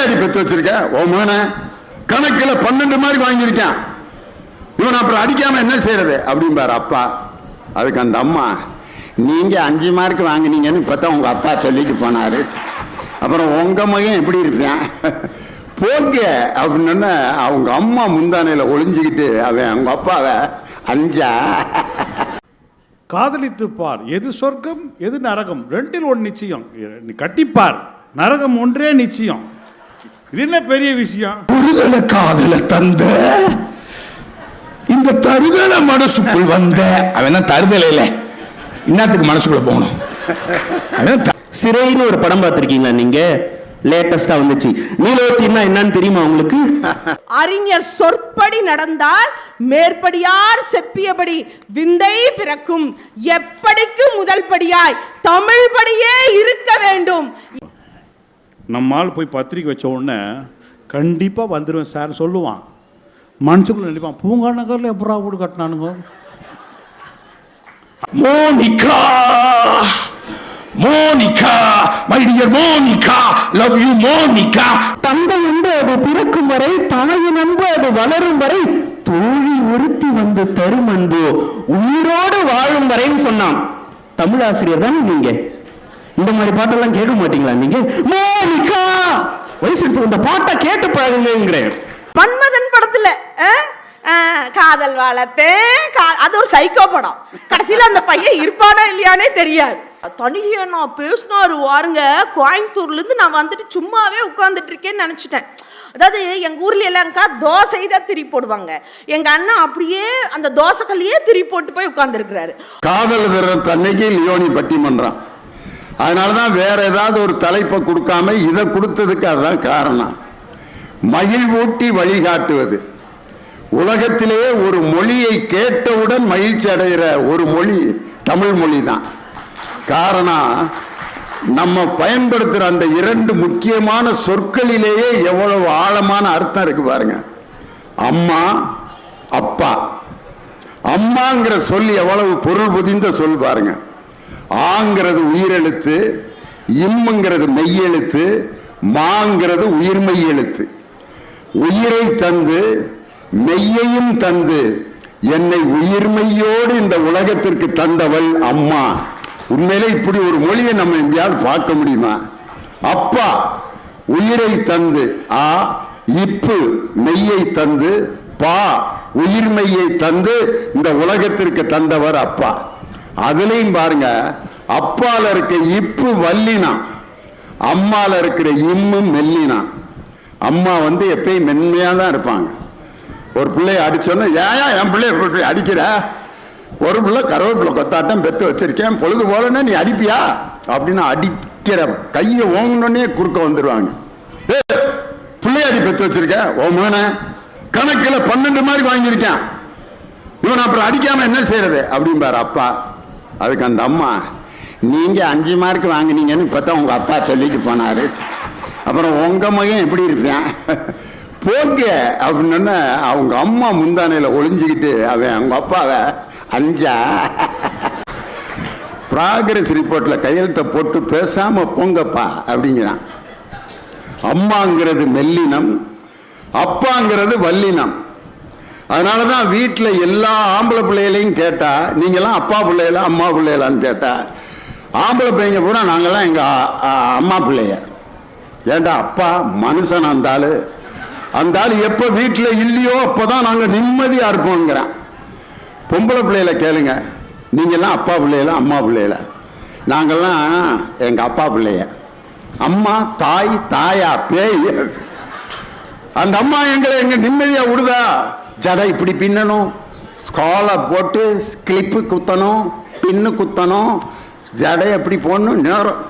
பிள்ளையாடி பெற்று வச்சிருக்க ஓ மகன கணக்குல 12 மார்க் வாங்கியிருக்கான், இவன் அப்புறம் அடிக்காம என்ன செய்யறது அப்படிம்பாரு அப்பா. அதுக்கு அந்த அம்மா, நீங்க 5 மார்க் வாங்கினீங்கன்னு இப்பதான் உங்க அப்பா சொல்லிட்டு போனாரு, அப்புறம் உங்க மகன் எப்படி இருப்பான் போங்க அப்படின்னு அவங்க அம்மா முந்தானையில ஒளிஞ்சுக்கிட்டு அவன் அவங்க அப்பாவை 5 காதலித்து பார், எது சொர்க்கம் எது நரகம் ரெண்டில் ஒன்று நிச்சயம், நீ கட்டிப்பார், நரகம் ஒன்றே நிச்சயம். இது என்ன பெரிய விஷயம்? புரிதல காதல தந்த இந்த தருதல மனசுக்குள் வந்த அவன் தருதல இல்ல, இன்னத்துக்கு மனசுக்குள்ள போகணும். சிறைன்னு ஒரு படம் பார்த்திருக்கீங்களா நீங்க? லேட்டஸ்டா வந்துச்சு. நீலோத்தின்னா என்னன்னு தெரியுமா உங்களுக்கு? அறிஞர் சொற்படி நடந்தால் மேற்படியார் செப்பியபடி விந்தை பிறக்கும், எப்படிக்கு முதல் படியாய் தமிழ் படியே இருக்க வேண்டும். நம்மால் போய் பத்திரிக்கை வச்ச உடனே கண்டிப்பாக வந்துடுவேன் சார் சொல்லுவான். மனசுக்குள்ள நினைப்பான், பூங்கா நகரில் எப்படா வீடு கட்டினானுங்க. Monica Monica my dear Monica, love you Monica. தந்தை என்று அது பிறக்கும் வரை, தாயின் அன்பு அது வளரும் வரை, தோழி ஒருத்தி வந்து தரும் அன்பு உயிரோடு வாழும் வரைன்னு சொன்னான். தமிழாசிரியர் தானே நீங்க? இந்த மாதிரி பாட்டெல்லாம் கேட்க மாட்டீங்களா நீங்க? மோனிகா வயசுக்கு இந்த பாட்டை கேட்டு பழகுங்கிறேன். மன்மதன் படத்துல காதல் வளர்த்தேன், அது ஒரு சைக்கோ படம். கடைசியில அந்த பையன் இருப்பானா இல்லையானே தெரியாது. தனியா நான் பேசினாரு வாருங்க, கோயம்புத்தூர்ல இருந்து நான் வந்துட்டு சும்மாவே உட்கார்ந்துட்டு இருக்கேன்னு நினைச்சிட்டேன். அதாவது எங்க ஊர்ல எல்லாம்க்கா தோசை தான் திரி போடுவாங்க, எங்க அண்ணன் அப்படியே அந்த தோசை கல்லையே திரி போட்டு போய் உட்கார்ந்து இருக்கிறாரு. காதல் தன்னைக்கு லியோனி பட்டிமன்றம், அதனாலதான் வேற ஏதாவது ஒரு தலைப்பை கொடுக்காம இதை கொடுத்ததுக்கு அதுதான் காரணம். மகிழ்வூட்டி வழிகாட்டுவது. உலகத்திலேயே ஒரு மொழியை கேட்டவுடன் மகிழ்ச்சி அடைகிற ஒரு மொழி தமிழ் மொழி தான். காரணம், நம்ம பயன்படுத்துகிற அந்த 2 முக்கியமான சொற்களிலேயே எவ்வளவு ஆழமான அர்த்தம் இருக்கு பாருங்க. அம்மா அப்பா. அம்மாங்கிற சொல் எவ்வளவு பொருள் புதிந்த சொல் பாருங்க. ஆங்கிறது உயிரெழுத்து, இம்முங்கிறது மெய்யெழுத்து, மாங்கிறது உயிர்மெய் எழுத்து. உயிரை தந்து மெய்யையும் தந்து என்னை உயிர்மெய்யோடு இந்த உலகத்திற்கு தந்தவள் அம்மா. உண்மையிலே இப்படி ஒரு மொழியை நம்ம எங்கேயாவது பார்க்க முடியுமா? அப்பா உயிரை தந்து, ஆ இப்பு மெய்யை தந்து, பா உயிர்மெய்யை தந்து இந்த உலகத்திற்கு தந்தவர் அப்பா. அதுலயும் பாருங்க, அப்பால இருக்க இப்பு வல்லினா, அம்மால இருக்கிற இம்மு மெல்லினா. அம்மா எப்பயும் மென்மையா தான் இருப்பாங்க. ஒரு பிள்ளைய அடிச்சோன்னா, ஏன் என் பிள்ளைய அடிக்கிற? ஒரு பிள்ளை கருவேப்பிள்ளை கொத்தாட்டம் பெற்று வச்சிருக்கேன், பொழுது போலன்னா நீ அடிப்பியா அப்படின்னு அடிக்கிற கையை ஓங்கணுன்னே குறுக்க வந்துடுவாங்க. பிள்ளையாடி பெற்று வச்சிருக்க ஓ மகன கணக்குல 12 மார்க் வாங்கியிருக்கான், இவன் அப்புறம் அடிக்காம என்ன செய்யறது அப்படிம்பாரு அப்பா. அதுக்கு அந்த அம்மா, நீங்க 5 மார்க் வாங்கினீங்கன்னு இப்பதான் உங்க அப்பா சொல்லிட்டு போனாரு, அப்புறம் உங்க மகன் எப்படி இருப்பான் போங்க அப்படின்னு அவங்க அம்மா முந்தானையில ஒளிஞ்சுக்கிட்டு அவன் அவங்க அப்பாவை 5 ப்ராகிரஸ் ரிப்போர்ட்ல கையெழுத்த போட்டு பேசாம போங்கப்பா அப்படிங்கிறான். அம்மாங்கிறது மெல்லினம், அப்பாங்கிறது வல்லினம். அதனாலதான் வீட்டில் எல்லா ஆம்பளை பிள்ளைகளையும் கேட்டா, நீங்களாம் அப்பா பிள்ளைகளா அம்மா பிள்ளைகளான்னு கேட்டா, ஆம்பளை பையங்க பூரா நாங்கெல்லாம் எங்க அம்மா பிள்ளைய. ஏண்டா அப்பா மனுஷன், அந்த ஆள் எப்ப வீட்டில் இல்லையோ அப்பதான் நாங்க நிம்மதியா இருப்போங்கிறான். பொம்பளை பிள்ளைகளை கேளுங்க, நீங்கெல்லாம் அப்பா பிள்ளைகளா அம்மா பிள்ளைகளா? நாங்கெல்லாம் எங்க அப்பா பிள்ளைய. அம்மா தாய், தாயா பேய். அந்த அம்மா எங்களை எங்க நிம்மதியா விடுதா? ஜடை இப்படி பின்னணும், ஸ்காலை போட்டு கிளிப்பு குத்தணும், பின்னு குத்தணும், ஜடை எப்படி போடணும், நேரம்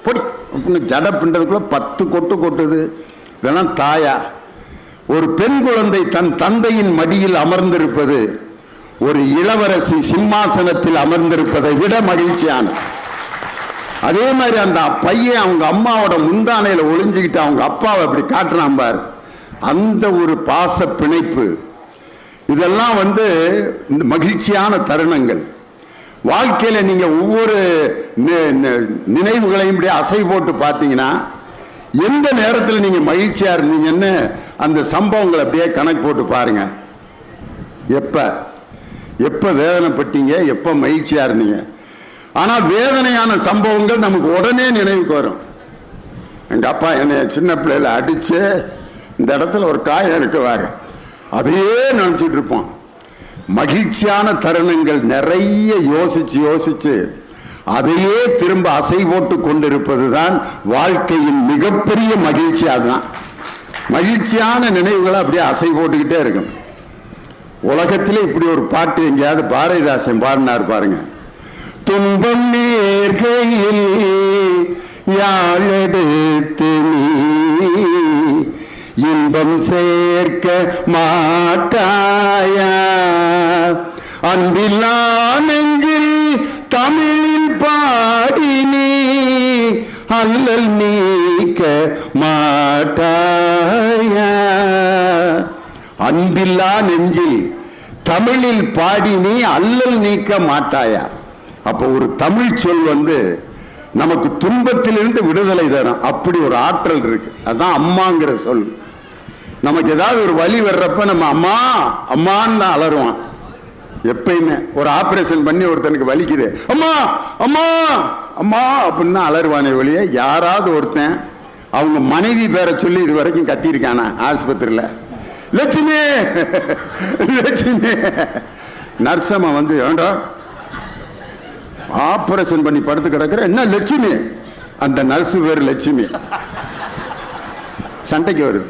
பொடி ஜடை பின்றதுக்குள்ள 10 கொட்டு கொட்டுது. இதெல்லாம் தாயா? ஒரு பெண் குழந்தை தன் தந்தையின் மடியில் அமர்ந்திருப்பது ஒரு இளவரசி சிம்மாசனத்தில் அமர்ந்திருப்பதை விட மகிழ்ச்சியான. அதே மாதிரி அந்த பையன் அவங்க அம்மாவோட முந்தானையில ஒளிஞ்சுக்கிட்டு அவங்க அப்பாவை அப்படி காட்டுறான் பார், அந்த ஒரு பாச பிணைப்பு. இதெல்லாம் இந்த மகிழ்ச்சியான தருணங்கள். வாழ்க்கையில நீங்க ஒவ்வொரு நினைவுகளையும் இப்படி அசை போட்டு பார்த்தீங்கன்னா எந்த நேரத்தில் நீங்க மகிழ்ச்சியா இருந்தீங்கன்னு அந்த சம்பவங்களை அப்படியே கணக்கு போட்டு பாருங்க. எப்ப வேதனைப்பட்டீங்க, எப்ப மகிழ்ச்சியா இருந்தீங்க. ஆனா வேதனையான சம்பவங்கள் நமக்கு உடனே நினைவுக்கு வரும். எங்க அப்பா என்னை சின்ன பிள்ளையில அடிச்சு இந்த இடத்துல ஒரு காயம் இருக்குவாரு, அதையே நினைச்சிட்டு இருப்போம். மகிழ்ச்சியான தருணங்கள் நிறைய யோசிச்சு அதையே திரும்ப அசை போட்டு கொண்டிருப்பதுதான் வாழ்க்கையின் மிகப்பெரிய மகிழ்ச்சி. அதுதான் மகிழ்ச்சியான நினைவுகளை அப்படியே அசை போட்டுக்கிட்டே இருக்கும். உலகத்திலே இப்படி ஒரு பாட்டு எங்கேயாவது பாரதிதாசன் பாடினார் பாருங்க. துன்பம் நேர்கையில் யாழெடுத்து நீ இன்பம் சேர்க்க மாட்டாயா, அன்பில்லா நெஞ்சில் தமிழில் பாடி நீ அல்லல் நீக்க மாட்டாயா. அன்பில்லா நெஞ்சில் தமிழில் பாடி நீ அல்லல் நீக்க மாட்டாயா. அப்போ ஒரு தமிழ் சொல் நமக்கு துன்பத்திலிருந்து விடுதலை தரும். அப்படி ஒரு ஆற்றல் இருக்கு. அதான் அம்மாங்கிற சொல். நமக்கு ஏதாவது ஒரு வலி வர்றப்ப நம்ம அம்மா அம்மான்னு தான் அலறுவான். எப்பயுமே ஒரு ஆபரேஷன் பண்ணி ஒருத்தனுக்கு வலிக்குது, அம்மா அம்மா அம்மா அப்படின்னு அலறுவானே ஒழிய யாராவது ஒருத்தன் அவங்க மனைவி பேரை சொல்லி இது வரைக்கும் கத்திருக்கானா ஆஸ்பத்திரியில்? லட்சுமி லட்சுமி நர்சம்மா ஏண்டா ஆபரேஷன் பண்ணி படுத்து கிடக்குற, என்ன லட்சுமி? அந்த நர்ஸ் பேர் லட்சுமி. சண்டைக்கு வருது.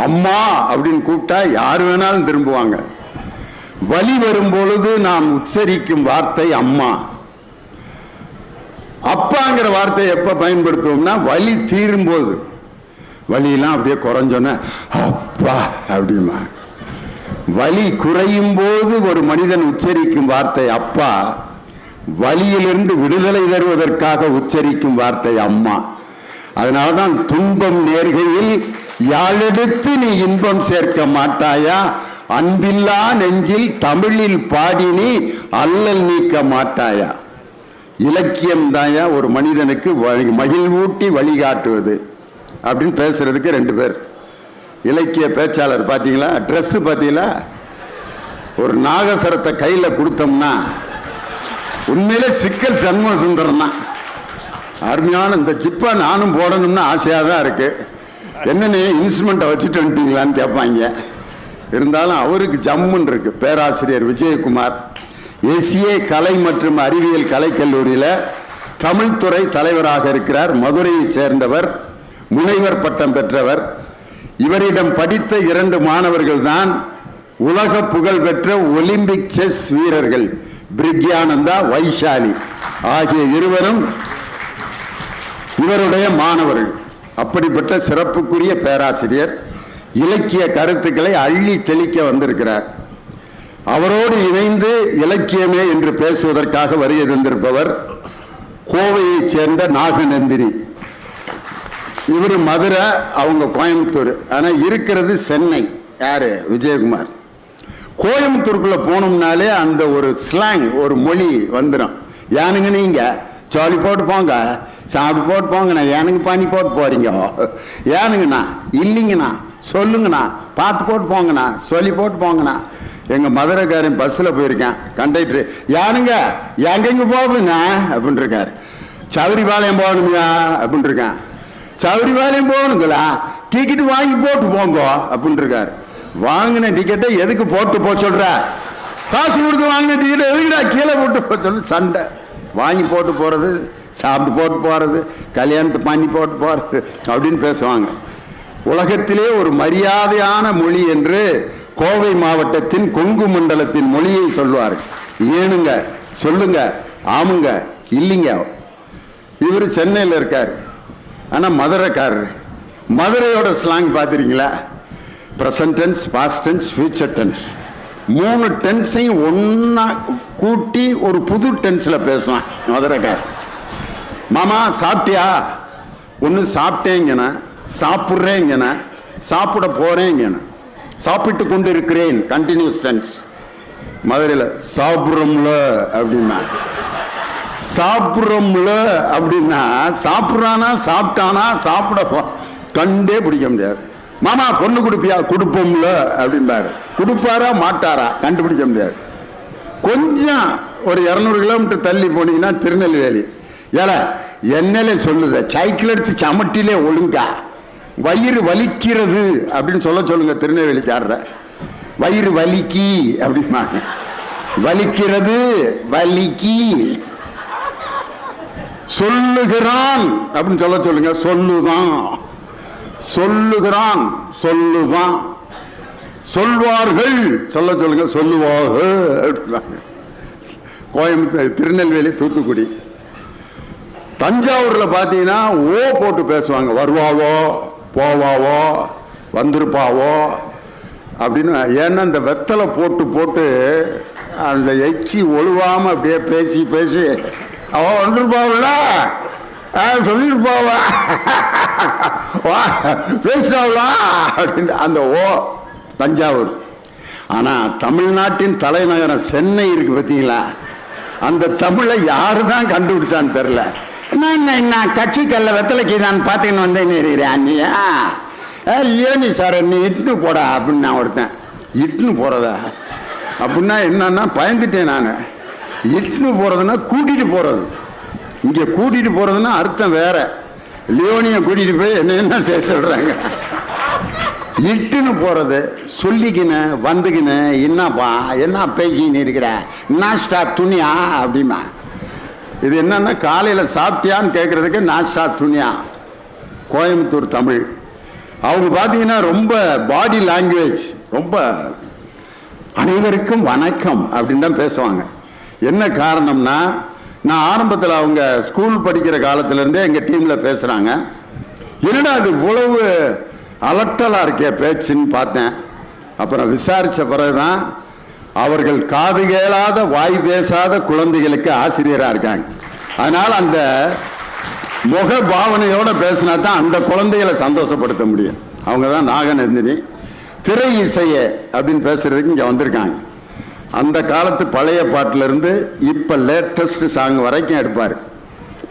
அம்மா அப்படின்னு கூப்பிட்டா யார் வேணாலும் திரும்புவாங்க. வலி வரும் பொழுது நாம் உச்சரிக்கும் வார்த்தை அம்மா. அப்பாங்கிற வார்த்தையை எப்ப பயன்படுத்துவோம்னா வலி தீரும் போது. வலியெல்லாம் அப்படியே குறைஞ்சோன்னா அப்பா அப்படிமா. வலி குறையும் போது ஒரு மனிதன் உச்சரிக்கும் வார்த்தை அப்பா. வலியிலிருந்து விடுதலை தருவதற்காக உச்சரிக்கும் வார்த்தை அம்மா. அதனால்தான் துன்பம் நேர்கையில் யாழெடுத்து நீ இன்பம் சேர்க்க மாட்டாயா, அன்பில்லா நெஞ்சில் தமிழில் பாடி நீ அல்லல் நீக்க மாட்டாயா. இலக்கியம் தாயா ஒரு மனிதனுக்கு மகிழ்வூட்டி வழிகாட்டுவது அப்படின்னு பேசுறதுக்கு ரெண்டு பேர் இலக்கிய பேச்சாளர். பார்த்தீங்களா ட்ரெஸ் பார்த்தீங்களா? ஒரு நாகசரத்தை கையில் கொடுத்தோம்னா உண்மையிலே சிக்கல் சண்முக சுந்தரம் தான். அருமையான இந்த ஜிப்பா நானும் போடணும்னு ஆசையாக தான் இருக்கு. என்னன்னு இன்ஸ்ட்ருமெண்ட்டை வச்சுட்டு வந்துட்டீங்களான்னு கேட்பாங்க. இருந்தாலும் அவருக்கு ஜம்முன்னு இருக்கு. பேராசிரியர் விஜயகுமார் எஸ்ஏ கலை மற்றும் அறிவியல் கலைக்கல்லூரியில் தமிழ்துறை தலைவராக இருக்கிறார். மதுரையை சேர்ந்தவர், முனைவர் பட்டம் பெற்றவர். இவரிடம் படித்த 2 மாணவர்கள் தான் உலக புகழ் பெற்ற ஒலிம்பிக் செஸ் வீரர்கள் பிரிக்யானந்தா, வைஷாலி ஆகிய இருவரும் இவருடைய மாணவர்கள். அப்படிப்பட்ட சிறப்புக்குரிய பேராசிரியர் இலக்கிய கருத்துக்களை அள்ளி தெளிக்க வந்திருக்கிறார். அவரோடு இணைந்து இலக்கியமே என்று பேசுவதற்காக வருகை தந்திருப்பவர் கோவையைச் சேர்ந்த நாகநந்தினி. இவர் மதுரை, அவங்க கோயம்புத்தூர். ஆனால் இருக்கிறது சென்னை. யாரு? விஜயகுமார். கோயம்புத்தூருக்குள்ள போனோம்னாலே அந்த ஒரு ஸ்லாங், ஒரு மொழி வந்துடும். ஏனுங்க நீங்க சாலி போட்டு போங்க, சாப்பிட்டு போட்டு போங்கண்ணா, ஏனுங்க பண்ணி போட்டு போறீங்க, ஏனுங்கண்ணா இல்லைங்கண்ணா சொல்லுங்கண்ணா, பார்த்து போட்டு போங்கண்ணா, சொல்லி போட்டு போங்கண்ணா. எங்கள் மதுரைக்காரன் பஸ்ஸில் போயிருக்கேன். கண்டக்டர் யானுங்க எங்கெங்க போகுதுங்க அப்படின்னு இருக்காரு. சௌரிபாளையம் போகணுங்க அப்படின்னு இருக்கேன். சௌரிபாளையம் போகணுங்களா, டிக்கெட்டு வாங்கி போட்டு போங்க அப்படின்னு இருக்காரு. வாங்கின டிக்கெட்டை எதுக்கு போட்டு போ சொல்ற? காசு கொடுத்து வாங்கின டிக்கெட்டை எதுக்குடா கீழே போட்டு போ சொல்லு. சண்டை. வாங்கி போட்டு போகிறது, சாப்பிட்டு போட்டு போகிறது, கல்யாணத்தை பண்ணி போட்டு போகிறது அப்படின்னு பேசுவாங்க. உலகத்திலே ஒரு மரியாதையான மொழி என்று கோவை மாவட்டத்தின் கொங்கு மண்டலத்தின் மொழியை சொல்லுவார். ஏனுங்க, சொல்லுங்க, ஆமுங்க, இல்லைங்க. இவர் சென்னையில் இருக்கார், ஆனால் மதுரைக்காரர். மதுரையோட ஸ்லாங் பார்த்துறீங்களா? Present tense, past tense, future tense, 3 டென்ஸையும் ஒன்றா கூட்டி ஒரு புது டென்ஸில் பேசுவான் மதுரைக்கார். மாமா சாப்பிட்டியா? ஒன்று சாப்பிட்டேங்கண்ண, சாப்பிட்றேங்கண்ண, சாப்பிட போகிறேங்கண்ண, சாப்பிட்டு கொண்டு இருக்கிறேன் கண்டினியூஸ் டென்ஸ். மதுரையில் சாப்பிட்றோம்ல அப்படின்னா, சாப்பிட்றோம்ல அப்படின்னா சாப்பிட்றானா சாப்பிட்டானா சாப்பிட கண்டே பிடிக்க முடியாது. மாமா பொண்ணு கொடுப்பியா? கொடுப்போம்ல அப்படிம்பாரு. கொடுப்பாரா மாட்டாரா கண்டுபிடிக்க முடியாது. கொஞ்சம் ஒரு 200 கிலோமீட்டர் தள்ளி போனீங்கன்னா திருநெல்வேலி. ஏல என்னலே சொல்லுத, சைக்கிள் எடுத்து சமட்டிலே ஒழுங்கா வயிறு வலிக்கிறது அப்படின்னு சொல்லுங்க திருநெல்வேலிக்காரர. வயிறு வலிக்கி அப்படிமா, வலிக்கிறது வலிக்கி. சொல்லுகிறான் அப்படின்னு சொல்லுங்க, சொல்லுதான். சொல்லுகிறான் சொல்லுதான். சொல்வார்கள் சொல்லுங்க, சொல்லுவார்கள். கோயம்புத்தூர், திருநெல்வேலி, தூத்துக்குடி. தஞ்சாவூர்ல பாத்தீங்கன்னா ஓ போட்டு பேசுவாங்க. வருவாவோ போவாவோ வந்திருப்பாவோ அப்படின்னு. ஏன்னா இந்த வெத்தலை போட்டு போட்டு அந்த எச்சி ஒழுவாம அப்படியே பேசி பேசி அவ வந்திருப்பாவல சொல்லிருப்பாவா பேசுவாங்களா அப்படின்னு அந்த ஓ தஞ்சாவூர். ஆனா தமிழ்நாட்டின் தலைநகரம் சென்னை இருக்கு பார்த்தீங்களா, அந்த தமிழை யாரு தான் கண்டுபிடிச்சான்னு தெரியல. என்ன கட்சி கல்ல வெத்தலைக்கு தான் பார்த்துக்கின்னு வந்தேன் நீயா இல்லையோ நீ சார் நீ இட்டுன்னு போடா அப்படின்னு நான் ஒருத்தன். இட்டுன்னு போறதா அப்படின்னா என்னன்னா பயந்துட்டேன் நான். இட்டுன்னு போறதுன்னா கூட்டிட்டு போறது. இங்க கூட்டிட்டு போறதுன்னா அர்த்தம் வேற. லியோனியை கூட்டிட்டு போய் என்ன செய்ய சொல்றாங்க. இட்டுன்னு போறது சொல்லிக்கின வந்துக்கின என்னப்பா என்ன பேசிக்கின்னு இருக்கிற நாஸ்டா துணியா அப்படிமா. இது என்னன்னா காலையில் சாப்பிட்டியான்னு கேட்கறதுக்கு நாஸ்டா துணியா. கோயம்புத்தூர் தமிழ். அவங்க பார்த்தீங்கன்னா ரொம்ப பாடி லாங்குவேஜ், ரொம்ப அனைவருக்கும் வணக்கம் அப்படின்னு தான் பேசுவாங்க. என்ன காரணம்னா, நான் ஆரம்பத்தில் அவங்க ஸ்கூல் படிக்கிற காலத்திலேருந்தே எங்கள் டீமில் பேசுகிறாங்க. என்னடா அது இவ்வளவு அலட்டலாக இருக்கே பேச்சுன்னு பார்த்தேன். அப்புறம் விசாரித்த பிறகுதான் அவர்கள் காது கேளாத வாய் பேசாத குழந்தைகளுக்கு ஆசிரியராக இருக்காங்க. அதனால் அந்த முக பாவனையோடு பேசினா தான் அந்த குழந்தைகளை சந்தோஷப்படுத்த முடியும். அவங்க தான் நாகநந்தினி. திரை இசையை அப்படின்னு பேசுறதுக்கு இங்கே வந்திருக்காங்க. அந்த காலத்து பழைய பாட்டிலிருந்து இப்போ லேட்டஸ்ட் சாங் வரைக்கும் எடுப்பார்.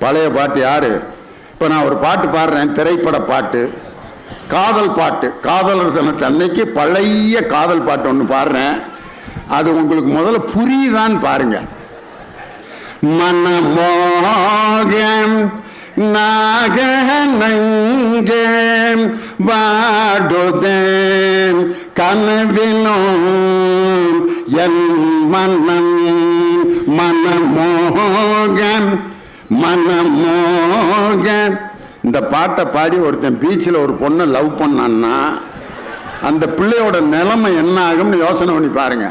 பழைய பாட்டு யாரு? இப்போ நான் ஒரு பாட்டு பாடுறேன், திரைப்பட பாட்டு, காதல் பாட்டு. காதலர் தினத்தன்னைக்கு பழைய காதல் பாட்டு ஒன்று பாடுறேன். அது உங்களுக்கு முதல்ல புரியுதான்னு பாருங்க. மனமோகம் நாகநங்கம் வாடுதேன் கனவிலும் என் மனம். மனமோகம் மனமோகம். இந்த பாட்டை பாடி ஒருத்தன் பீச்சில் ஒரு பொண்ணை லவ் பண்ணான்னா அந்த பிள்ளையோட நிலைமை என்ன ஆகும்னு யோசனை பண்ணி பாருங்க.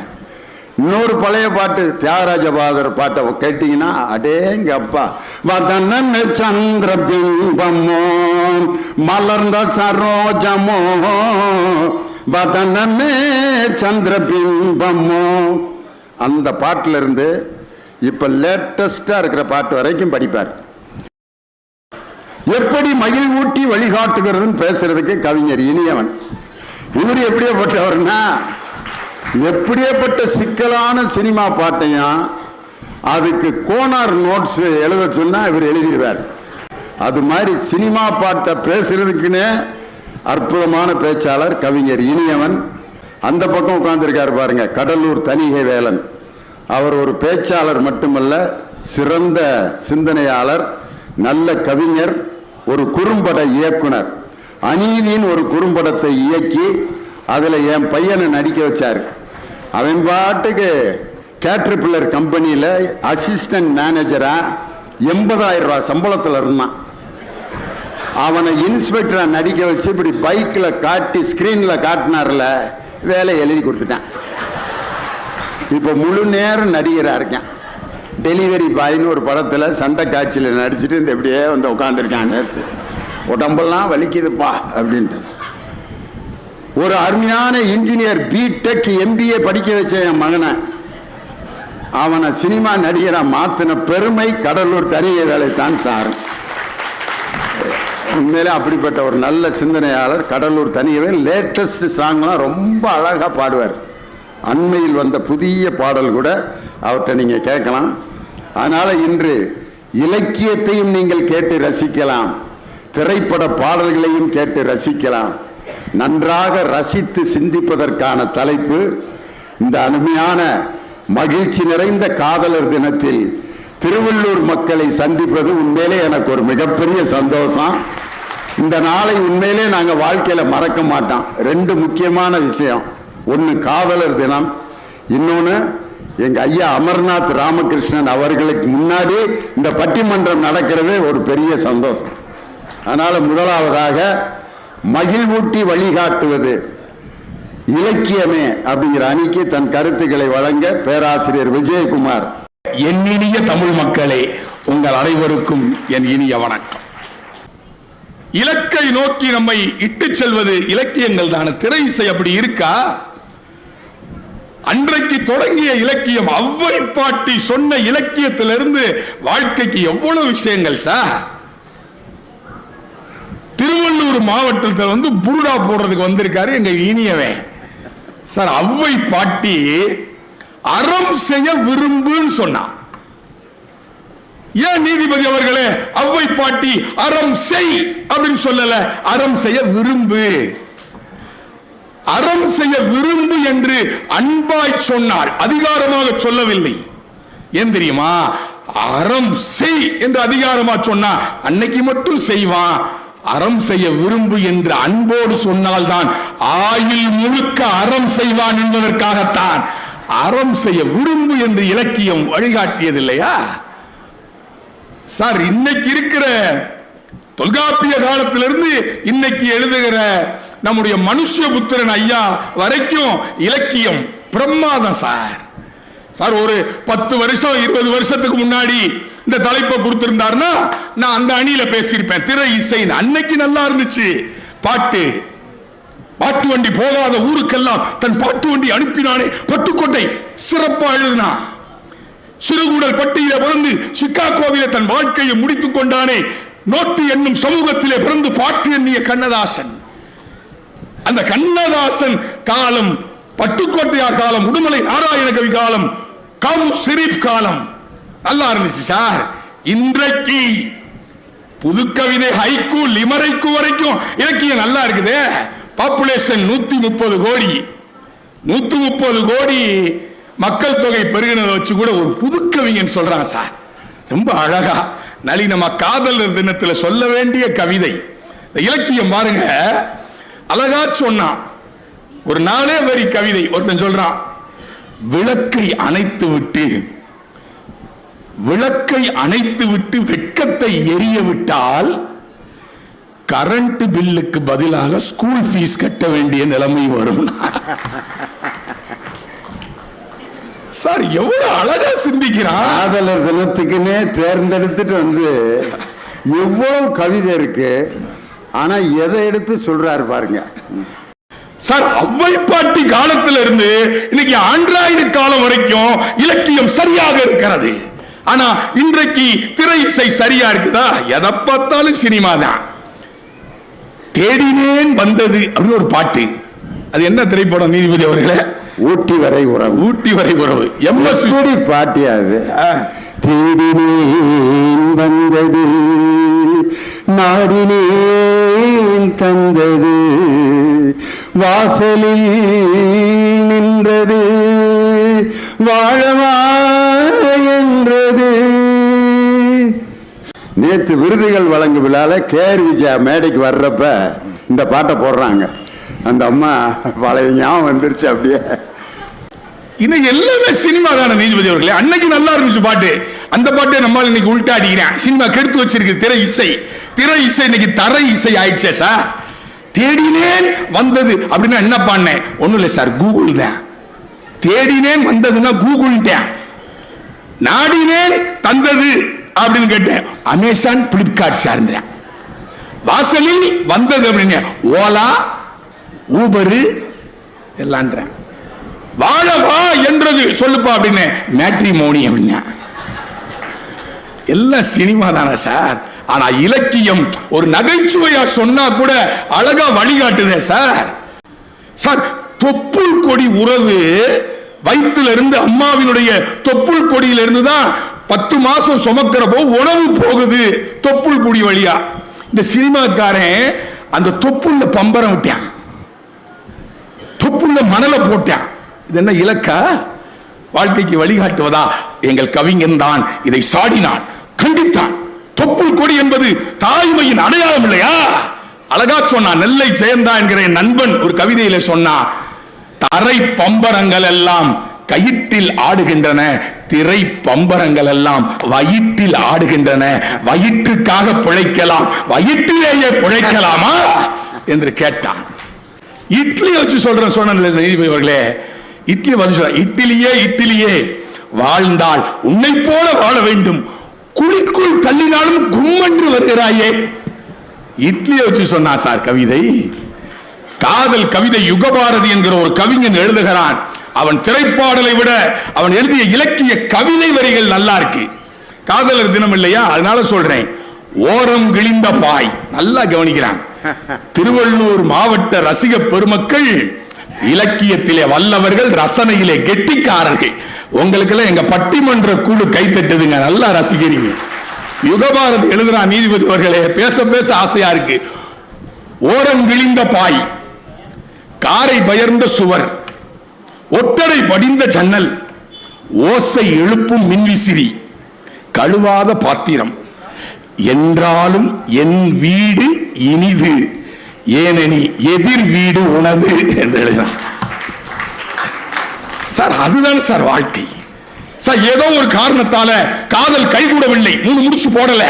இன்னொரு பழைய பாட்டு தியாகராஜ பாதர் பாட்டை கேட்டீங்கன்னா அடேங்க அப்பா. வதனன் சந்திர பிம்பமோ மலர்ந்த சரோஜமோ, வதனமே சந்திர பிம்பமோ. அந்த பாட்டுல இருந்து இப்ப லேட்டஸ்டா இருக்கிற பாட்டு வரைக்கும் படிப்பார். எப்படி மகிழ் ஊட்டி வழிகாட்டுகிறதுன்னு பேசுறதுக்கு கவிஞர் இனியவன். இவர் எப்படியேப்பட்டவர்னா, எப்படியேப்பட்ட சிக்கலான சினிமா பாட்டையும் அதுக்கு கோனார் நோட்ஸ் எழுத சொன்னா இவர் எழுதிடுவார். அது மாதிரி சினிமா பாட்டை பேசுறதுக்குன்னே அற்புதமான பேச்சாளர் கவிஞர் இனியவன். அந்த பக்கம் உட்கார்ந்துருக்காரு பாருங்க, கடலூர் தணிகை வேலன். அவர் ஒரு பேச்சாளர் மட்டுமல்ல, சிறந்த சிந்தனையாளர், நல்ல கவிஞர், ஒரு குறும்பட இயக்குனர். அநீதியின் ஒரு குறும்படத்தை இயக்கி அதில் என் பையனை நடிக்க வச்சார். அவன் பாட்டுக்கு கேட்ரிபில்லர் கம்பெனியில் அசிஸ்டன்ட் மேனேஜராக 80,000 ரூபாய் சம்பளத்தில் இருந்தான். அவனை இன்ஸ்பெக்டராக நடிக்க வச்சு இப்படி பைக்கில் காட்டி ஸ்க்ரீனில் காட்டினார்ல, வேலை எழுதி கொடுத்துட்டான். இப்போ முழு நேரம் நடிகராக இருக்கான். டெலிவரி பாய்னு ஒரு படத்தில் சண்டை காட்சியில் நடிச்சுட்டு இந்த இப்படியே வந்து உட்காந்துருக்கான். நேற்று உடம்பெல்லாம் வலிக்குதுப்பா அப்படின்ட்டு. ஒரு அருமையான இன்ஜினியர், பிடெக் எம்பிஏ படிக்க வச்ச என் மகனை, அவனை சினிமா நடிகராக மாற்றின பெருமை கடலூர் தனிகை வேலை தான் சார். உண்மையிலே அப்படிப்பட்ட ஒரு நல்ல சிந்தனையாளர் கடலூர் தனிகை. லேட்டஸ்ட் சாங்லாம் ரொம்ப அழகாக பாடுவார். அண்மையில் வந்த புதிய பாடல் கூட அவர்கிட்ட நீங்கள் கேட்கலாம். அதனால் இன்று இலக்கியத்தையும் நீங்கள் கேட்டு ரசிக்கலாம், திரைப்பட பாடல்களையும் கேட்டு ரசிக்கலாம். நன்றாக ரசித்து சிந்திப்பதற்கான தலைப்பு இந்த அருமையான மகிழ்ச்சி நிறைந்த காதலர் தினத்தில் திருவள்ளூர் மக்களை சந்திப்பது உண்மையிலே எனக்கு ஒரு மிகப்பெரிய சந்தோஷம். இந்த நாளை உண்மையிலே நாங்கள் வாழ்க்கையில் மறக்க மாட்டோம். ரெண்டு முக்கியமான விஷயம், ஒன்று காதலர் தினம், இன்னொன்று எங்கள் ஐயா அமர்நாத் ராமகிருஷ்ணன் அவர்களுக்கு முன்னாடி இந்த பட்டிமன்றம் நடக்கிறது ஒரு பெரிய சந்தோஷம். அதனால் முதலாவதாக மகிழ்வூட்டி வழிகாட்டுவது இலக்கியமே அப்படிங்கிற அணிக்கு தன் கருத்துக்களை வழங்க பேராசிரியர் விஜயகுமார். என் இனிய தமிழ் மக்களே, உங்கள் அனைவருக்கும் என் இனிய வணக்கம். இலக்கை நோக்கி நம்மை இட்டு செல்வது இலக்கியங்கள் தானே. திரை இசை அப்படி இருக்கா? அன்றைக்கு தொடங்கிய இலக்கியம், ஔவை பாட்டி சொன்ன இலக்கியத்திலிருந்து வாழ்க்கைக்கு எவ்வளவு விஷயங்கள் சார். திருவள்ளூர் மாவட்டத்தில் புருடா போடுறதுக்கு வந்திருக்காரு எங்க இனியவன் சார். ஔவை பாட்டி அறம் செய்ய விரும்புன்னு சொன்னான். ஏன் நீதிபதி அவர்களே ஔவை பாட்டி அறம் செய் அப்படின்னு சொல்லல, அறம் செய்ய விரும்பு, அறம் செய்ய விரும்பு என்று அன்பாய் சொன்னார், அதிகாரமாக சொல்லவில்லை. ஏன் தெரியுமா? அறம் செய் என்று அதிகாரமா சொன்னா அன்னைக்கு மட்டும் செய்வான். அறம் செய்ய விரும்பு என்று அன்போடு சொன்னால்தான் ஆயுள் முழுக்க அறம் செய்வான் என்பதற்காகத்தான் அறம் செய்ய விரும்பு என்று இலக்கியம் வழிகாட்டியது இல்லையா சார்? இன்னைக்கு இருக்கிற தொல்காப்பிய காலத்திலிருந்து இன்னைக்கு எழுதுகிற நம்முடைய மனுஷபுத்திரன் ஐயா வரைக்கும் இலக்கியம் பிரமாதம் சார். சார் ஒரு 10 வருஷம் 20 வருஷத்துக்கு முன்னாடி இந்த தலைப்பை கொடுத்திருந்தாருன்னா நான் அந்த அணியில பேசியிருப்பேன். திரை இசை அன்னைக்கு நல்லா இருந்துச்சு. பாட்டு வண்டி போகாத ஊருக்கெல்லாம் தன் பாட்டு வண்டி அனுப்பினானே பட்டுக்கோட்டை சிறப்பா எழுதினா. சிறுகூடல் பட்டியில பிறந்து சிக்காகோவிலே தன் வாழ்க்கையை முடித்துக் கொண்டானே. நோட்டு என்னும் சமூகத்திலே பிறந்து பாட்டு எண்ணிய கண்ணதாசன். அந்த கண்ணதாசன் காலம், பட்டுக்கோட்டையார் காலம், உடுமலை நாராயண கவி காலம், காமு ஷெரீப் காலம் நல்லா இருந்துச்சு சார். இன்றைக்கு புது கவிதை ஹைக்கூ லிமரைக்கு வரைக்கும் இலக்கியம் நல்லா இருக்குது. பாப்புலேஷன் 130 கோடி, 130 கோடி மக்கள் தொகை பெருகினதை வச்சு கூட ஒரு புதுக்கவிஞன் சொல்றான் சார். ரொம்ப அழகா நளினமா காதலர் தினத்தில் சொல்ல வேண்டிய கவிதை. இலக்கியம் பாருங்க அழகா சொன்னான். ஒரு 4 வரி கவிதை. ஒருத்தன் சொல்றான், விளக்கை அணைத்து விட்டு வெட்கத்தை எரிய விட்டால் கரண்ட் பில்லுக்கு பதிலாக ஸ்கூல் ஃபீஸ் கட்ட வேண்டிய நிலைமை வரும். சார் எவ்வளவு அழகா சிந்திக்கிறான். காதலர் தினத்துக்குன்னே தேர்ந்தெடுத்துட்டு எவ்வளவு கவிதை இருக்கு. ஆனா எதை எடுத்து சொல்றாரு பாருங்க சார். ஔவை பாட்டி காலத்தில் இருந்து இன்னைக்கு ஆண்ட்ராய்டு காலம் வரைக்கும் இலக்கியம் சரியாக இருக்கிறது. ஆனா இன்றைக்கு திரை இசை சரியா இருக்குதா? எதை பார்த்தாலும் சினிமா தான். தேடினேன் வந்தது அப்படின்னு ஒரு பாட்டு. அது என்ன திரைப்படம் நீதிபதி அவர்களே? ஊட்டி வரை உறவு. ஊட்டி வரை உறவு MS பாட்டியா அது? தேடினேன் வந்தது, நாடினேன் தந்தது, வாசலில் நின்றது, வாழவா என்றது. நேற்று விருதுகள் வழங்கும் விழால கேஆர் விஜயா மேடைக்கு வர்றப்ப இந்த பாட்டை போடுறாங்க. அந்த அம்மா பழைய ஞாபகம் வந்துருச்சு அப்படியே. இன்னைக்கு எல்லாமே சினிமா தானே நீதிபதி அவர்களே. அன்னைக்கு நல்லா இருந்துச்சு பாட்டு. அந்த பாட்டை நம்மால் இன்னைக்கு உள்டா அடிக்கிறேன். சினிமா கெடுத்து வச்சிருக்கு திரை இசை. திரை இசை இன்னைக்கு தரை இசை ஆயிடுச்சே சார். தேடினேன் வந்தது அப்படின்னா என்ன பண்ணேன்? ஒண்ணும் இல்லை சார், கூகுள் தான். தேடினேன் வந்ததுன்னா கூகுள் தான். நாடினேன் தந்தது அப்படின்னு கேட்டேன், அமேசான் பிளிப்கார்ட் சார். வாசலில் வந்தது அப்படின்னு ஓலா ஊபரு எல்லாம். வாழவா என்றது சொல்லுப்பா அப்படின்னு மேட்ரிமோனி அப்படின்னா. எல்லாம் சினிமா தானே சார். ஆனா இலக்கியம் ஒரு நகைச்சுவையா சொன்னா கூட அழகா வழிகாட்டுதே சார். சார் தொப்புள் கொடி உறவு வயிற்றுல இருந்து அம்மாவினுடைய தொப்புள் கொடியில இருந்து தான் 10 மாசம் சுமக்கிறப்போ உணவு போகுது தொப்புள் கொடி வழியா. இந்த சினிமாக்காரன் அந்த தொப்புள்ள பம்பரம் விட்டான், தொப்புள்ள மணலை போட்டான். இது என்ன இலக்கா? வாழ்க்கைக்கு வழிகாட்டுவதா? எங்கள் கவிஞன் தான் இதை சாடினான், கண்டித்தான். தொப்புள் கொடி என்பது தாய்மையின் அடையாளம் இல்லையா? அழகா சொன்னான். நெல்லை ஜெயந்தா என்கிற என் நண்பன் ஒரு கவிதையில சொன்னா, தரை பம்பரங்கள் எல்லாம் கயிற்றில் ஆடுகின்றன, திரை பம்பரங்கள் எல்லாம் வயிற்றில் ஆடுகின்றன. வயிற்றுக்காக பிழைக்கலாம், வயிற்றிலேயே பிழைக்கலாமா என்று கேட்டான். இட்லி வச்சு சொல்றேன் சொன்னே, இட்லி வந்து சொல்ற, இட்லியே வாழ்ந்தால் உன்னை போல வாழ வேண்டும், குழிக்குள் தள்ளினாலும் கும்மன்று வருகிறாயே. இட்லியை வச்சு சொன்னா சார் கவிதை. காதல் கவிதை யுகபாரதி என்கிற ஒரு கவிஞன் எழுதுகிறான். அவன் திரைப்பாடலை விட அவன் எழுதிய இலக்கிய கவிதை வரிகள் நல்லா இருக்கு. காதலர் தினம் இல்லையா, அதனால சொல்றேன். ஓரம் கிழிந்த பாய், நல்லா கவனிக்கிறான். திருவள்ளூர் மாவட்ட ரசிக பெருமக்கள் இலக்கியத்திலே வல்லவர்கள், ரசனையிலே கெட்டிக்காரர்கள். உங்களுக்கு எங்க பட்டிமன்ற குழு கைத்தட்டுதுங்க, நல்லா ரசிக்கிறீங்க. யுகபாரதி எழுதுறான், நீதிபதி அவர்களே, பேச பேச ஆசையா இருக்கு. ஓரங்கிழிந்த பாய், காரை பயர்ந்த சுவர், ஒட்டடை படிந்த ஜன்னல், ஓசை எழுப்பும் மின்விசிறி, கழுவாத பாத்திரம், என்றாலும் என் வீடு இனிது, ஏனெனில் எதிர் வீடு உனது என்று எழுதினார். சார் அதுதான் சார் வாழ்க்கை. சார் ஏதோ ஒரு காரணத்தால காதல் கைகூடவில்லை, 3 முடிச்சு போடல.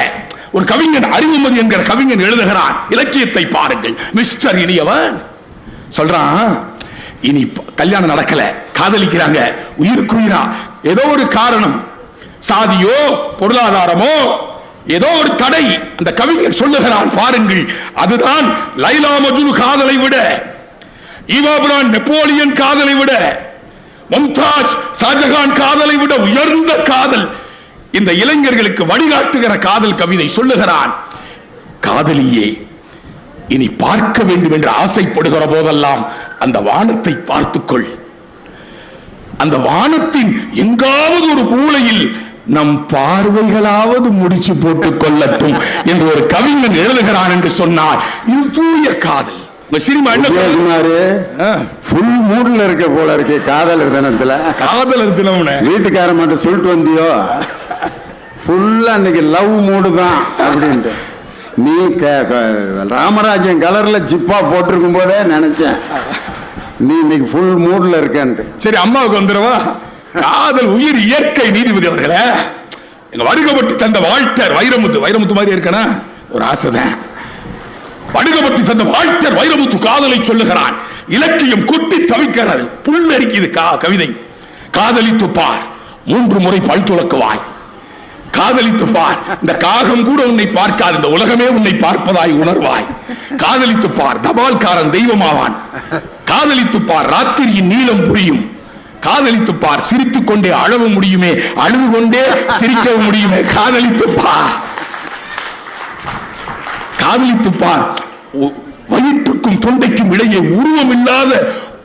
ஒரு கவிஞன், அறிவுமதி என்கிற கவிஞன் எழுதுகிறான். இலக்கியத்தை பாருங்கள். மிஸ்டர் இனியவன் சொல்றான், இனி கல்யாணம் நடக்கல, காதலிக்கிறாங்க உயிருக்கு உயிரா. ஏதோ ஒரு காரணம், சாதியோ பொருளாதாரமோ ஏதோ ஒரு தடை. அந்த கவிஞர் சொல்லுகிறான் பாருங்கள், அதுதான் லைலா மஜ்னு காதலை விட, ஈவா பிரவுன் நெப்போலியன் காதலை விட, மும்தாஜ் ஷாஜகான் காதலை விட உயர்ந்த காதல். இந்த இளைஞர்களுக்கு வழிகாட்டுகிற காதல் கவிதை சொல்லுகிறான். காதலியே, இனி பார்க்க வேண்டும் என்று ஆசைப்படுகிற போதெல்லாம் அந்த வானத்தை பார்த்துக்கொள். அந்த வானத்தின் எங்காவது ஒரு மூலையில் நம் பார்வைகளாவது முடிச்சு போட்டுக் கொள்ளட்டும் என்று ஒரு கவிஞன் எழுதுகிறான் என்று சொன்னார். இது தூய காதல். சினிமா ஃபுல் மூட்ல இருக்க போல இருக்கு. காதலர் தினத்துல, காதலர் தினம் வீட்டுக்கார மட்டும் சொல்லிட்டு வந்தியோ, ஃபுல்லா இன்னைக்கு லவ் மூடு தான் அப்படின்ட்டு. நீ ராமராஜன் கலர்ல ஜிப்பா போட்டிருக்கும் போதே நினைச்சேன் நீ இன்னைக்கு ஃபுல் மூட்ல இருக்கன்ட்டு. சரி, அம்மாவுக்கு வந்துடுவா. காதல் உயிர் இயற்கை. நீதிபதி அவர்களே, எங்க வடுகப்பட்டி தந்த வால்டர் வைரமுத்து, வைரமுத்து மாதிரி இருக்கனா ஒரு ஆசைதான். வடுகப்பட்டி தந்த வால்டர் வைரமுத்து காதலை சொல்லுகிறான். இலக்கியம் கொட்டி தவிக்கிறது, புல்லரிக்குது கவிதை. காதலித்து பார், 3 முறை பல் துலக்குவாய். காதலித்து பார், இந்த காகம் கூட உன்னை பார்க்காது, இந்த உலகமே உன்னை பார்ப்பதாய் உணர்வாய். காதலித்து பார், தபால்காரன் தெய்வமாவான். காதலித்து பார், ராத்திரியின் நீளம் புரியும். காதலித்து பார், சிரித்துக் கொண்டே அழவும் முடியுமே, அழுது கொண்டே சிரிக்கவும் முடியுமே. காதலித்து பார், காதலித்து பார், வயிற்றுக்கும் தொண்டைக்கும் இடையே உருவம் இல்லாத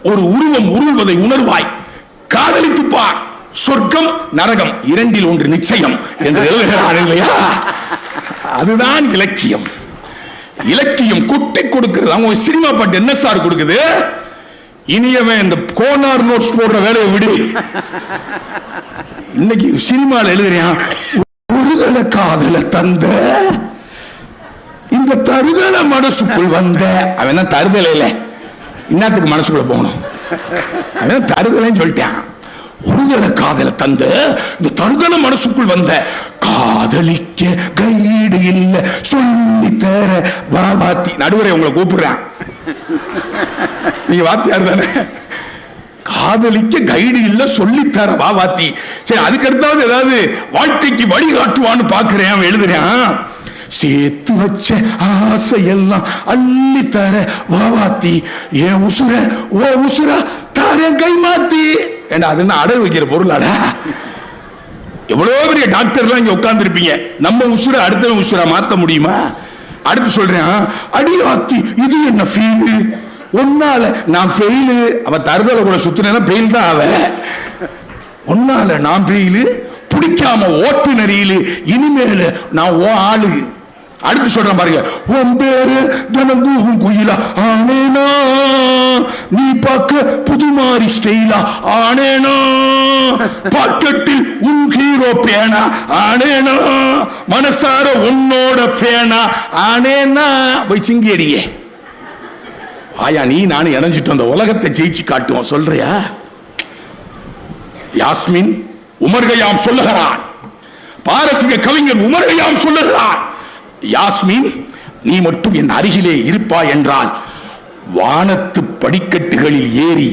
ஒரு உருவம் உருள்வதை உணர்வாய். காதலித்து பார், சொர்க்கம் நரகம் 2இல் 1 நிச்சயம் என்று எழுதுகிறார் இல்லையா? அதுதான் இலக்கியம். இலக்கியம் கொட்டி கொடுக்கிறது. அவங்க சினிமா பாட்டு என்ன சார் கொடுக்குது? இனியவன் இந்த கோனார் நோட்ஸ் போடுற வேலையை விடு. இன்னைக்கு சினிமாவில் எழுதுறியான், ஒருதல காதல தந்த இந்த தருதல மனசுக்குள் வந்த. அவன் தருதல இல்ல, இன்னத்துக்கு மனசுக்குள்ள போகணும். அவன் தருதலைன்னு சொல்லிட்டான். ஒருதல காதல தந்த இந்த தருதல மனசுக்குள் வந்த, காதலிக்க கைடு இல்ல சொல்லி தர வாத்தி. நடுவரை உங்களை கூப்பிடுறான், நீங்க வாத்தியார் தானே. காதலிக்க கைடு இல்ல சொல்லித்தர வாத்தி. சரி, அதுக்கு அடுத்தாவது ஏதாவது வாழ்க்கைக்கு வழிகாட்டுவான்னு பாக்குறேன். அவன் எழுதுறான், சேர்த்து வச்ச ஆசையெல்லாம் அள்ளி தர வாத்தி, ஏன் உசுர ஓ உசுரா தார கை மாத்தி. ஏண்டா அது என்ன அடகு வைக்கிற பொருளாடா? எவ்வளவு பெரிய டாக்டர்லாம் இங்க உட்கார்ந்து இருப்பீங்க, நம்ம உசுர அடுத்த உசுரா மாத்த முடியுமா? அடுத்து சொல்றேன், அடியாத்தி இது என்ன ஃபீல், ஒன்னால நான் ஃபெயிலு. அவ தருதல கூட சுத்தினா ஃபெயில் தான். அவ ஒன்னால நான் ஃபெயிலு, பிடிக்காம ஓட்டு நெறியில, இனிமேல நான் ஓ ஆளு. அடுத்து சொல்ற பாருங்க, உன் பேரு தனங்கும் குயிலா ஆனேனா, நீ பார்க்க புதுமாரி ஸ்டைலா ஆனேனா, பாக்கெட்டில் உன் ஹீரோ பேனா ஆனேனா, மனசார உன்னோட ஃபேனா ஆனேனா. போய் சிங்கி அடிங்க. ஆயா நீ நானும் இணைஞ்சிட்டு அந்த உலகத்தை ஜெயிச்சு காட்டுவோம் சொல்றியா? யாஸ்மின் உமர் கய்யாம் சொல்லுகிறான், பாரசீக கவிஞர் உமர் கய்யாம் சொல்லுகிறான், யாஸ்மின் நீ மட்டும் என் அருகிலே இருப்பாய் என்றால் வானத்து படிக்கட்டுகளில் ஏறி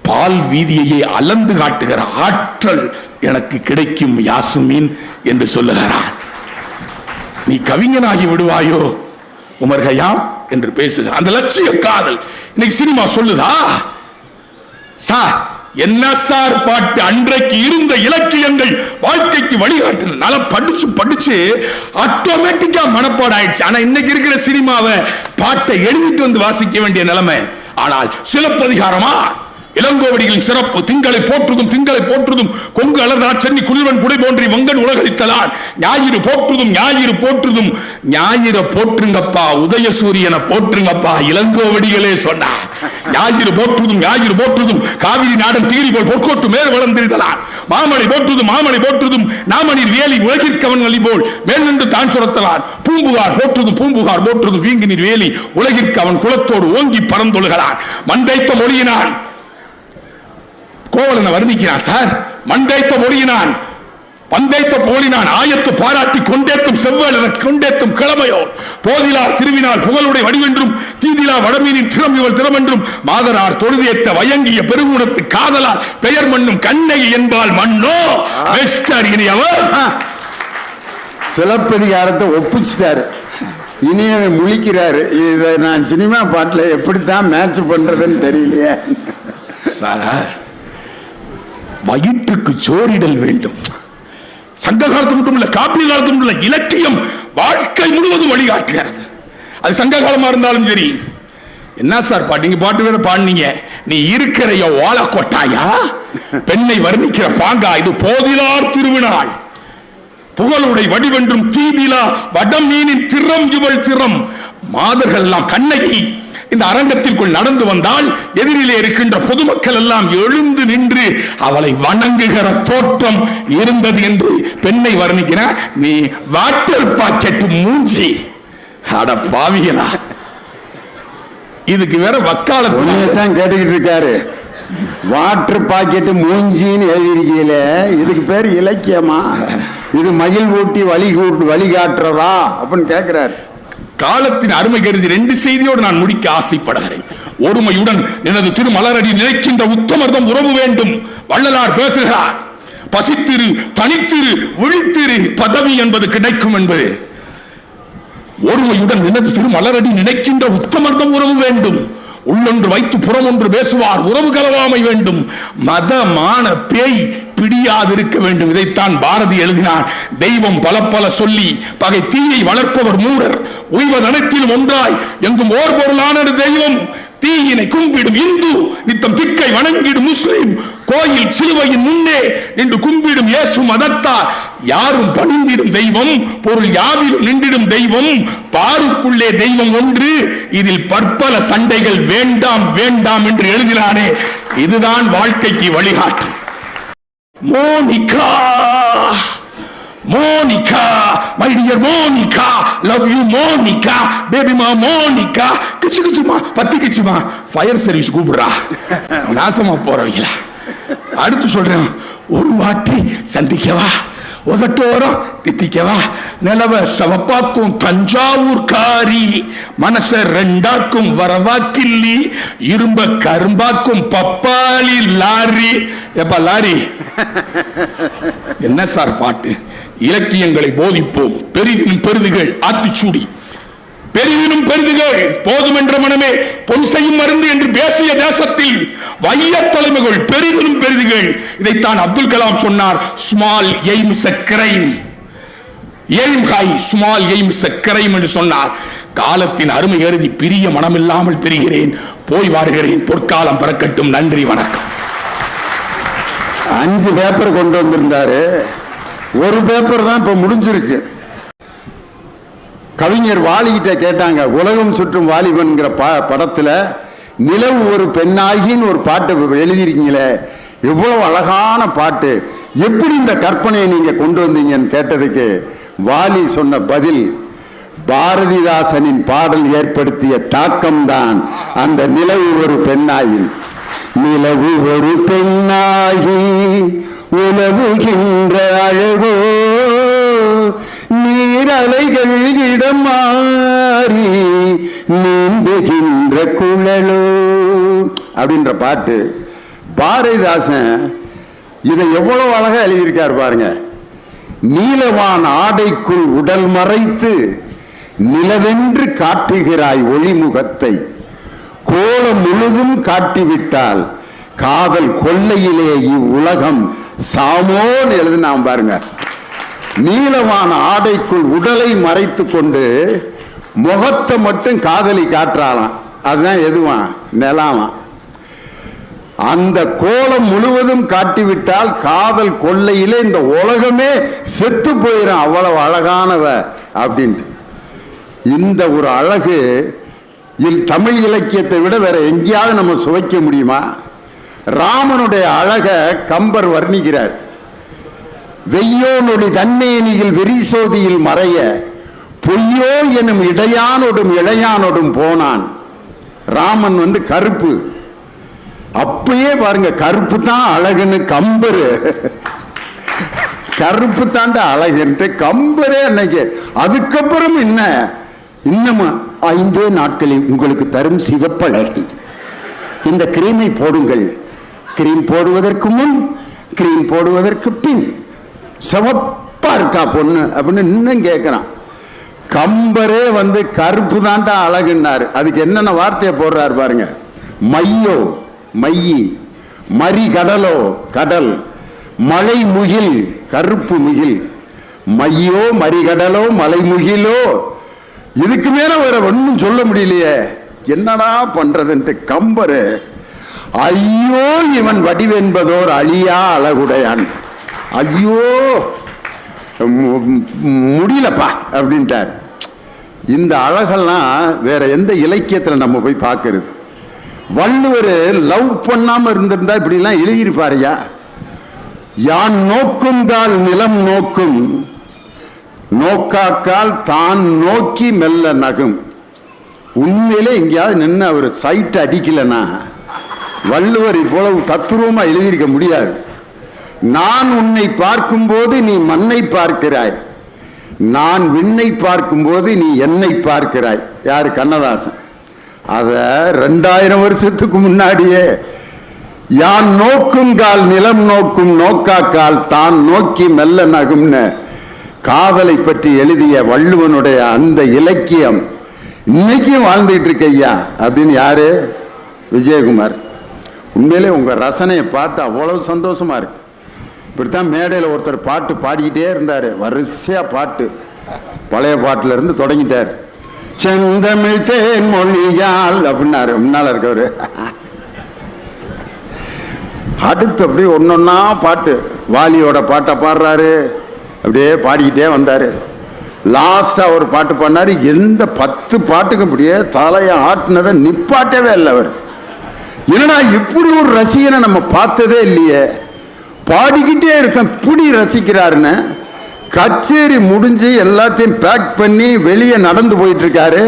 பால் வீதியையே அளந்து காட்டுகிற ஆற்றல் எனக்கு கிடைக்கும் யாஸ்மின் என்று சொல்லுகிறார். நீ கவிஞனாகி விடுவாயோ உமர் கய்யாம் என்று பேசுகிறார். அந்த லட்சிய காதல் இன்னைக்கு சினிமா சொல்லுதா? சார் என்ன சார் பாட்டு, அன்றைக்கு இருந்த இலக்கியங்கள் வாழ்க்கைக்கு வழிகாட்டு. நல்லா படிச்சு ஆட்டோமேட்டிக்கா மனப்பாடம் ஆயிடுச்சு. ஆனா இன்னைக்கு இருக்கிற சினிமாவை பாட்டை எழுதிட்டு வந்து வாசிக்க வேண்டிய நிலைமை. ஆனால் சிலப்பதிகாரமா இளங்கோவடிகளின் சிறப்பு, திங்களை போற்றுதும் கொங்கு அலர்நாள் சென்னி குளிர்வன் குடை போன்றி வங்கன் உலகளித்தலான், ஞாயிறு போற்றுதும் ஞாயிற போற்றுங்கப்பா, உதயசூரியனை போற்றுங்கப்பா இளங்கோவடிகளே சொன்னார். ஞாயிறு போற்றுதும் காவிரி நாடன் தீரி போல் பொற்கோட்டு மேல் வளர்ந்திருந்தலான், மாமணி போற்றுதும் நாமணிர் வேலி உலகிற்கவன் வழி போல் மேல் நின்று தான் சுரத்தலான், பூம்புகார் போற்றுதும் வீங்கு நீர் வேலி உலகிற்கு அவன் குலத்தோடு ஓங்கி பறந்தொழுகிறான். மண்டைத்த மொழியினான் கோவலனை வர்ணிக்கிறான் சார். மண்டைத்த மொழியினான் பந்தைத்த போலினான், ஆயத்து பாராட்டி கொண்டேத்தும் செவ்வாய் கொண்டேத்தும் கிழமையோ, போதிலார் திருவினால் புகழுடைய வடிவென்றும் தீதிலா வடமீனின் திறம் இவள் திறமென்றும், மாதரார் தொழுதேத்த வயங்கிய பெருங்குணத்து காதலால் பெயர் மண்ணும் கண்ணகி என்பால் மண்ணோ வெஸ்டர். இனி அவர் சிலப்பதிகாரத்தை ஒப்பிச்சிட்டாரு, இனி அதை முழிக்கிறாரு. இதை நான் சினிமா பாட்டில் எப்படித்தான் மேட்ச் பண்றதுன்னு தெரியலையே சார். வயிற்றுக்கு சோறிடல் வேண்டும். சங்க காலத்து மட்டும் இல்ல, காப்பிய காலத்து மட்டும் இல்ல, இலக்கியம் வாழ்க்கை முழுவதும் வழிகாட்டுகிறது. அது சங்க காலமா இருந்தாலும் சரி. என்ன சார் பாட்டு, நீங்க பாட்டு வேற பாடுனீங்க, நீ இருக்கிற வாழ கொட்டாயா, பெண்ணை வர்ணிக்கிற பாங்கா, இது போதிலார் திருவினாள் புகழுடைய வடிவென்றும் தீதிலா வடம் மீனின் திறம் இவள் திறம், மாதர்கள் எல்லாம் கண்ணகி இந்த அரங்கத்திற்குள் நடந்து வந்தால் எதிரிலே இருக்கின்ற பொதுமக்கள் எல்லாம் எழுந்து நின்று அவளை வணங்குகிற தோற்றம் இருந்தது என்று பெண்ணை வர்ணிக்கிறார். நீ வாட்டர் பாக்கெட் மூஞ்சி, அட பாவிகளா. இதுக்கு வேற வக்காலத்தான் கேட்டுக்கிட்டு இருக்காரு. வாட்டர் பாக்கெட் மூஞ்சின்னு எழுதியிருக்கீங்கள, இதுக்கு பேர் இலக்கியமா? இது மகிழ் ஊட்டி வழிகாட்டுறதா அப்படின்னு கேட்கிறாரு. காலத்தின் அருமை கருதி 2 செய்தியோடு நான் முடிக்க ஆசைப்படுகிறேன். ஒருமையுடன் எனது திருமலரடி நினைக்கின்ற உத்தமர்தம் உறவு வேண்டும். வள்ளலார் பேசுகிறார், பசித்திரு தனித்திரு விழித்திரு பதவி என்பது கிடைக்கும் என்பது. ஒருமையுடன் எனது திருமலரடி நினைக்கின்ற உத்தமர்தம் உறவு வேண்டும். உள்ளொன்று வைத்து புறம் ஒன்று பேசுவார், உறவு கலவாமை வேண்டும். மதமான பேய் பிடியாதிருக்க வேண்டும். இதைத்தான் பாரதி எழுதினார். தெய்வம் பல சொல்லி பகை தீயை வளர்ப்பவர் மூடர், உய்வது அனைத்திலும் ஒன்றாய் எங்கும் ஓர் பொருளான தெய்வம். தீயினை கும்பிடும் இந்து, நித்தம் திக்கை வணங்கிடும் முஸ்லிம், கோயில் சிலுவையின் முன்னே நின்று கும்பிடும் இயேசு மதத்தார், யாரும் பணிந்திடும் தெய்வம், பொருள் யாவிலும் நின்றிடும் தெய்வம், பாருக்குள்ளே தெய்வம் ஒன்று, இதில் பற்பல சண்டைகள் வேண்டாம் வேண்டாம் என்று எழுதினாரே. இதுதான் வாழ்க்கைக்கு வழிகாட்டு. Monica, Monica, my dear Monica, love you Monica, baby ma Monica, கிச்சு கிச்சுமா பத்தி கிச்சுமா, ஃபயர் சர்வீஸ் கூப்பிடுறா, நாசமா போறவங்கள. அடுத்து சொல்றேன், ஒரு வாட்டி சந்திக்கவா, உதட்டோரம் தித்திக்கவா, நிலவ சவப்பாக்கும் தஞ்சாவூர் காரி, மனச ரெண்டாக்கும் வரவாக்கில்லி, இரும்ப கரும்பாக்கும் பப்பாளி லாரி. எப்ப லாரி என்ன சார் பாட்டு? இலக்கியங்களை போதிப்போம். பெரிதினும் பெரிதுகள் ஆத்திச்சூடி, பெரிதினும் பெரிதுகள் போதும் என்ற மனமே பொன் செய்யும் மருந்து என்று பேசிய தேசத்தில் வைய தலைமைகள் பெரிதினும் பெரிதுகள். இதைத்தான் அப்துல் கலாம் சொன்னார். Small aim is a crime, aim high, small aim is a crime என்று சொன்னார். காலத்தின் அருமை கருதி பிரிய மனமில்லாமல் பிரிகிறேன், போய் வாருகிறேன். பொற்காலம் பிறக்கட்டும். நன்றி, வணக்கம். 5 பேப்பர் கொண்டு வந்திருந்தாரு, ஒரு பேப்பர் தான் இப்ப முடிஞ்சிருக்கு. கவிஞர் வாலிகிட்ட கேட்டாங்க, உலகம் சுற்றும் வாலிபன்கிற படத்துல நிலவு ஒரு பெண்ணாகின்னு ஒரு பாட்டு எழுதியிருக்கீங்களே, எவ்வளவு அழகான பாட்டு, எப்படி இந்த கற்பனையை நீங்க கொண்டு வந்தீங்கன்னு கேட்டதுக்கு வாலி சொன்ன பதில், பாரதிதாசனின் பாடல் ஏற்படுத்திய தாக்கம்தான் அந்த நிலவு ஒரு பெண்ணாகி. நிலவு ஒரு பெண்ணாகி உலவுகின்ற அழகோ, நீரலைகள் இடம் மாறி நீந்துகின்ற குழலோ அப்படின்ற பாட்டு. பாரதிதாசன் இதை எவ்வளவு அழகா எழுதியிருக்கார் பாருங்க. நீலவான் ஆடைக்குள் உடல் மறைத்து நிலவென்று காட்டுகிறாய் ஒளிமுகத்தை, கோலம் முழுதும் காட்டிவிட்டால் காதல் கொள்ளையிலே இவ்வுலகம் சாமோன்னு எழுதினான் பாருங்க. நீலவான ஆடைக்குள் உடலை மறைத்து கொண்டு முகத்தை மட்டும் காதலி காட்டுறாளாம். அதுதான் எதுவான்? நிலாவான். அந்த கோலம் முழுவதும் காட்டிவிட்டால் காதல் கொள்ளையிலே இந்த உலகமே செத்து போயிடும், அவ்வளவு அழகானவ அப்படின்ட்டு. இந்த ஒரு அழகு தமிழ் இலக்கியத்தை விட வேற எங்கேயாவது நம்ம சுவைக்க முடியுமா? ராமனுடைய அழக கம்பர் வர்ணிக்கிறார். வெய்யோ நொடி தன்மேனியில் விரிசோதியில் மறைய பொய்யோ எனும் இடையானோடும் இளையானோடும் போனான். ராமன் கருப்பு. அப்பயே பாருங்க, கருப்பு தான் அழகுன்னு கம்பரு, கருப்பு தாண்ட அழகுன்ட்டு கம்பரே அன்னைக்கு. அதுக்கப்புறம் இன்னமும் 5 நாட்களில் உங்களுக்கு தரும் சிவப்பழகி, இந்த கிரீமை போடுங்கள், கிரீம் போடுவதற்கு முன், கிரீம் போடுவதற்கு பின் சிவப்பா இருக்கா பொண்ணு அப்படின்னு இன்னும் கேட்கிறான். கம்பரே கருப்பு தாண்டா அழகுன்னாரு. அதுக்கு என்னென்ன வார்த்தையை போடுறாரு பாருங்க. மையோ மையி, மரி கடலோ கடல், மலை முகில் கருப்பு முகில், மையோ மரிகடலோ மலை முகிலோ, இதுக்கு மேல வேற ஒன்றும் சொல்ல முடியலையே, என்னடா பண்றதுன்ட்டு கம்பரு ஐயோ இவன் வடிவென்பதோர் அழியா அழகுடையான், ஐயோ முடியலப்பா அப்படின்ட்டார். இந்த அழகெல்லாம் வேற எந்த இலக்கியத்தில் நம்ம போய் பார்க்கறது? வள்ளுவர் லவ் பண்ணாம இருந்திருந்தா இப்படிலாம் எழுதியிருப்பாருயா. யான் நோக்கும் கால் நிலம் நோக்கும், நோக்காக்கால் தான் நோக்கி மெல்ல நகும். உண்மையிலே எங்கேயாவது நின்று அவர் சைட் அடிக்கலன்னா வள்ளுவர் இவ்வளவு தத்துரூபமா எழுதியிருக்க முடியாது. நான் உன்னை பார்க்கும்போது நீ மண்ணை பார்க்கிறாய், நான் விண்ணை பார்க்கும்போது நீ என்னை பார்க்கிறாய். யாரு? கண்ணதாசன். அத 2000 வருஷத்துக்கு முன்னாடியே யான் நோக்கும் கால் நிலம் நோக்கும், நோக்காக்கால் தான் நோக்கி மெல்ல நகும்னு காதலை பற்றி எழுதிய வள்ளுவனுடைய அந்த இலக்கியம் இன்னைக்கும் வாழ்ந்துட்டு இருக்க ஐயா அப்படின்னு யாரு? விஜயகுமார். உண்மையிலே உங்க ரசனையை பார்த்து அவ்வளவு சந்தோஷமா இருக்கு. இப்படித்தான் மேடையில் ஒருத்தர் பாட்டு பாடிக்கிட்டே இருந்தாரு, வரிசையா பாட்டு, பழைய பாட்டுல இருந்து தொடங்கிட்டார். செந்தமிழ் தேன் மொழியால் அப்படின்னாரு முன்னால இருக்கவரு. அடுத்து அப்படியே ஒன்னொன்னா பாட்டு, வாலியோட பாட்டை பாடுறாரு, அப்படியே பாடிக்கிட்டே வந்தாரு. லாஸ்டா ஒரு பாட்டு பாடினாரு. எந்த 10 பாட்டுக்கும் அப்படியே தலையை ஆட்டினதை நிப்பாட்டவே இல்லை அவர். என்னடா இப்படி ஒரு ரசிகனை நம்ம பார்த்ததே இல்லையே, பாடிக்கிட்டே இருக்க இப்படி ரசிக்கிறாருன்னு. கச்சேரி முடிஞ்சு எல்லாத்தையும் பேக் பண்ணி வெளியே நடந்து போயிட்டு இருக்காரு,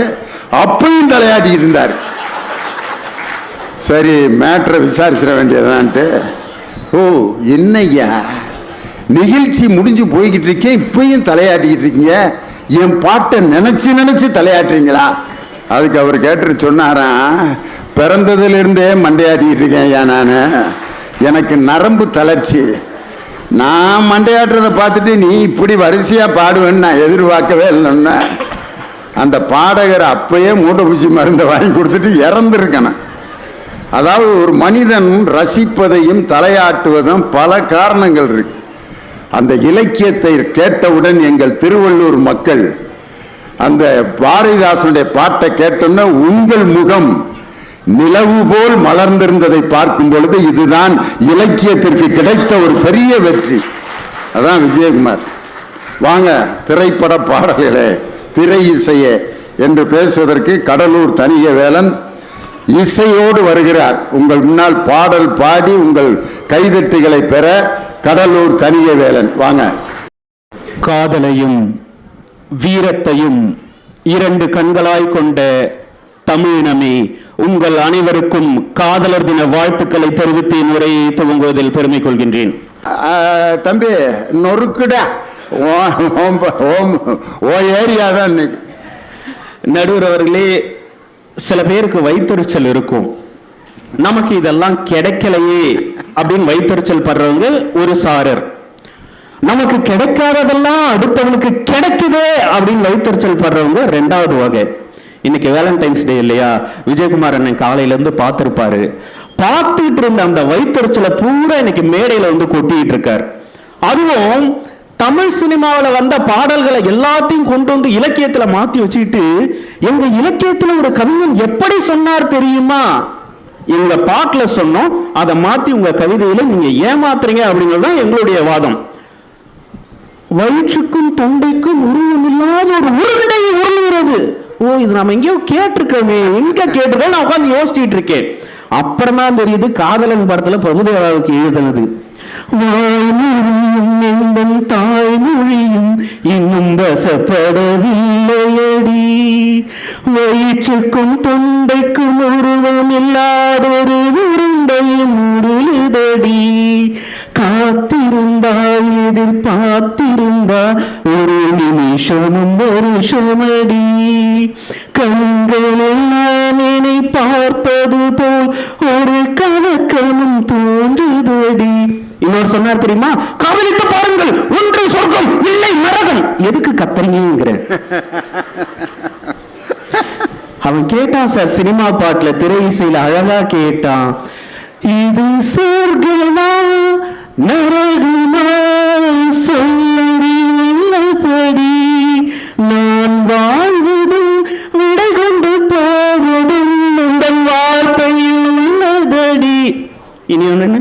அப்பயும் தலையாட்டிக்கிட்டு இருந்தார். சரி மேட்ரை விசாரிச்சிட வேண்டியதான்ட்டு, ஓ என்னய்யா நிகழ்ச்சி முடிஞ்சு போய்கிட்டு இருக்கேன், இப்பயும் தலையாட்டிக்கிட்டு இருக்கீங்க, என் பாட்டை நினைச்சு நினைச்சு தலையாட்டுறீங்களா? அதுக்கு அவர் கேட்டு சொன்னாராம், பிறந்ததுலேருந்தே மண்டையாட்டிக்கிட்டு இருக்கேன் ஐயா, நான் எனக்கு நரம்பு தளர்ச்சி, நான் மண்டையாட்டுறதை பார்த்துட்டு நீ இப்படி வரிசையாக பாடுவேன்னு நான் எதிர்பார்க்கவே இல்லைன்னா. அந்த பாடகர் அப்பயே மூட்டை பூச்சி மருந்தை வாங்கி கொடுத்துட்டு இறந்துருக்கணும். அதாவது ஒரு மனிதன் ரசிப்பதையும் தலையாட்டுவதும் பல காரணங்கள் இருக்கு. அந்த இலக்கியத்தை கேட்டவுடன் எங்கள் திருவள்ளூர் மக்கள் அந்த பாரதிதாசனுடைய பாட்டை கேட்டோன்னா உங்கள் முகம் நிலவு போல் மலர்ந்திருந்ததை பார்க்கும் பொழுது இதுதான் இலக்கியத்திற்கு கிடைத்த ஒரு பெரிய வெற்றி. அதான் விஜயகுமார். வாங்க திரைப்பட பாடல்களை திரை இசையே என்று பேசுவதற்கு கடலூர் தனியவேலன் இசையோடு வருகிறார். உங்கள் முன்னால் பாடல் பாடி உங்கள் கைதட்டுகளை பெற கடலூர் தனியவேலன் வாங்க. காதலையும் வீரத்தையும் இரண்டு கண்களாய் கொண்ட தமிழினமே, உங்கள் அனைவருக்கும் காதலர் தின வாழ்த்துக்களை தெரிவித்து முறையை துவங்குவதில் பெருமை கொள்கின்றேன். தம்பி நொறுக்குடா, ஓ ஏரியா தான். நடுவர் அவர்களே, சில பேருக்கு வைத்தறிச்சல் இருக்கும். நமக்கு இதெல்லாம் கிடைக்கலையே அப்படின்னு வைத்தறிச்சல் படுறவங்க ஒரு சாரர். நமக்கு கிடைக்காததெல்லாம் அடுத்தவனுக்கு கிடைக்குதே அப்படின்னு வைத்தறிச்சல் படுறவங்க ரெண்டாவது வகை. இன்னைக்கு வேலண்டைன்ஸ் டே இல்லையா? விஜயகுமார் அண்ணன் காலையில இருந்து பார்த்திருப்பாரு. பார்த்துட்டு இருந்த அந்த வைத்தறிச்சலை பூரா இன்னைக்கு மேடையில வந்து கொட்டிட்டு இருக்காரு. அதுவும் தமிழ் சினிமாவில் வந்த பாடல்களை எல்லாத்தையும் கொண்டு வந்து இலக்கியத்துல மாத்தி வச்சுக்கிட்டு, எங்க இலக்கியத்துல ஒரு கவிஞன் எப்படி சொன்னார் தெரியுமா, எங்க பாட்டுல சொன்னோம், அதை மாத்தி உங்க கவிதையில நீங்க ஏமாத்துறீங்க அப்படிங்கிறது தான் எங்களுடைய வாதம். வயிற்றுக்கும் தொண்டைக்கும் உருவம் இல்லாத ஒரு உருண்டையை உருளுகிறது. ஓ, இது நம்ம எங்கேயோ கேட்டிருக்கோமே, எங்க கேட்டிருக்கோம் நான் உட்காந்து யோசிச்சுட்டு இருக்கேன். அப்புறம் தான் தெரியுது காதலன் படத்துல பிரபுதேவாவுக்கு எழுதுனது. வாய்மொழியும் எந்தன் தாய்மொழியும் இன்னும் வசப்படவில்லையடி, வயிற்றுக்கும் தொண்டைக்கும் உருவம் இல்லாதொரு உருண்டையும் உருளுதடி, காத்திருந்தால் எதிர்பார்த்திருந்தா ஒரு நிமிஷமும் வருஷமடி, கண்களில் நான் என்னை பார்ப்பது போல் ஒரு கலக்கமும் தோன்றுதடி. இன்னொரு சொன்னார் தெரியுமா, காதலித்து பாருங்கள், ஒன்று சொர்க்கம் இல்லை நரகம். எதுக்கு கத்தறீங்கிற அவன் கேட்டான் சார். சினிமா பாட்டுல திரை இசையில அழகா கேட்டான், இது சொர்க்கமா நரகமா சொல்லடி உள்ளபடி, நான் வாழ்வதும் விடை கொண்டு போவதும் உங்கள் வார்த்தையில் உள்ளதடி. இனி ஒண்ணு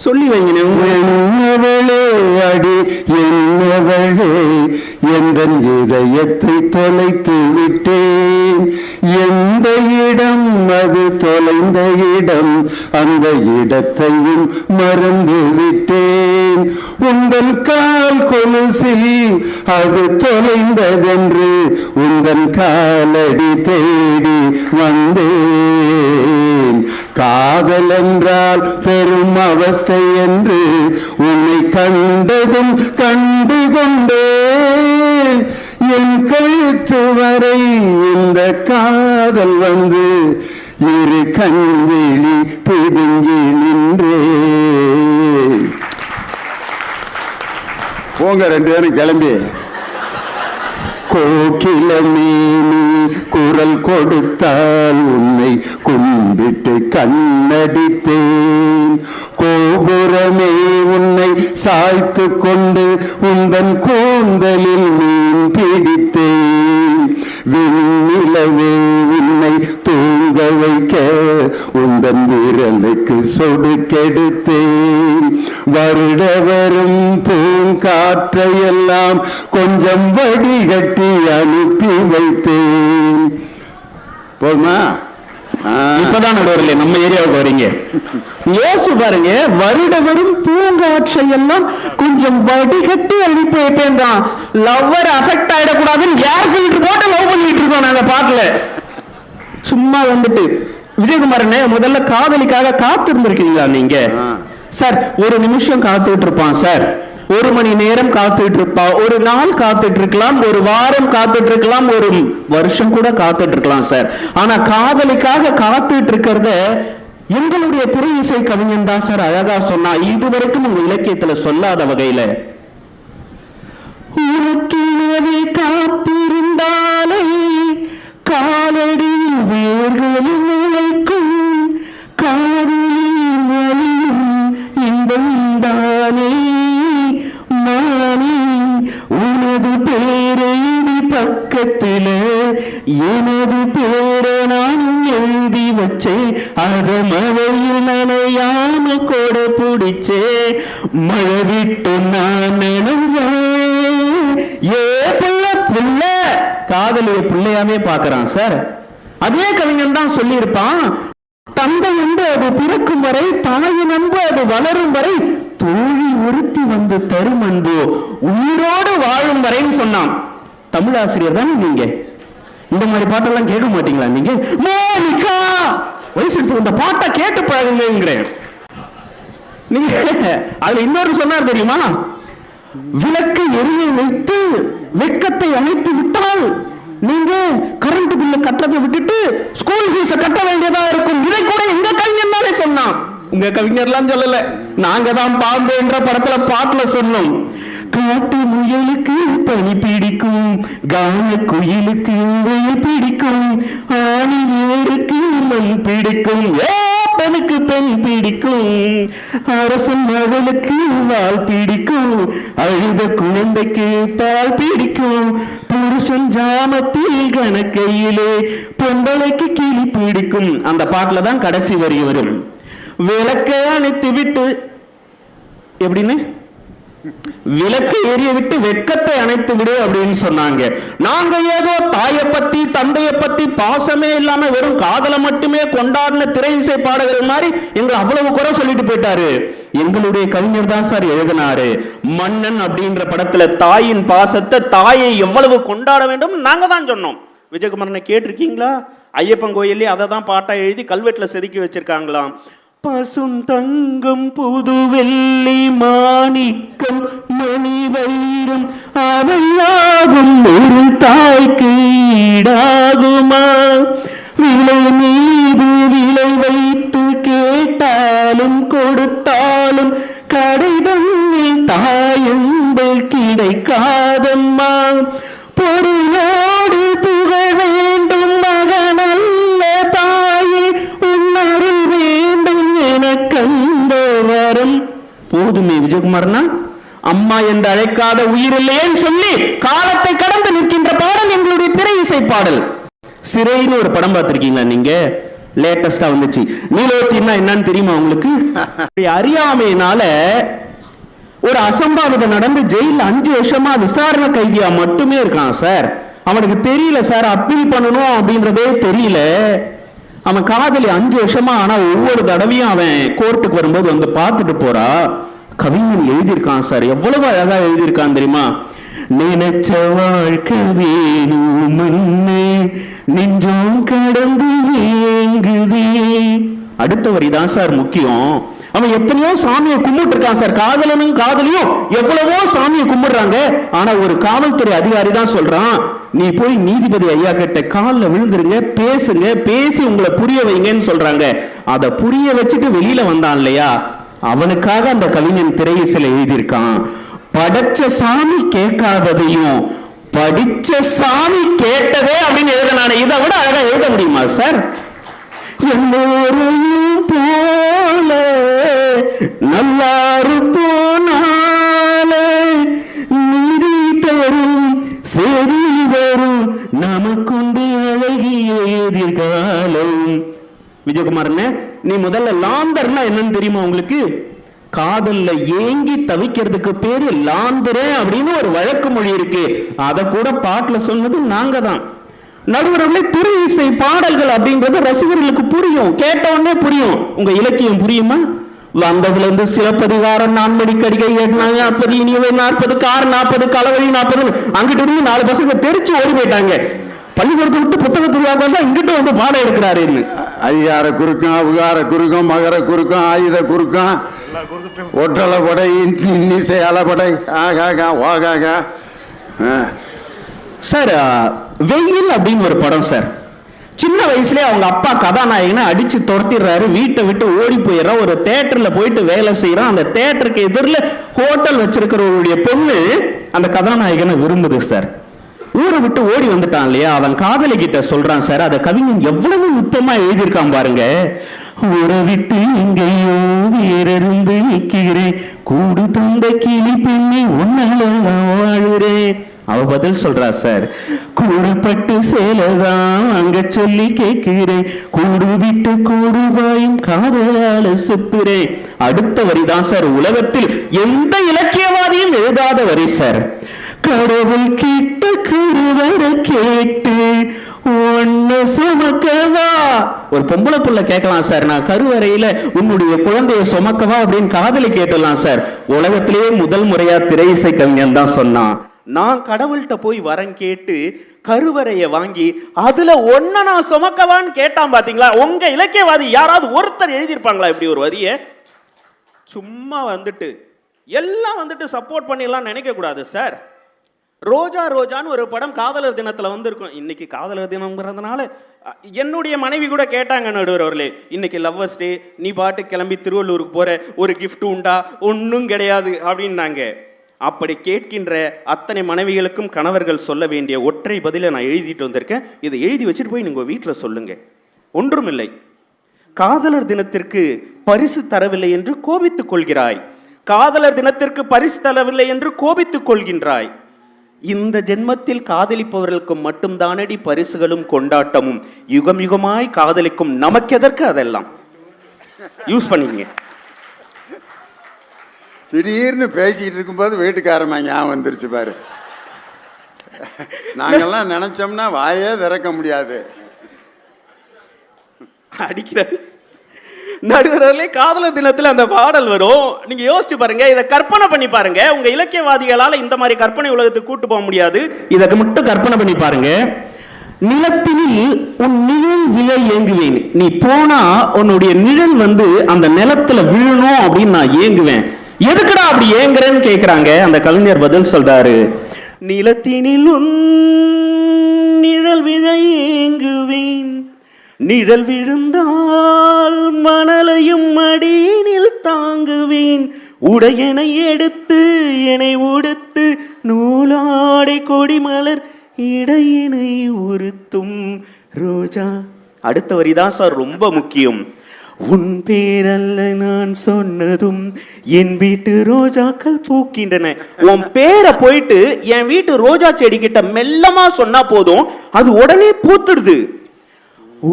சொல்லி வைங்க. என்னவளே அடி என்னவளே, எந்தன் இதயத்தை தொலைத்து விட்டேன், எந்த இடம் அது தொலைந்த இடம், அந்த இடத்தையும் மறந்து விட்டேன், உங்கள் கால் கொலுசில் அது தொலைந்ததென்று உங்கள் காலடி தேடி வந்தேன், காதல் என்றால் பெரும் அவஸ்தை என்று உன்னை கண்டதும் கண்டு கொண்டேன், என் கழுத்து வரை இந்த காதல் வந்து இரு கண்விழி பிதுங்கி நின்றே. போங்க ரெண்டு பேரும் கிளம்பி. கோகிலமே நீ குரல் கொடுத்தால் உன்னை கும்பிட்டு கண்ணடித்தேன், கோபுரமே உன்னை சாய்த்து கொண்டு உந்தன் கூந்தலில் மீன் பிடித்தேன், விண்ணிலவே உன்னை தூங்க வைக்க உந்தன் விரலுக்கு சொடுக்கெடுத்தேன், வருட வரும் பூங்காற்றையெல்லாம் கொஞ்சம் வடிகட்டி அனுப்பி வைத்தேன். போதுமா? இப்பதான் நடுவர்களே நம்ம ஏரியாவுக்கு வரீங்க. யோசிச்சு பாருங்க, வருட வரும் பூங்காற்றை எல்லாம் கொஞ்சம் வடிகட்டி அனுப்பி வைப்பேன் தான். லவ்வர் அஃபெக்ட் ஆயிடக்கூடாதுன்னு ஏர் ஃபில்டர் போட்டு லவ் பண்ணிட்டு இருக்கோம் நாங்க பாட்டுல. சும்மா வந்துட்டு விஜயகுமார் முதல்ல காதலிக்காக காத்து இருந்திருக்கீங்களா நீங்க? சார் ஒரு நிமிஷம் காத்துட்டு இருப்பான் சார், ஒரு மணி நேரம் காத்துட்டு இருப்பா, ஒரு நாள் காத்துட்டு இருக்கலாம், ஒரு வாரம் காத்துட்டு இருக்கலாம், ஒரு வருஷம் கூட காத்துட்டு இருக்கலாம் சார். ஆனா காதலிக்காக காத்துட்டு இருக்கிறத எங்களுடைய திரை இசை கவிஞன் தான் சார் அழகா சொன்னா. இதுவரைக்கும் உங்க இலக்கியத்துல சொல்லாத வகையில, உனக்கினவே காத்திருந்தாலே காலடியில் வேர்களில் உழைக்கும் காதலில் வழியும் இன்பம் தானே மானே, உனது பேரை பக்கத்துல எனது பேரை நான் எழுதி வச்சே, அத மழையில் நனையாம கூட பிடிச்சே, மழை விட்டு நான் நினைஞ்சேன் ஏ புள்ள புள்ள காதலிய பிள்ளையாவே பார்க்கறான் சார். அதே கவிஞன் தான் சொல்லியிருப்பான், தந்தை என்று அது பிறக்கும் வரை, தாயின் அன்பு அது வளரும் வரை, தோழி ஒருத்தி வந்து தரும் அன்பு உயிரோடு வாழும் வரைன்னு சொன்னான். தமிழாசிரியர் தானே நீங்க? இந்த மாதிரி பாட்டெல்லாம் கேட்க மாட்டீங்களா நீங்க? மோனிகா வயசுக்கு இந்த பாட்டை கேட்டு பழகுங்கிறேன். நீங்க அதுல இன்னொரு சொன்னார் தெரியுமா, விளக்கை எரிய வைத்து வெட்கத்தை அணைத்து விட்டால் நீங்க கரண்ட் பில்ல கட்டத்தை விட்டுட்டு ஸ்கூல் ஃபீஸ கட்ட வேண்டியதா இருக்கும். இதை கூட எங்க கவிஞர் தானே சொன்னான். உங்க கவிஞர்லாம் சொல்லல, நாங்க தான் பாம்பு என்ற படத்துல பாட்டுல சொன்னோம். காட்டு முயலுக்கு பனி பிடிக்கும், கான குயிலுக்கு வெயில் பிடிக்கும், ஆணி வேருக்கு மண் பிடிக்கும், பெண்ணுக்கு பெண் பிடிக்கும், அரசன் மகளுக்கு வால் பிடிக்கும், அழுத குழந்தைக்கு பால் பிடிக்கும், புருஷன் ஜாமத்தில் கணக்கையிலே பொம்பளைக்கு கிளி பிடிக்கும். அந்த பாட்டுல தான் கடைசி வரி வரும். விளக்கை அணைத்து விட்டு, எப்படின்னு, விளக்கை எரிய விட்டு வெட்கத்தை அணைத்து விடு அப்படின்னு சொன்னாங்க. நாங்க ஏதோ தாயை பத்தி தந்தையை பத்தி பாசமே இல்லாம வெறும் காதலை மட்டுமே கொண்டாடின திரை இசை பாடகர்கள் மாதிரி எங்களை அவ்வளவு குறை சொல்லிட்டு போயிட்டாரு. எங்களுடைய கவிஞர் தான் சார் எழுதினாரு, மன்னன் அப்படின்ற படத்துல தாயின் பாசத்தை, தாயை எவ்வளவு கொண்டாட வேண்டும் நாங்க தான் சொன்னோம். விஜயகுமாரனை கேட்டிருக்கீங்களா? ஐயப்பன் கோயிலே அதை தான் பாட்டா எழுதி கல்வெட்டுல செதுக்கி வச்சிருக்காங்களாம். பசும் தங்கம் புது வெள்ளி மாணிக்கம் மணி வைரம் அவையாகும் ஒரு தாய்க்கு ஈடாகுமா, விலை மீது விலை வைத்து கேட்டாலும் கொடுத்தாலும் கடைதன்னில் தாயம்பல் கிடைக்காதம்மா, பொருளோடு புகழ் வேண்டும் மகனல்ல தாயே உன்னருள் வேண்டும் என கந்த வரம். போதுமே விஜயகுமார்னா, அம்மா என்று அழைக்காத உயிர் இல்லையேன்னு சொல்லி காலத்தை கடந்து நிற்கின்ற பாடல் எங்களுடைய திரை இசை பாடல். சிறைன்னு ஒரு படம் பார்த்திருக்கீங்களா நீங்க? லேட்டஸ்டா வந்துச்சு. நீலோத்தின்னா என்னன்னு தெரியுமா உங்களுக்கு? அறியாமையினால ஒரு அசம்பாவிதம் நடந்து ஜெயில 5 வருஷமா விசாரணை கைதியா மட்டுமே இருக்கான் சார். அவனுக்கு தெரியல சார், அப்பீல் பண்ணணும் அப்படின்றதே தெரியல. அவன் காதலி 5 வருஷமா, ஆனா ஒவ்வொரு தடவையும் அவன் கோர்ட்டுக்கு வரும்போது வந்து பார்த்துட்டு போறா. கவிஞன் எழுதியிருக்கான் சார், எவ்வளவு அழகா எழுதியிருக்கான் தெரியுமா? நினைச்ச வாழ்க்கை வேணும் முன்னே நெஞ்சம் கடந்து ஏங்குதே. அடுத்த வரிதான் சார் முக்கியம். அவன் எத்தனையோ சாமியை கும்பிட்டு இருக்கான் சார். காதலனும் காதலியும் எவ்வளவோ சாமியை கும்பிடுறாங்க. ஆனா ஒரு காவல்துறை அதிகாரி தான் சொல்றான், நீ போய் நீதிபதி ஐயா கிட்ட காலில் விழுந்துருங்க, பேசுங்க, பேசி உங்களை புரிய வைங்கன்னு சொல்றாங்க. அதை புரிய வச்சுட்டு வெளியில வந்தான் இல்லையா, அவனுக்காக அந்த கவிஞன் திரையிசையில் எழுதியிருக்கான், படைச்ச சாமி கேட்காததையும் படிச்ச சாமி கேட்டதே அப்படின்னு எழுதினானே. இதை விட அழகா எழுத முடியுமா சார்? எல்லோரையும் போல நல்லாறு போனாலே நீதி தரும் சரி வரும் நமக்குண்டு அழகிய எதிர்காலம். விஜயகுமாரன், நீ முதல்ல லாந்தர்னா என்னன்னு தெரியுமா உங்களுக்கு? காதல்ல ஏங்கி தவிக்கிறதுக்கு பேரு லாந்தரே அப்படின்னு ஒரு வழக்கு மொழி இருக்கு. அதை கூட பாட்டுல சொன்னது நாங்க தான். நடுவர்களே, திரை இசை பாடல்கள் அப்படின்றது ரசிகர்களுக்கு புரியும், கேட்ட உடனே புரியும். உங்க இலக்கியம் புரியுமா? வந்ததுல இருந்து சிலப்பதிகாரம், நான்மணி கடிகை, 40 இனியவை 40 கார் 40 களவழி 40 அங்கிட்டு இருந்து 4 பசங்க தெரிச்சு ஓடி போயிட்டாங்க. பள்ளிக்கூடத்தை விட்டு புத்தகத்துக்காக தான் இங்கிட்ட வந்து பாடம் எடுக்கிறாருன்னு. அதிகார குறுக்கம், அவுகார குறுக்கம், மகர குறுக்கம், ஆயுத குறுக்கம், ஒற்றலை படை, இன்னிசை அலப்படை, ஆகாகா ஓகாகா. சார், வெயில் அப்படின்னு ஒரு படம் சார். சின்ன வயசுல அவங்க அப்பா கதாநாயகனை அடிச்சு துரத்திடுறாரு, வீட்டை விட்டு ஓடி போயிடுறான். ஒரு தியேட்டர்ல போயிட்டு வேலை செய்யறான். அந்த தியேட்டருக்கு எதிரில் ஹோட்டல் வச்சிருக்கிறவருடைய பொண்ணு அந்த கதாநாயகனை விரும்புது சார். ஊரை விட்டு ஓடி வந்துட்டான் இல்லையா, அவன் காதலி கிட்ட சொல்றான் சார். அதை கவிஞன் எவ்வளவு நுட்பமா எழுதியிருக்கான் பாருங்க. ஊரை விட்டு எங்கேயோ வேறிருந்து நிற்கிறேன், கூடு தந்த கிளி பெண்ணி உன்னால வாழுறேன். அவ பதில் சொல்றா சார், கூடப்பட்டு சேலதான் அங்க சொல்லி கேட்கிறேன், கூடு விட்டு கூடுவாயும் காதலால சுத்துறேன். அடுத்த வரிதான் சார் உலகத்தில் எந்த இலக்கியவாதியும் எழுதாத வரி சார். கடவுள் கிட்ட கருவற கேட்டு ஒன்னு சுமக்கவா. ஒரு பொம்பளை புள்ள கேட்கலாம் சார், நான் கருவறையில உன்னுடைய குழந்தைய சுமக்கவா அப்படின்னு காதலி கேட்டலாம் சார். உலகத்திலேயே முதல் முறையா திரை இசை கவிஞன் தான் சொன்னான், நான் கடவுள்கிட்ட போய் வரம் கேட்டு கருவறைய வாங்கி அதுல ஒன்ன நான் சுமக்கவான்னு கேட்டான். பாத்தீங்களா? உங்க இலக்கியவாதி யாராவது ஒருத்தர் எழுதியிருப்பாங்களா இப்படி ஒரு வரிய? சும்மா வந்துட்டு எல்லாம் வந்துட்டு சப்போர்ட் பண்ணிடலாம் நினைக்க கூடாது சார். ரோஜா ரோஜான்னு ஒரு படம் காதலர் தினத்தில் வந்திருக்கும். இன்னைக்கு காதலர் தினம்ங்கிறதுனால என்னுடைய மனைவி கூட கேட்டாங்க, நடுவர் அவர்களே, இன்னைக்கு லவ்வர்ஸ் டே, நீ பாட்டு கிளம்பி திருவள்ளூருக்கு போற, ஒரு கிஃப்ட் உண்டா? ஒன்றும் கிடையாது அப்படின்னாங்க. அப்படி கேட்கின்ற அத்தனை மனைவிகளுக்கும் கணவர்கள் சொல்ல வேண்டிய ஒற்றை பதிலை நான் எழுதிட்டு வந்திருக்கேன். இதை எழுதி வச்சுட்டு போய் நீங்கள் வீட்டில் சொல்லுங்க. ஒன்றுமில்லை, காதலர் தினத்திற்கு பரிசு தரவில்லை என்று கோபித்துக் கொள்கிறாய், காதலர் தினத்திற்கு பரிசு தரவில்லை என்று கோபித்துக் கொள்கின்றாய். இந்த ஜென்மத்தில் காதலிப்பவர்களுக்கு மட்டும்தானடி பரிசுகளும் கொண்டாட்டமும். யுகம் யுகமாய் காதலிக்கும் நமக்கெதற்கு அதெல்லாம்? யூஸ் பண்ணிங்க. திடீர்னு பேசிக்கிட்டு இருக்கும்போது வீட்டுக்காரமா ஞாபகம் வந்துருச்சு பாரு. நாங்கெல்லாம் நினைச்சோம்னா வாயே திறக்க முடியாது. அடிக்கிறார் நடுவர்களே. காதலர் தினத்தில் அந்த பாடல் வரும். நீங்க யோசிச்சு பாருங்க, இதை கற்பனை பண்ணி பாருங்க. உங்க இலக்கியவாதிகளால இந்த மாதிரி கற்பனை உலகத்துக்கு கூட்டு போக முடியாது. இதை மட்டும் கற்பனை பண்ணி பாருங்க. நிலத்தினில் உன் நிழல் விழ ஏங்குவேன், நீ போனா உன்னுடைய நிழல் வந்து அந்த நிலத்துல விழணும் அப்படின்னு நான் ஏங்குவேன். எதுக்குடா அப்படி ஏங்குறேன்னு கேக்குறாங்க. அந்த கலைஞர் பதில் சொல்றாரு, நிலத்தினில் உன் நிழல் விழ ஏங்குவேன், நிழல் விழுந்தால் மணலையும் மடியினில் தாங்குவேன், உடையனை எடுத்து என்னை உடுத்து நூலாடை கொடிமலர் இடையினை உறுத்தும் ரோஜா. அடுத்த வரிதான் சார் ரொம்ப முக்கியம். உன் பேரல்ல நான் சொன்னதும் என் வீட்டு ரோஜாக்கள் பூக்கின்றன. உன் பேரை போயிட்டு என் வீட்டு ரோஜா செடி கிட்ட மெல்லமா சொன்னா போதும், அது உடனே பூத்துடுது.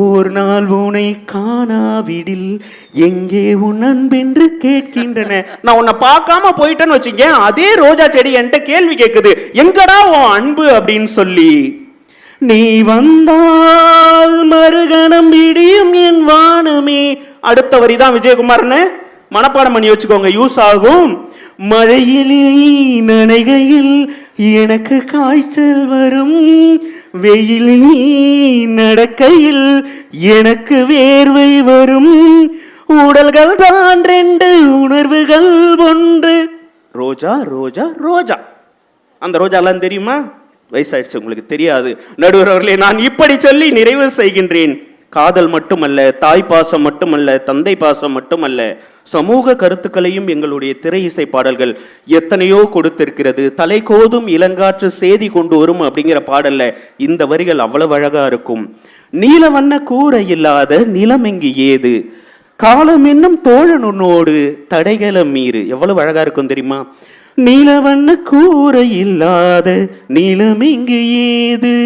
ஒரு நாள் உன்னை காணாவிடில் எங்கே உன் அன்பென்று கேட்கின்றன. நான் உன்னை பார்க்காம போயிட்டேன்னு வச்சுங்க, அதே ரோஜா செடி என்கிட்ட கேள்வி கேட்குது, எங்கடா உன் அன்பு அப்படின்னு சொல்லி. நீ வந்தால் மறுகணம் இடியும் என் வானமே. அடுத்த வரிதான் விஜயகுமார்னு மனப்பாடம் பண்ணி வச்சுக்கோங்க, யூஸ் ஆகும். மழையில் நனைகையில் எனக்கு காய்ச்சல் வரும், வெயில் நீ நடக்கையில் எனக்கு வேர்வை வரும், உடல்கள் தான் ரெண்டு உணர்வுகள் ஒன்று. ரோஜா ரோஜா ரோஜா. அந்த ரோஜா எல்லாம் தெரியுமா? வயசாயிடுச்சு உங்களுக்கு தெரியாது. நடுவர் அவர்களே, நான் இப்படி சொல்லி நிறைவு செய்கின்றேன். காதல் மட்டுமல்ல, தாய் பாசம் மட்டுமல்ல, தந்தை பாசம் மட்டுமல்ல, சமூக கருத்துக்களையும் எங்களுடைய திரை இசை பாடல்கள் எத்தனையோ கொடுத்திருக்கிறது. தலை கோதும் இளங்காற்று செய்தி கொண்டு வரும் அப்படிங்கிற பாடல்ல இந்த வரிகள் அவ்வளவு அழகா இருக்கும். நீல வண்ண கூரை இல்லாத நிலமெங்கு ஏது, காலம் என்னும் தோழனோடு தடைகளம் மீறு. எவ்வளவு அழகா இருக்கும் தெரியுமா? நீல வண்ண கூரை இல்லாத நிலமெங்கு ஏது,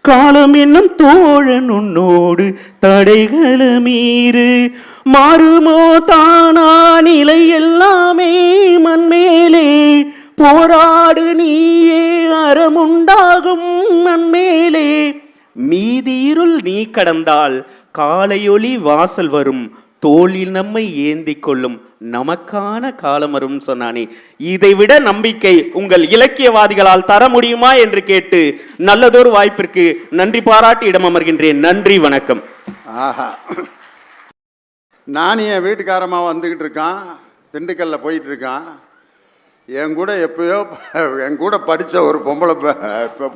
காலம் என்னும் தோழன் உன்னோடு தடைகள மீறு, மாறுமோ தானா நிலை எல்லாமே மண்மேலே, போராடு நீயே அறமுண்டாகும் மண்மேலே, மீதியிருள் நீ கடந்தால் காலையொளி வாசல் வரும், தோளில் நம்மை ஏந்தி கொள்ளும் நமக்கான காலம் வரும் சொன்னானே. இதைவிட நம்பிக்கை உங்கள் இலக்கியவாதிகளால் தர முடியுமா என்று கேட்டு நல்லதொரு வாய்ப்பிற்கு நன்றி பாராட்டி இடம் அமர்கின்றேன். நன்றி, வணக்கம். ஆஹா, நான் என் வீட்டுக்காரமா வந்துக்கிட்டு இருக்கான், திண்டுக்கல்ல போயிட்டு இருக்கான். என் கூட எப்பயோ என் கூட படித்த ஒரு பொம்பளை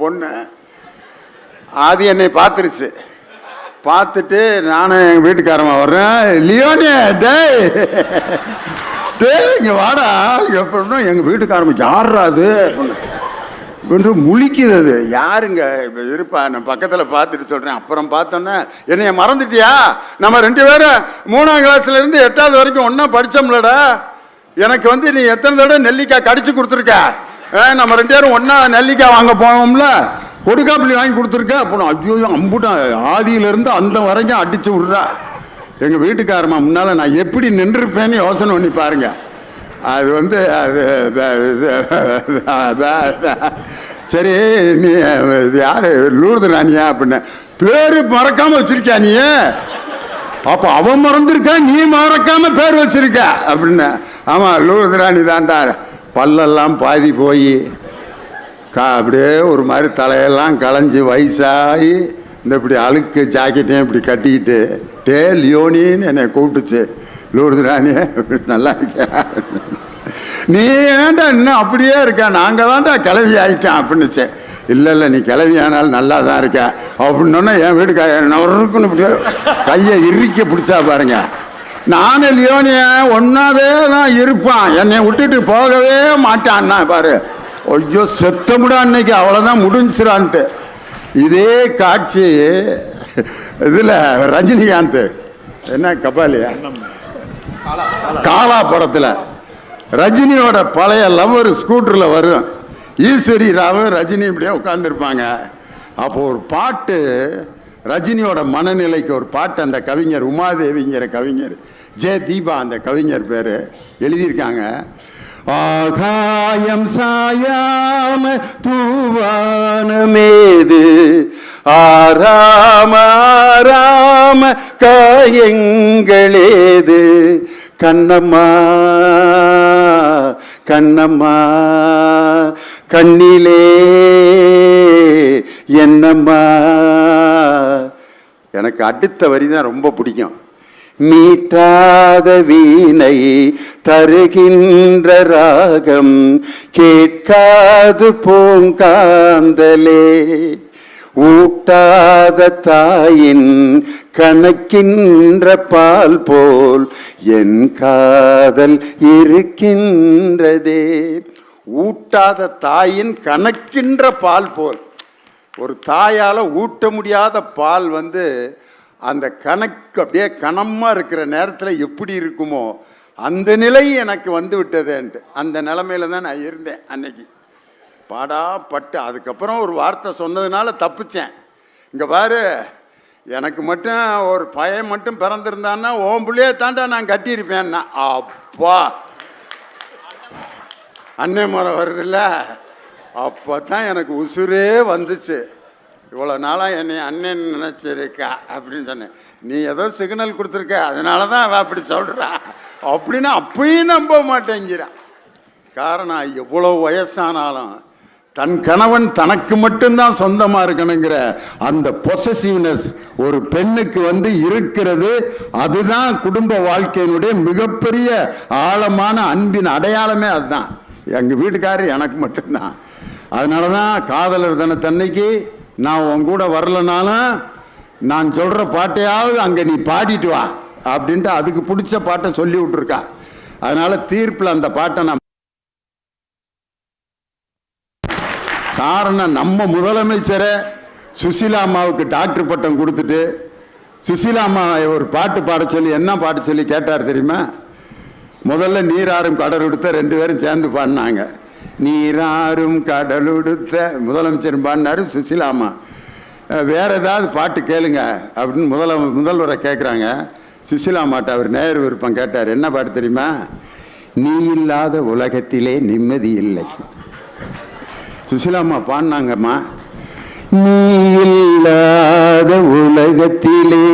பொண்ணு அது என்னை பார்த்துருச்சு. பார்த்துட்டு நானும் எங்கள் வீட்டுக்காரமா வர்றேன், லியோனே டே டே இங்கே வாடா எப்படின்னா, எங்கள் வீட்டுக்காரமா யாரா அது என்று முழிக்குது. அது யாருங்க இப்போ இருப்பா, நான் பக்கத்தில் பார்த்துட்டு சொல்கிறேன். அப்புறம் பார்த்தோன்னே, என்னைய மறந்துட்டியா? நம்ம 2 பேரும் 3ஆம் கிளாஸ்லேருந்து 8வது வரைக்கும் ஒன்றா படித்தோம்லடா. எனக்கு வந்து நீ எத்தனை தடவை நெல்லிக்காய் கடிச்சு கொடுத்துருக்க. நம்ம 2 பேரும் ஒன்றா நெல்லிக்காய் வாங்க போவோம்ல, கொடுக்காப்புளி வாங்கி கொடுத்துருக்க. அப்போ ஐயோ அம்புட்டா ஆதியிலேருந்து அந்த வரைக்கும் அடிச்சு விட்றா. எங்கள் வீட்டுக்காரமா முன்னால் நான் எப்படி நின்றுருப்பேன்னு யோசனை பண்ணி பாருங்க. அது வந்து சரி, நீ யாரு லூர்து ராணியா அப்படின்னு பேரு மறக்காம வச்சிருக்கியா நீ? அப்ப அவன் மறந்துருக்கா, நீ மறக்காம பேர் வச்சிருக்க அப்படின்னு. ஆமா, லூர்து ராணி தான்டா. பல்லெல்லாம் பாதி போய் அப்படியே ஒரு மாதிரி தலையெல்லாம் களைஞ்சி வயசாகி இந்த இப்படி அழுக்கு ஜாக்கெட்டையும் இப்படி கட்டிக்கிட்டு டே லியோனின்னு என்னை கூப்பிட்டுச்சு. லூர்து ராணி நல்லா இருக்க, நீ ஏன்டா இன்னும் அப்படியே இருக்க, நாங்கள் தான்டா கிளவி ஆகிட்டேன் அப்படின்னுச்சு. இல்லை இல்லை, நீ கிளவி ஆனாலும் நல்லா தான் இருக்க அப்படின்னோன்னா என் வீட்டுக்காரன் நவருக்குன்னு இப்படி கையை இறுக்கி பிடிச்சா பாருங்க. நானும் லியோனிய ஒன்னாவே தான் இருப்பான், என்னை விட்டுட்டு போகவே மாட்டான்னா பாரு. ஐயோ செத்தமுடா அன்னைக்கு, அவ்வளோதான் முடிஞ்சிடான்ட்டு. இதே காட்சி இதில் ரஜினிகாந்த் என்ன கபாலியா காலா படத்தில் ரஜினியோட பழைய லவ்வர் ஸ்கூட்டரில் வரும். ஈஸ்வரி ராவு ரஜினி இப்படியே உட்காந்துருப்பாங்க. அப்போ ஒரு பாட்டு, ரஜினியோட மனநிலைக்கு ஒரு பாட்டு அந்த கவிஞர் உமாதேவிங்கிற கவிஞர், ஜே தீபா அந்த கவிஞர் பேர் எழுதியிருக்காங்க. ஆகாயம் சாயாம தூவானமேது ஆராம ஆராம காயங்களேது கண்ணம்மா கண்ணம்மா கண்ணிலே என்னம்மா. எனக்கு அடுத்த வரி தான் ரொம்ப பிடிக்கும். மீட்டாத வீணை தருகின்ற ராகம் கேட்காது பூங்காந்தலே ஊட்டாத தாயின் கணக்கின்ற பால் போல் என் காதல் இருக்கின்றதே. ஊட்டாத தாயின் கணக்கின்ற பால் போல், ஒரு தாயால் ஊட்ட முடியாத பால் வந்து அந்த கணக்கு அப்படியே கனமாக இருக்கிற நேரத்தில் எப்படி இருக்குமோ அந்த நிலை எனக்கு வந்து விட்டதேன்ட்டு. அந்த நிலமையில தான் நான் இருந்தேன் அன்னைக்கு. பாடாப்பட்டு அதுக்கப்புறம் ஒரு வார்த்தை சொன்னதுனால தப்பிச்சேன். இங்கே பாரு, எனக்கு மட்டும் ஒரு பையன் மட்டும் பிறந்திருந்தான்னா ஓம் பிள்ளையே தாண்டா நான் கட்டியிருப்பேன்னா. அப்பா அன்னை முறை வருதில்ல, அப்போ தான் எனக்கு உசுரே வந்துச்சு. இவ்வளோ நாளாக என்னை அண்ணன் நினச்சிருக்கா அப்படின்னு சொன்னேன். நீ ஏதோ சிக்னல் கொடுத்துருக்க, அதனால தான் அவள் அப்படி சொல்கிறா அப்படின்னு அப்பயும் நம்ப மாட்டேங்கிறான். காரணம், எவ்வளோ வயசானாலும் தன் கணவன் தனக்கு மட்டும்தான் சொந்தமாக இருக்கணுங்கிற அந்த பொசசிவ்னஸ் ஒரு பெண்ணுக்கு வந்து இருக்கிறது. அதுதான் குடும்ப வாழ்க்கையினுடைய மிகப்பெரிய ஆழமான அன்பின் அடையாளமே. அதுதான் எங்கள் வீட்டுக்காரர் எனக்கு மட்டும்தான். அதனால தான் காதலர் தினத்தன்னைக்கு நான் உன் கூட வரலனாலும் நான் சொல்கிற பாட்டையாவது அங்கே நீ பாடிட்டு வா அப்படின்ட்டு அதுக்கு பிடிச்ச பாட்டை சொல்லி விட்டுருக்கா. அதனால தீர்ப்பில் அந்த பாட்டை நான் காரணம், நம்ம முதலமைச்சரை சுசீலா அம்மாவுக்கு டாக்டர் பட்டம் கொடுத்துட்டு சுசீலா அம்மா ஒரு பாட்டு பாட சொல்லி என்ன பாட்டு சொல்லி கேட்டார் தெரியுமா? முதல்ல நீராறும் கடலுடுத்த 2 பேரும் சேர்ந்து பாடினாங்க. நீராறும் கடலுடுத்த முதலமைச்சர் பாடினாரு, சுசீலா அம்மா வேற ஏதாவது பாட்டு கேளுங்க அப்படின்னு முதல்வரை கேட்குறாங்க. சுசீலா அம்மாட்ட அவர் நேர் விருப்பம் கேட்டார். என்ன பாட்டு தெரியுமா? நீ இல்லாத உலகத்திலே நிம்மதி இல்லை. சுசீலா அம்மா பாடினாங்கம்மா. நீ இல்லாத உலகத்திலே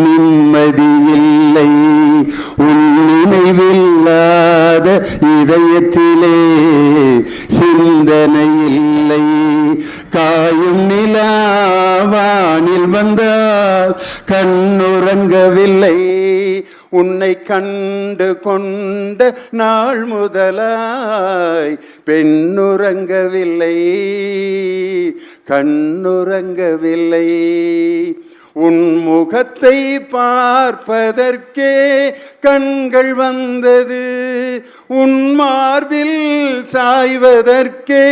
நிம்மதி இல்லை, உன் நினைவில்லாத இதயத்திலே சிந்தனை இல்லை, காயும் நிலாவானில் வந்தால் கண்ணுறங்கவில்லை, உன்னை கண்டு கொண்ட நாள் முதலாய் பெண்ணுறங்கவில்லை, கண்ணுறங்கவில்லை, உன் முகத்தை பார்ப்பதற்கே கண்கள் வந்தது, உன் மார்பில் சாய்வதற்கே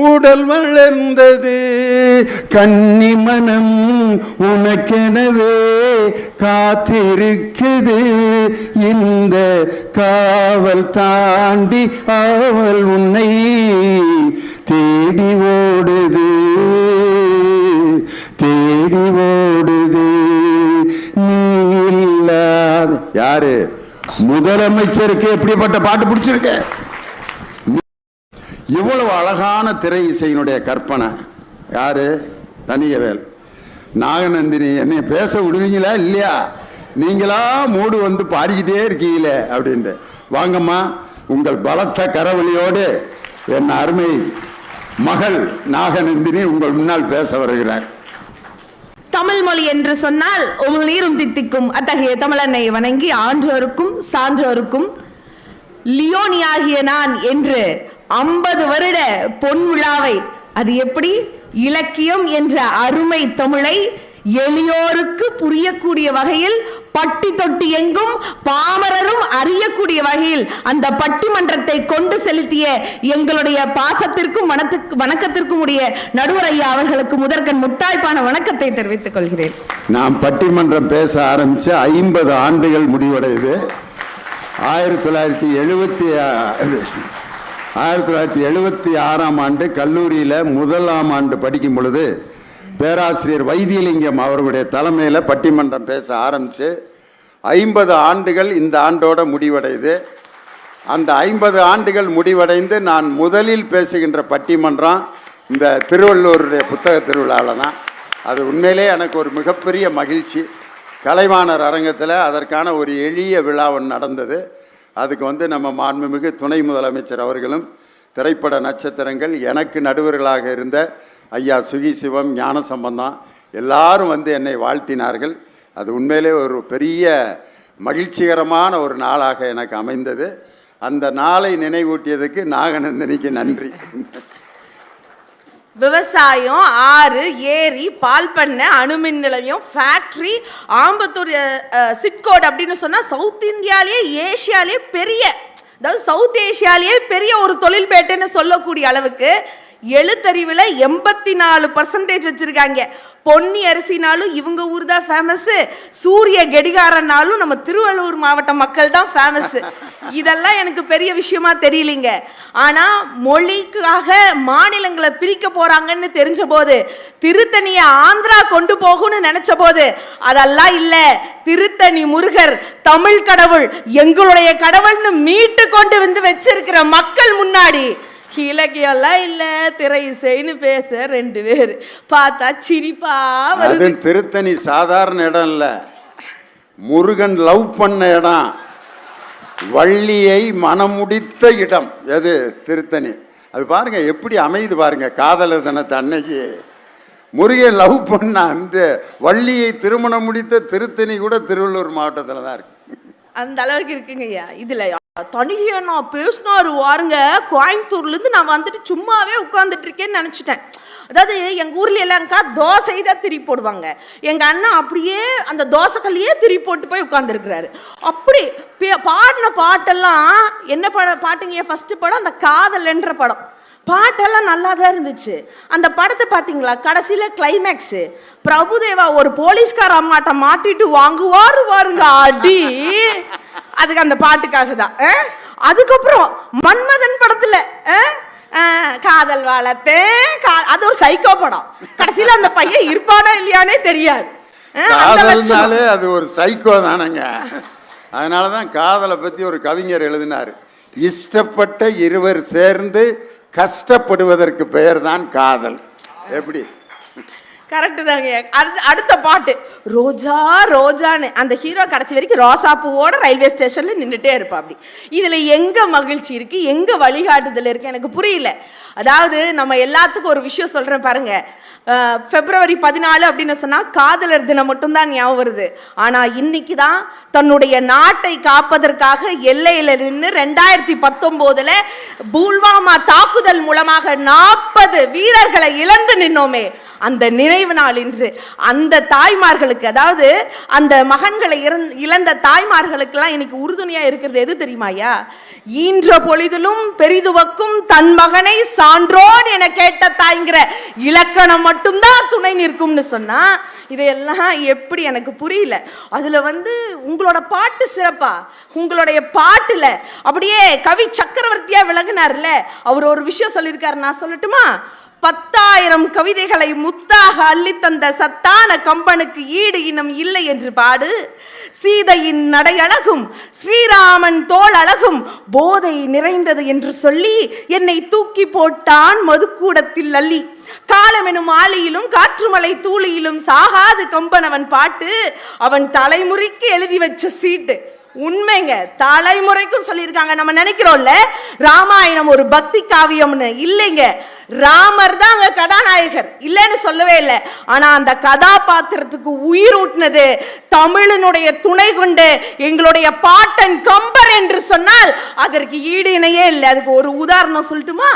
உடல் வளர்ந்தது, கன்னி மனம் உனக்கெனவே காத்திருக்குது, இந்த காவல் தாண்டி அவள் உன்னை தேடி ஓடுது, தேடி ஓடுது. நீ இல்லாத யாரு? முதலமைச்சருக்கு எப்படிப்பட்ட பாட்டு பிடிச்சிருக்கு? இவ்வளவு அழகான திரை இசையினுடைய கற்பனை யாரு? தனியவேல். நாகநந்தினி, என்னை பேச விடுவீங்களா இல்லையா? நீங்களா மூடு வந்து பாடிக்கிட்டே இருக்கீங்களே அப்படின்ட்டு. வாங்கம்மா, உங்கள் பலத்த கரவழியோடு என் அருமை மகள் நாகநந்தினி உங்கள் முன்னால் பேச வருகிறார். தமிழ் மொழி என்று சொன்னால் உங்கள் நீரும் தித்திக்கும். அத்தகைய தமிழனை வணங்கி ஆன்றோருக்கும் சான்றோருக்கும் லியோனியாகிய நான் என்று 50 வருட பொன் விழாவை, அது எப்படி இலக்கியம் என்ற அருமை தமிழை எளியோருக்கு புரியக்கூடிய வகையில், பட்டி தொட்டி எங்கும் பாமரரும் அறியக்கூடிய வகையில் அந்த பட்டிமன்றத்தை கொண்டு செலுத்திய எங்களுடைய பாசத்திற்கும் வணக்கத்திற்கும் உடைய நடுவர் ஐயா அவர்களுக்கு முதற்கண் முத்தாய்ப்பான வணக்கத்தை தெரிவித்துக் கொள்கிறேன். நாம் பட்டிமன்றம் பேச ஆரம்பிச்சு 50 ஆண்டுகள் முடிவடையுது. 1976ஆம் ஆண்டு கல்லூரியில் முதலாம் ஆண்டு படிக்கும் பொழுது பேராசிரியர் வைத்தியலிங்கம் அவர்களுடைய தலைமையில் பட்டிமன்றம் பேச ஆரம்பித்து 50 ஆண்டுகள் இந்த ஆண்டோட முடிவடையுது. அந்த 50 ஆண்டுகள் முடிவடைந்து நான் முதலில் பேசுகின்ற பட்டிமன்றம் இந்த திருவள்ளூருடைய புத்தக திருவிழாவில் தான். அது உண்மையிலே எனக்கு ஒரு மிகப்பெரிய மகிழ்ச்சி. கலைவாணர் அரங்கத்தில் அதற்கான ஒரு எளிய விழா ஒன்று நடந்தது. அதுக்கு நம்ம மாண்புமிகு துணை முதலமைச்சர் அவர்களும் திரைப்பட நட்சத்திரங்கள், எனக்கு நடுவர்களாக இருந்த ஐயா சுகி சிவம், ஞான சம்பந்தம் எல்லாரும் என்னை வாழ்த்தினார்கள். அது உண்மையிலே ஒரு பெரிய மகிழ்ச்சிகரமான ஒரு நாளாக எனக்கு அமைந்தது. அந்த நாளை நினைவூட்டியதுக்கு நாகநந்தினிக்கு நன்றி. விவசாயம், ஆறு, ஏரி, பால் பண்ணை, அணுமின் நிலையம், ஃபேக்ட்ரி, ஆம்பத்தூர் சிட்கோட் அப்படின்னு சொன்னால் சவுத் இந்தியாவிலேயே ஏஷியாலேயே பெரிய, அதாவது சவுத் ஏஷியாலேயே பெரிய ஒரு தொழில்பேட்டைன்னு சொல்லக்கூடிய அளவுக்கு எழுத்தறிவில் 84% வச்சுருக்காங்க. பொன்னி அரிசினாலும் இவங்க ஊர் தான் ஃபேமஸ்ஸு, சூரிய கெடிகாரனாலும் நம்ம திருவள்ளூர் மாவட்ட மக்கள் தான் ஃபேமஸ்ஸு. இதெல்லாம் எனக்கு பெரிய விஷயமா தெரியலிங்க. ஆனால் மொழிக்காக மாநிலங்களை பிரிக்க போகிறாங்கன்னு தெரிஞ்ச போது, திருத்தணியை ஆந்திரா கொண்டு போகும்னு நினச்ச போது, அதெல்லாம் இல்லை, திருத்தணி முருகர் தமிழ் கடவுள், எங்களுடைய கடவுள்னு மீட்டு கொண்டு வச்சிருக்கிற மக்கள் முன்னாடி இலக்கியெல்லாம் இல்ல, திரை இசைன்னு பேச 2 பேர் பார்த்தா சிரிப்பா வருது. திருத்தணி சாதாரண இடம் இல்ல, முருகன் லவ் பண்ண இடம், வள்ளியை மனமுடித்த இடம். எது? திருத்தணி. அது பாருங்க எப்படி அமைது பாருங்க. காதலர் தினத்தை அன்னைக்கு முருகன் லவ் பண்ண அந்த வள்ளியை திருமணம் முடித்த திருத்தணி கூட திருவள்ளூர் மாவட்டத்தில் தான் இருக்கு. அந்த அளவுக்கு இருக்குங்க ஐயா. இதுல தனியா நான் பேசினாரு வாருங்க, கோயம்புத்தூர்லேருந்து நான் வந்துட்டு சும்மாவே உட்காந்துட்டு இருக்கேன்னு நினச்சிட்டேன். அதாவது எங்கள் ஊர்ல எல்லாருக்கா தோசை தான் திரி போடுவாங்க. எங்கள் அண்ணன் அப்படியே அந்த தோசைக்கல்லையே திரி போட்டு போய் உட்காந்துருக்கிறாரு. அப்படி பாடின பாட்டெல்லாம் என்ன பாட்டுங்க? ஃபர்ஸ்ட் படம் அந்த காதல் என்ற படம். பாட்டெல்லாம் நல்லா தான் இருந்துச்சு. அந்த படத்தை பார்த்தீங்களா? கடைசியில் கிளைமேக்ஸு பிரபுதேவா ஒரு போலீஸ்கார அம்மாட்ட மாட்டிட்டு வாருங்க அடி. அதுக்கு அந்த பாட்டுக்காக தான். அதுக்கப்புறம் மன்மதன் படத்துல காதல் வளர்த்தேன், அது ஒரு சைக்கோ படம். கடைசியில் அந்த பையன் இருப்பானா இல்லையானே தெரியாது. அது ஒரு சைக்கோ தானங்க. அதனாலதான் காதலை பத்தி ஒரு கவிஞர் எழுதினாரு, இஷ்டப்பட்ட இருவர் சேர்ந்து கஷ்டப்படுவதற்கு பெயர் தான் காதல். எப்படி? கரெக்டு தாங்க. அடுத்த பாட்டு ரோஜா ரோஜான்னு அந்த ஹீரோ கடைசி வரைக்கும் ரோசா பூவோட ரயில்வே ஸ்டேஷன்ல நின்றுட்டே இருப்பா. அப்படி இதுல எங்க மகிழ்ச்சி இருக்கு, எங்க வழிகாட்டுதல் இருக்கு எனக்கு புரியல. அதாவது நம்ம எல்லாத்துக்கும் ஒரு விஷயம் சொல்றேன் பாருங்க. February 14 அப்படின்னு சொன்னா காதலர் தினம் மட்டும்தான் ஞாபகம் வருது. ஆனா இன்னைக்கு தான் தன்னுடைய நாட்டை காப்பதற்காக எல்லையில நின்று 2019 புல்வாமா தாக்குதல் மூலமாக 40 வீரர்களை இழந்து நின்னோமே, அந்த நினைவு நாள் இன்று. அந்த தாய்மார்களுக்கு, அதாவது அந்த மகன்களை இழந்த தாய்மார்களுக்கெல்லாம் இன்னைக்கு உறுதுணையா இருக்கிறது எது தெரியுமாயா? ஈன்ற பொழுதிலும் பெரிதுவக்கும் தன் மகனை சான்றோன் என கேட்ட தாய்ங்கிற இலக்கணம் மட்டும்தான் துணை நிற்கும்னு சொன்னா, இதையெல்லாம் எப்படி எனக்கு புரியல. அதுல உங்களோட பாட்டு சிறப்பா, உங்களுடைய பாட்டுல அப்படியே கவி சக்கரவர்த்தியா விளங்குனார்ல. அவர் ஒரு விஷயம் சொல்லியிருக்காரு, நான் சொல்லட்டுமா? 10,000 கவிதைகளை முத்தாக அள்ளித்தந்த சத்தான கம்பனுக்கு ஈடு இனம் இல்லை என்று பாடு. சீதையின் நடையழகும் ஸ்ரீராமன் தோள் அழகும் போதை நிறைந்தது என்று சொல்லி என்னை தூக்கி போட்டான் மதுக்கூடத்தில் அள்ளி. காலமெனும் ஆளியிலும் காற்றுமலை தூளியிலும் சாகாது கம்பன் அவன் பாட்டு, அவன் தலைமுறைக்கு எழுதி வச்ச சீட்டு. உண்மைங்க, தலைமுறைக்கும் சொல்லியிருக்காங்க. நம்ம நினைக்கிறோம்ல ராமாயணம் ஒரு பக்தி காவியம்னு. இல்லைங்க, ராமர் தான் அங்க கதாநாயகர், இல்லைன்னு சொல்லவே இல்லை. ஆனா அந்த கதாபாத்திரத்துக்கு உயிர் ஊட்டினது தமிழனுடைய துணை கொண்டு எங்களுடைய பாட்டன் கம்பர் என்று சொன்னால் அதற்கு ஈடு இணையே இல்லை. அதுக்கு ஒரு உதாரணம் சொல்லட்டுமா?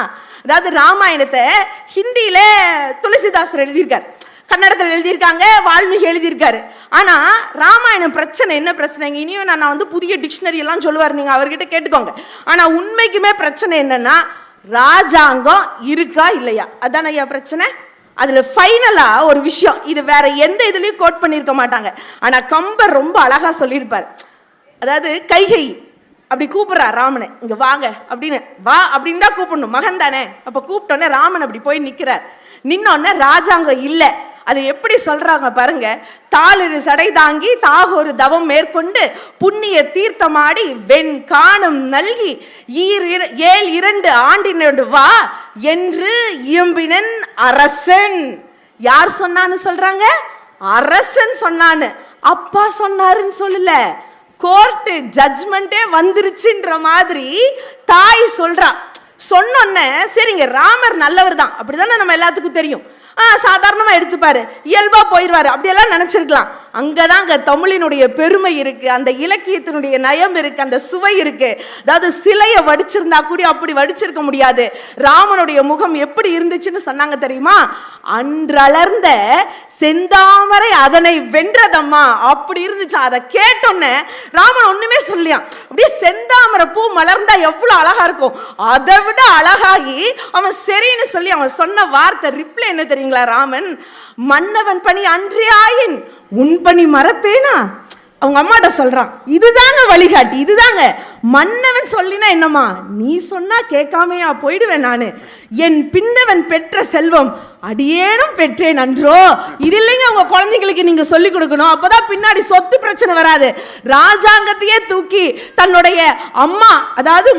அதாவது ராமாயணத்தை ஹிந்தியில துளசிதாசர் எழுதியிருக்கார், கன்னடத்தில் எழுதியிருக்காங்க, வால்மீகி எழுதியிருக்காரு. ஆனா ராமாயணம் பிரச்சனை என்ன பிரச்சனை? இனியும் நான் வந்து புதிய டிக்ஷனரி எல்லாம் சொல்லுவார், நீங்க அவர்கிட்ட கேட்டுக்கோங்க. ஆனா உண்மைக்குமே பிரச்சனை என்னன்னா ராஜாங்கம் இருக்கா இல்லையா, அதான் ஐயா பிரச்சனை. அதுல ஃபைனலா ஒரு விஷயம், இது வேற எந்த இதுலயும் கோட் பண்ணியிருக்க மாட்டாங்க, ஆனா கம்பர் ரொம்ப அழகா சொல்லியிருப்பார். அதாவது கைகை அப்படி கூப்பிடுறா ராமனை, இங்க வாங்க அப்படின்னு. வா அப்படின்னு தான் கூப்பிடணும், மகன் தானே. அப்ப கூப்பிட்டோன்னே ராமன் அப்படி போய் நிக்கிறார். நின்னோடனே ராஜாங்கம் இல்லை. அது எப்படி சொல்றாங்க பாருங்க. தாளிரு சடை தாங்கி தாகொரு தவம் மேற்கொண்டு புண்ணிய தீர்த்தமாடி வெண் காணும் நல்கி 7 ஆண்டினோடு வா என்று இயம்பினன் அரசன். யார் சொன்னான்னு சொல்றாங்க? அரசன் சொன்னான்னு. அப்பா சொன்னாருன்னு சொல்லல, கோர்ட்டு ஜட்ஜ்மெண்டே வந்துருச்சுன்ற மாதிரி தாய் சொல்றா. சொன்னோன்னே சரிங்க ராமர் நல்லவர் தான் அப்படிதானே நம்ம எல்லாத்துக்கும் தெரியும். சாதாரணமா எடுத்துப்பாரு, இயல்பா போயிடுவாரு, அப்படியெல்லாம் நினைச்சிருக்கலாம். அங்கதான் அங்க தமிழினுடைய பெருமை இருக்கு, அந்த இலக்கியத்தினுடைய நயம் இருக்கு, அந்த சுவை இருக்கு. அதாவது சிலையை வடிச்சிருந்தா கூட அப்படி வடிச்சிருக்க முடியாது. ராமனுடைய முகம் எப்படி இருந்துச்சுன்னு சொன்னாங்க தெரியுமா? அன்றளர்ந்த செந்தாமரை அதனை வென்றதம்மா, அப்படி இருந்துச்சு. அதை கேட்டோன்னே ராமன் ஒண்ணுமே சொல்லியான். அப்படியே செந்தாமரை பூ மலர்ந்தா எவ்வளவு அழகா இருக்கும், அதை விட அழகாகி அவன் சரின்னு சொல்லி அவன் சொன்ன வார்த்தை ரிப்ளை என்ன தெரியுங்களா? ராமன், மன்னவன் பணி அன்றே ஆயின் உன் பணி மறப்பேனா? அவங்க அம்மாட்ட சொல்றான், இதுதாங்க வழிகாட்டி, இதுதாங்க மன்னவன் சொல்லினா என்னம்மா, நீ சொன்னா கேட்காமையா போயிடுவேன் நானு. என் பின்னவன் பெற்ற செல்வம் அடியேனும் பெற்றேன் அன்றோ. இது இல்லைங்க உங்க குழந்தைங்களுக்கு நீங்க சொல்லி கொடுக்கணும், அப்பதான் பின்னாடி சொத்து பிரச்சனை வராது. ராஜாங்கத்தையே தூக்கி தன்னுடைய அம்மா, அதாவது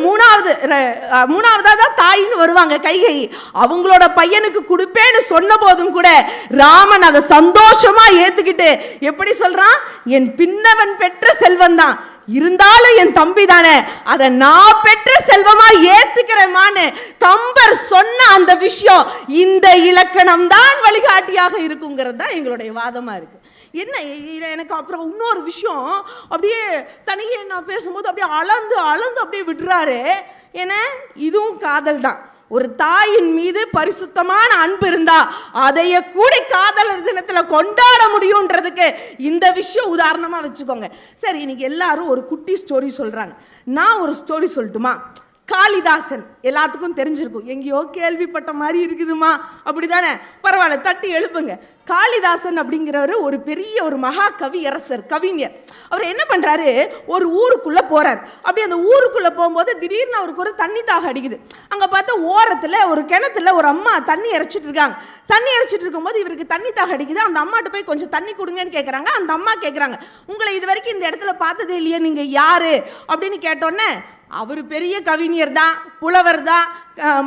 மூணாவதா தாயின்னு வருவாங்க கைகை, அவங்களோட பையனுக்கு கொடுப்பேன்னு சொன்ன போதும் கூட ராமன் அதை சந்தோஷமா ஏத்துக்கிட்டு எப்படி சொல்றான்? என் பின்னவன் பெற்ற செல்வம் தான், இருந்தாலும் என் தம்பி தானே, அதை நான் பெற்ற செல்வமா ஏத்துக்கிறேமான்னு கம்பர் சொன்ன அந்த விஷயம், இந்த இலக்கணம் தான் வழிகாட்டியாக இருக்குங்கிறது தான் எங்களுடைய வாதமா இருக்கு. என்ன எனக்கு அப்புறம் இன்னொரு விஷயம், அப்படியே தனியே நான் பேசும்போது அப்படியே அளந்து அப்படியே விடுறாரு. ஏன்னா இதுவும் காதல் தான். ஒரு தாயின் மீது பரிசுத்தமான அன்பு இருந்தா அதைய கூடி காதலர் தினத்துல கொண்டாட முடியும்ன்றதுக்கு இந்த விஷயம் உதாரணமா வச்சுக்கோங்க. சரி, இன்னைக்கு எல்லாரும் ஒரு குட்டி ஸ்டோரி சொல்றாங்க, நான் ஒரு ஸ்டோரி சொல்லட்டுமா? காளிதாசன் எல்லாத்துக்கும் தெரிஞ்சிருக்கும், எங்கேயோ கேள்விப்பட்ட மாதிரி இருக்குதுமா, அப்படிதானே? பரவாயில்ல, தட்டி எழுப்புங்க. காளிதாசன் அப்படிங்கிறவர் ஒரு பெரிய ஒரு மகா கவியரசர், கவிஞர். அவர் என்ன பண்றாரு, ஒரு ஊருக்குள்ள போறார். அப்படி அந்த ஊருக்குள்ள போகும்போது திடீர்னு அவருக்கு ஒரு தண்ணி தாக அடிக்குது. அங்க பார்த்தா ஓரத்துல ஒரு கிணத்துல ஒரு அம்மா தண்ணி இறைச்சிட்டு இருக்காங்க. தண்ணி இறைச்சிட்டு இருக்கும்போது இவருக்கு தண்ணி தாக அடிக்குது. அந்த அம்மாட்ட போய் கொஞ்சம் தண்ணி கொடுங்கன்னு கேட்கறாங்க. அந்த அம்மா கேட்கறாங்க, உங்களை இது வரைக்கும் இந்த இடத்துல பார்த்ததே இல்லையே, நீங்க யாரு அப்படின்னு கேட்டோன்னே அவர் பெரிய கவிஞர் தான், புலவர் தான்,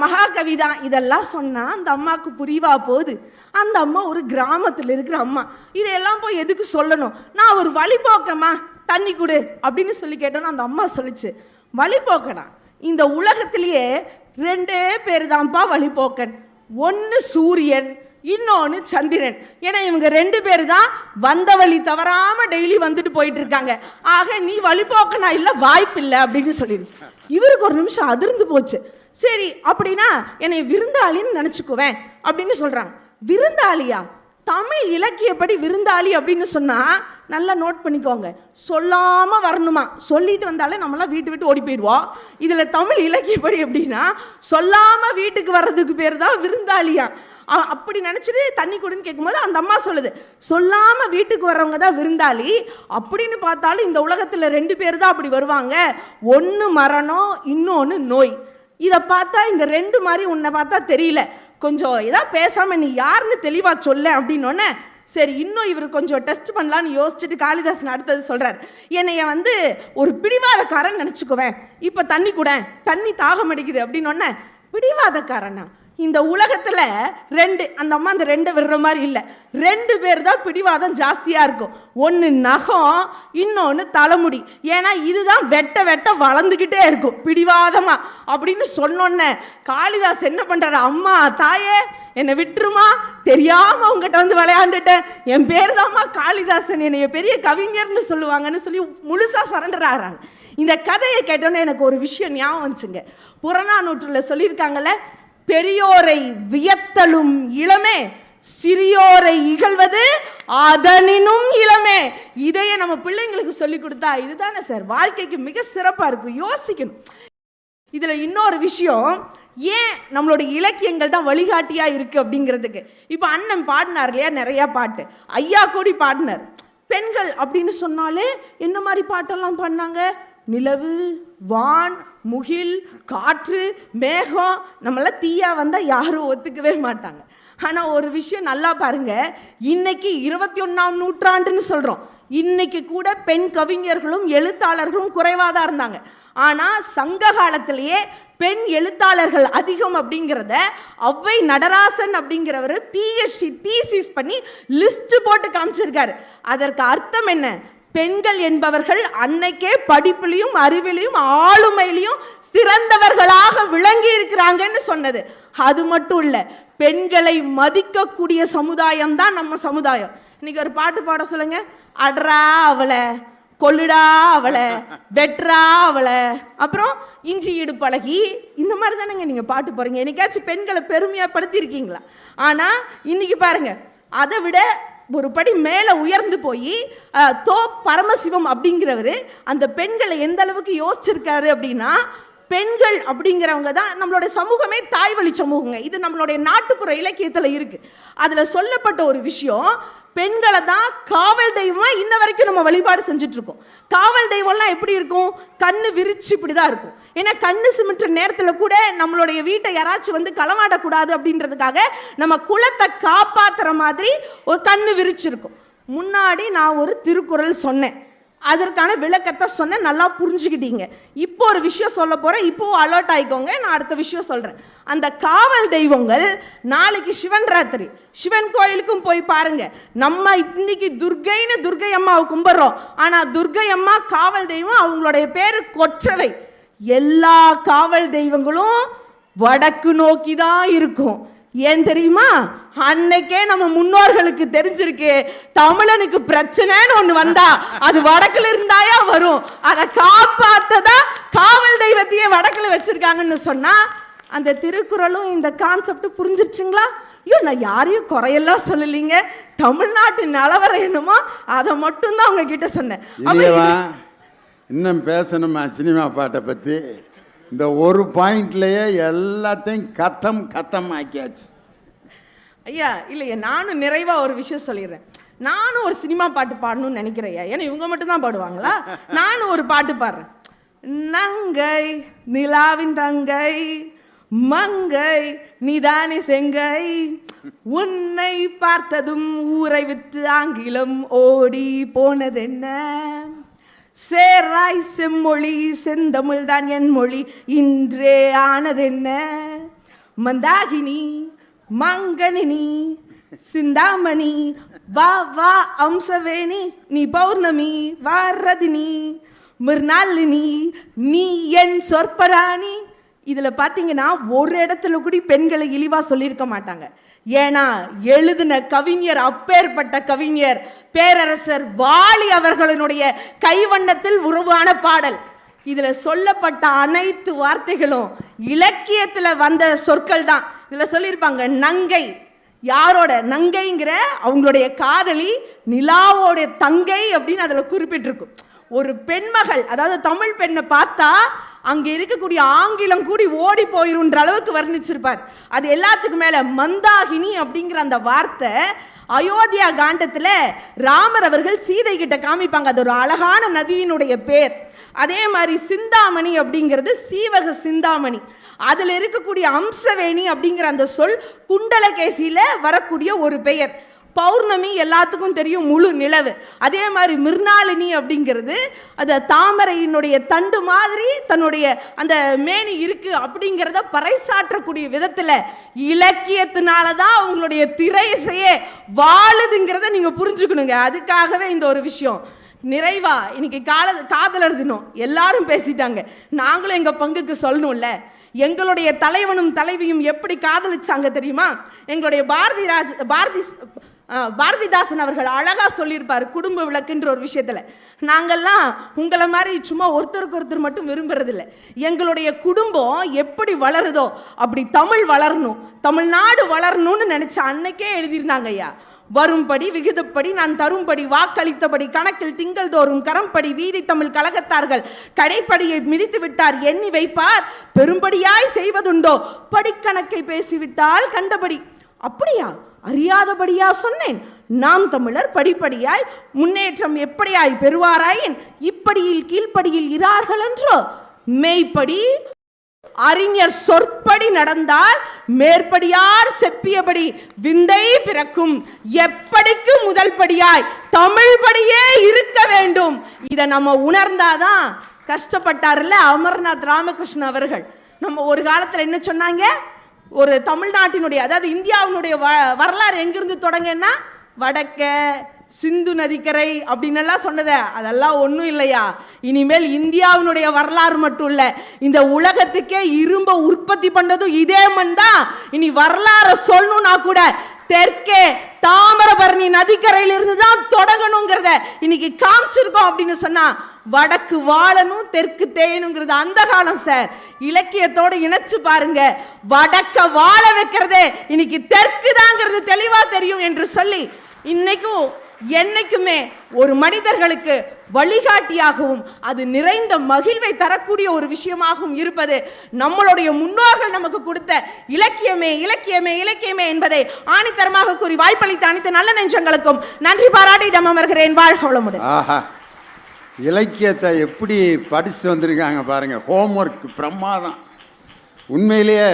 மகாகவி தான், இதெல்லாம் சொன்னா அந்த அம்மாவுக்கு புரிவா போகுது. அந்த அம்மா ஒரு கிராமத்தில் இருக்கிற அம்மா, இதையெல்லாம் போய் எதுக்கு சொல்லணும், நான் ஒரு வழிபோக்கமா, தண்ணி கொடு அப்படின்னு சொல்லி கேட்டோன்னா அந்த அம்மா சொல்லிச்சு, வழிபோக்கனா இந்த உலகத்திலேயே 2 பேர் தான்ப்பா வழிபோக்கன், ஒன்று சூரியன், இன்னொன்னு சந்திரன். ஏன்னா இவங்க 2 பேர் தான் வந்த வழி தவறாம டெய்லி வந்துட்டு போயிட்டு இருக்காங்க. ஆக நீ வழிபோக்கனா இல்ல, வாய்ப்பு இல்லை அப்படின்னு சொல்லிடுச்சு. இவருக்கு ஒரு நிமிஷம் அதிர்ந்து போச்சு. சரி அப்படின்னா என்னை விருந்தாளின்னு நினைச்சுக்குவேன் அப்படின்னு சொல்றாங்க. விருந்தாளியா? தமிழ் இலக்கியப்படி விருந்தாளி அப்படின்னு சொன்னா நல்லா நோட் பண்ணிக்கோங்க, சொல்லாம வரணுமா, சொல்லிட்டு வந்தாலே நம்மளாம் வீட்டு விட்டு ஓடி போயிடுவோம். இதுல தமிழ் இலக்கியப்படி எப்படின்னா சொல்லாம வீட்டுக்கு வர்றதுக்கு பேர் தான் விருந்தாளியா. அப்படி நினைச்சிட்டு தண்ணி கொடுன்னு கேட்கும்போது அந்த அம்மா சொல்லுது, சொல்லாம வீட்டுக்கு வர்றவங்க தான் விருந்தாளி. அப்படின்னு பார்த்தாலும் இந்த உலகத்துல 2 பேர் தான் அப்படி வருவாங்க, ஒன்று மரணம், இன்னொன்று நோய். இதை பார்த்தா இந்த 2 மாதிரி உன்னை பார்த்தா தெரியல, கொஞ்சம் ஏதாவது பேசாம நீ யாருன்னு தெளிவா சொல்ல அப்படின்னோடனே, சரி இன்னும் இவர் கொஞ்சம் டெஸ்ட் பண்ணலான்னு யோசிச்சுட்டு காளிதாசன் அடுத்தது சொல்றாரு, என்னைய வந்து ஒரு பிடிவாதக்காரன் நினைச்சுக்குவேன், இப்ப தண்ணி கூட தண்ணி தாகம் அடிக்குது அப்படின்னோடனே, பிடிவாதக்காரனா? இந்த உலகத்துல அந்த அம்மா அந்த ரெண்டு விடுற மாதிரி இல்லை, 2 பேர் தான் பிடிவாதம் ஜாஸ்தியா இருக்கும். ஒன்று நகம், இன்னொன்று தலைமுடி. ஏன்னா இதுதான் வெட்ட வெட்ட வளர்ந்துக்கிட்டே இருக்கும் பிடிவாதமா அப்படின்னு சொன்னோன்னே காளிதாஸ் என்ன பண்றாரு, அம்மா தாயே என்னை விட்டுருமா, தெரியாம உங்ககிட்ட வந்து விளையாண்டுட்டேன், என் பேர் தான்மா காளிதாசன், என்னைய பெரிய கவிஞர்னு சொல்லுவாங்கன்னு சொல்லி முழுசா சரண்டர் ஆகிறாங்க. இந்த கதையை கேட்டோன்னே எனக்கு ஒரு விஷயம் ஞாபகம் வந்துச்சுங்க. புறநானூற்றுல சொல்லியிருக்காங்கல்ல, பெரியோரை வியத்தலும் இளமே, சிறியோரை இகழ்வது அதனினும் இளமே. இதையே நம்ம பிள்ளைங்களுக்கு சொல்லி கொடுத்தா இதுதானே சார் வாழ்க்கைக்கு மிக சிறப்பா இருக்கும். யோசிக்கணும். இதுல இன்னொரு விஷயம், ஏன் நம்மளுடைய இலக்கியங்கள் தான் வழிகாட்டியா இருக்கு அப்படிங்கிறதுக்கு. இப்ப அண்ணன் பாடினார் இல்லையா, நிறைய பாட்டு, ஐயா கூடி பாடினார். பெண்கள் அப்படின்னு சொன்னாலே என்ன மாதிரி பாட்டெல்லாம் பாடினாங்க, நிலவு, வான், முகில், காற்று, மேகம். நம்மளாம் தீயா வந்தால் யாரும் ஒத்துக்கவே மாட்டாங்க. ஆனால் ஒரு விஷயம் நல்லா பாருங்க, இன்னைக்கு 21ஆம் நூற்றாண்டுன்னு சொல்கிறோம், இன்னைக்கு கூட பெண் கவிஞர்களும் எழுத்தாளர்களும் குறைவாக தான் இருந்தாங்க. ஆனால் சங்க காலத்திலேயே பெண் எழுத்தாளர்கள் அதிகம் அப்படிங்கிறத ஔவை நடராசன் அப்படிங்கிறவர் PhD தீசிஸ் பண்ணி லிஸ்ட் போட்டு காமிச்சிருக்காரு. அதற்கு அர்த்தம் என்ன, பெண்கள் என்பவர்கள் அன்னைக்கே படிப்பிலையும் அறிவிலையும் ஆளுமையிலையும் சிறந்தவர்களாக விளங்கி இருக்கிறாங்கன்னு சொன்னது. அது மட்டும் இல்ல, பெண்களை மதிக்கக்கூடிய சமுதாயம் தான் நம்ம சமுதாயம். இன்னைக்கு ஒரு பாட்டு பாட சொல்லுங்க, அட்ரா அவளை, கொல்லுடா அவளை, வெட்ரா அவளை, அப்புறம் இஞ்சி இடு பழகி, இந்த மாதிரி தானேங்க நீங்க பாட்டு போறீங்க. என்னைக்காச்சும் பெண்களை பெருமையா படுத்திருக்கீங்களா? ஆனா இன்னைக்கு பாருங்க, அதை விட ஒரு படி மேலே உயர்ந்து போய் பரமசிவம் அப்படிங்கிறவர் அந்த பெண்களை எந்த அளவுக்கு யோசிச்சிருக்காரு அப்படின்னா, பெண்கள் அப்படிங்கிறவங்க தான் நம்மளுடைய சமூகமே தாய்வழி சமூகங்க. இது நம்மளுடைய நாட்டுப்புற இலக்கியத்தில் இருக்கு. அதில் சொல்லப்பட்ட ஒரு விஷயம், பெண்களை தான் காவல் தெய்வமா இன்ன வரைக்கும் நம்ம வழிபாடு செஞ்சுட்டு இருக்கோம். காவல் தெய்வம்லாம் எப்படி இருக்கும், கண்ணு விரிச்சு இப்படிதான் இருக்கும். ஏன்னா கண்ணு சிமிட்டுற நேரத்தில் கூட நம்மளுடைய வீட்டை யாராச்சும் வந்து களவாடக்கூடாது அப்படின்றதுக்காக நம்ம குலத்தை காப்பாத்துற மாதிரி ஒரு கண்ணு விரிச்சிருக்கும். முன்னாடி நான் ஒரு திருக்குறள் சொன்னேன், அதற்கான விளக்கத்தை சொன்னேன், நல்லா புரிஞ்சுக்கிட்டீங்க. இப்போ ஒரு விஷயம் சொல்ல போறேன், இப்போ அலர்ட் ஆயிக்கோங்க. நான் அடுத்த விஷயம் சொல்றேன். அந்த காவல் தெய்வங்கள் நாளைக்கு சிவன் ராத்திரி, சிவன் கோயிலுக்கும் போய் பாருங்க. நம்ம இன்னைக்கு துர்கைன்னு துர்கை அம்மாவை கும்பிடுறோம், ஆனா துர்கை அம்மா காவல் தெய்வம், அவங்களுடைய பேரு கொற்றவை. எல்லா காவல் தெய்வங்களும் வடக்கு நோக்கி தான் இருக்கும். ஏன் தெரியுமா, அன்னைக்கே நம்ம முன்னோர்களுக்கு தெரிஞ்சிருக்கு, தமிழனுக்கு பிரச்சனைன்னு ஒண்ணு வந்தா அது வடக்குல இருந்தாயா வரும், அதை காப்பாத்ததா காவல் தெய்வத்தையே வடக்குல வச்சிருக்காங்கன்னு சொன்னா, அந்த திருக்குறளும் இந்த கான்செப்ட் புரிஞ்சிருச்சுங்களா? ஐயோ, நான் யாரையும் குறையெல்லாம் சொல்லலீங்க, தமிழ்நாட்டு நிலவரம் என்னமோ அதை மட்டும்தான் அவங்க கிட்ட சொன்னேன். இன்னும் பேசணுமா சினிமா பாட்டை பற்றி? இந்த ஒரு பாயிண்ட்லயே எல்லாத்தையும் கத்தம் ஆக்கியாச்சு. ஐயா இல்லையா, நானும் நிறைவா ஒரு விஷயம் சொல்லிடுறேன். நானும் ஒரு சினிமா பாட்டு பாடணும்னு நினைக்கிறேன். ஏன்னா இவங்க மட்டும் தான் பாடுவாங்களா? நானும் ஒரு பாட்டு பாடுறேன். நங்கை நிலாவின் தங்கை, மங்கை நீதானே செங்கை, உன்னை பார்த்ததும் ஊரை விட்டு ஆங்கிலம் ஓடி போனதென்ன, சேராய் செம்மொழி செந்தமிழ் தான் என் மொழி இன்றே ஆனதென்ன, மந்தாகினி மங்கனினி சிந்தாமணி வா வா அம்சவேணி, நீ பௌர்ணமி வாரதினி மிர்நாளினி நீ என் சொற்பராணி. இதில் பார்த்தீங்கன்னா ஒரு இடத்துல கூட பெண்களை இழிவாக சொல்லியிருக்க மாட்டாங்க. ஏன்னா எழுதின கவிஞர் அப்பேற்பட்ட கவிஞர் பேரரசர் வாலி அவர்களினுடைய கைவண்ணத்தில் உருவான பாடல். இதில் சொல்லப்பட்ட அனைத்து வார்த்தைகளும் இலக்கியத்தில் வந்த சொற்கள் தான். இதில் சொல்லியிருப்பாங்க நங்கை, யாரோட நங்கைங்கிற அவங்களுடைய காதலி நிலாவோடைய தங்கை அப்படின்னு அதில் குறிப்பிட்டிருக்கும். ஒரு பெண்மகள், அதாவது தமிழ் பெண்ணை பார்த்தா அங்கே இருக்கக்கூடிய ஆங்கிலம் கூடி ஓடி போயிருன்ற அளவுக்கு வர்ணிச்சிருப்பார். அது எல்லாத்துக்கும் மேல மந்தாகினி அப்படிங்கிற அந்த வார்த்தை அயோத்தியா காண்டத்தில் ராமர் அவர்கள் சீதை கிட்ட காமிப்பாங்க. அது ஒரு அழகான நதியினுடைய பேர். அதே மாதிரி சிந்தாமணி அப்படிங்கிறது சீவக சிந்தாமணி. அதில் இருக்கக்கூடிய அம்சவேணி அப்படிங்கிற அந்த சொல் குண்டலகேசியில் வரக்கூடிய ஒரு பெயர். பௌர்ணமி எல்லாத்துக்கும் தெரியும், முழு நிலவு. அதே மாதிரி மிர்னாலினி அப்படிங்கிறது அந்த தாமரையினுடைய தண்டு மாதிரி தன்னுடைய அந்த மேனி இருக்கு அப்படிங்கிறத பறைசாற்றக்கூடிய விதத்தில் இலக்கியத்தினால தான் அவங்களுடைய திரையிசையே வாழுதுங்கிறத நீங்கள் புரிஞ்சுக்கணுங்க. அதுக்காகவே இந்த ஒரு விஷயம். நிறைவா இன்னைக்கு காதலர் தினம் எல்லாரும் பேசிட்டாங்க, நாங்களும் எங்கள் பங்குக்கு சொல்லணும்ல. எங்களுடைய தலைவனும் தலைவியும் எப்படி காதலிச்சாங்க தெரியுமா? எங்களுடைய பாரதிதாசன் அவர்கள் அழகா சொல்லியிருப்பார் குடும்ப விளக்குன்ற ஒரு விஷயத்துல. நாங்கள்லாம் உங்களை மாதிரி சும்மா ஒருத்தருக்கு ஒருத்தர் மட்டும் விரும்புறதில்லை. எங்களுடைய குடும்பம் எப்படி வளருதோ அப்படி தமிழ் வளரணும், தமிழ்நாடு வளரணும்னு நினைச்ச அன்னைக்கே எழுதியிருந்தாங்க ஐயா. வரும்படி விகிதப்படி நான் தரும்படி வாக்களித்தபடி கணக்கில் திங்கள் தோறும் கரம்படி வீதி தமிழ் கழகத்தார்கள் கடைப்படியை மிதித்து விட்டார் எண்ணி வைப்பார் பெரும்படியாய் செய்வதுண்டோ படிக்கணக்கை பேசிவிட்டால் கண்டபடி. அப்படியா, அறியாதபடியா சொன்னேன்? நாம் தமிழர் படிப்படியாய் முன்னேற்றம் எப்படியாய் பெறுவாராயின் இப்படியில் கீழ்ப்படியில் இரார்கள் என்றோ. மெய்ப்படி அறிஞர் சொற்படி நடந்தால் மேற்படியார் செப்பியபடி விந்தை பிறக்கும். எப்படிக்கு முதல் படியாய் தமிழ் படியே இருக்க வேண்டும். இதை நம்ம உணர்ந்தாதான். கஷ்டப்பட்டார்ல அமர்நாத் ராமகிருஷ்ணன் அவர்கள். நம்ம ஒரு காலத்தில் என்ன சொன்னாங்க? ஒரு தமிழ்நாட்டினுடைய அதாவது இந்தியாவினுடைய வரலாறு எங்கிருந்து தொடங்கன்னா வடக்க சிந்து நதிக்கரை அப்படின்னு எல்லாம் சொன்னத அதெல்லாம் ஒன்றும் இல்லையா. இனிமேல் இந்தியாவினுடைய வரலாறு மட்டும் இல்லை, இந்த உலகத்துக்கே இரும்ப உற்பத்தி பண்ணதும் இதே மண் தான். இனி வரலாறு சொல்லணும்னா கூட தெற்கே தாமிரபரணி நதிக்கரையிலிருந்து தான் தொடங்கணுங்கிறத இன்னைக்கு காமிச்சிருக்கோம். அப்படின்னு சொன்னா வடக்கு வாழணும் தெற்கு தேயணுங்கிறது அந்த காலம் சார். இலக்கியத்தோடு இணைச்சு பாருங்க, வடக்க வாழ வைக்கிறதே இன்னைக்கு தெற்கு தாங்கிறது தெளிவா தெரியும் என்று சொல்லி இன்னைக்கும் என்னைக்குமே ஒரு மனிதர்களுக்கு வழிகாட்டியாகவும் அது நிறைந்த மகிழ்வை தரக்கூடிய ஒரு விஷயமாகவும் இருப்பது நம்மளுடைய முன்னோர்கள் நமக்கு கொடுத்த இலக்கியமே இலக்கியமே இலக்கியமே என்பதை ஆணித்தரமாக கூறி வாய்ப்பளித்த அனைத்து நல்ல நெஞ்சங்களுக்கும் நன்றி பாராட்டி இடம் அமர்கிறேன். வாழ்க வளமுடன். இலக்கியத்தை எப்படி படிச்சுட்டு வந்திருக்காங்க பாருங்க, ஹோம்ஒர்க் பிரமாதம். உண்மையிலேயே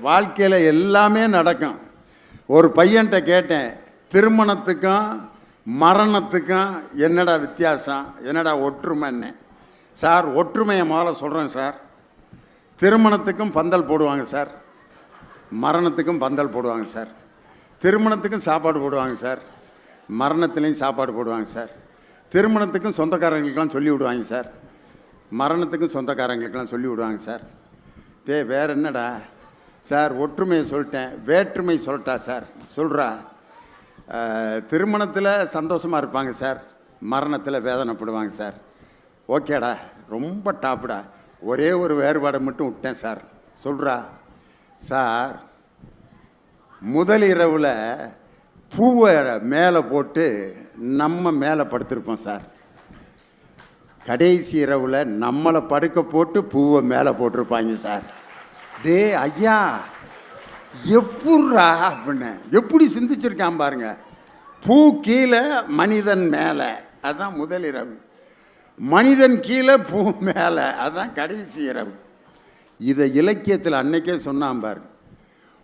வாழ்க்கையில் எல்லாமே நடக்கும். ஒரு பையன்கிட்ட கேட்டேன், திருமணத்துக்கும் மரணத்துக்கும் என்னடா வித்தியாசம், என்னடா ஒற்றுமைன்னு. சார் ஒற்றுமையை முதல்ல சொல்கிறேன் சார். திருமணத்துக்கும் பந்தல் போடுவாங்க சார், மரணத்துக்கும் பந்தல் போடுவாங்க சார். திருமணத்துக்கும் சாப்பாடு போடுவாங்க சார், மரணத்துலேயும் சாப்பாடு போடுவாங்க சார். திருமணத்துக்கும் சொந்தக்காரங்களுக்கெல்லாம் சொல்லி விடுவாங்க சார், மரணத்துக்கும் சொந்தக்காரங்களுக்கெல்லாம் சொல்லி விடுவாங்க சார். வேறு என்னடா சார்? ஒற்றுமையை சொல்லிட்டேன், வேற்றுமை சொல்லிட்டா சார்? சொல்கிறா. திருமணத்தில் சந்தோஷமாக இருப்பாங்க சார், மரணத்தில் வேதனைப்படுவாங்க சார். ஓகேடா, ரொம்ப டாப்புடா. ஒரே ஒரு வேறுபாடை மட்டும் விட்டேன் சார். சொல்கிறா சார், முதல் இரவில் பூவை மேலே போட்டு நம்ம மேலே படுத்திருப்போம் சார். கடைசி இரவில் நம்மளை படுக்க போட்டு பூவை மேலே போட்டிருப்பாங்க சார். ஐயா எப்பட்றா அப்படின்னு எப்படி சிந்திச்சிருக்கான் பாருங்க. பூ கீழே மனிதன் மேலே, அதுதான் முதல் இரவு. மனிதன் கீழே பூ மேலே, அதுதான் கடைசி இரவு. இதை இலக்கியத்தில் அன்னைக்கே சொன்னான் பாருங்க.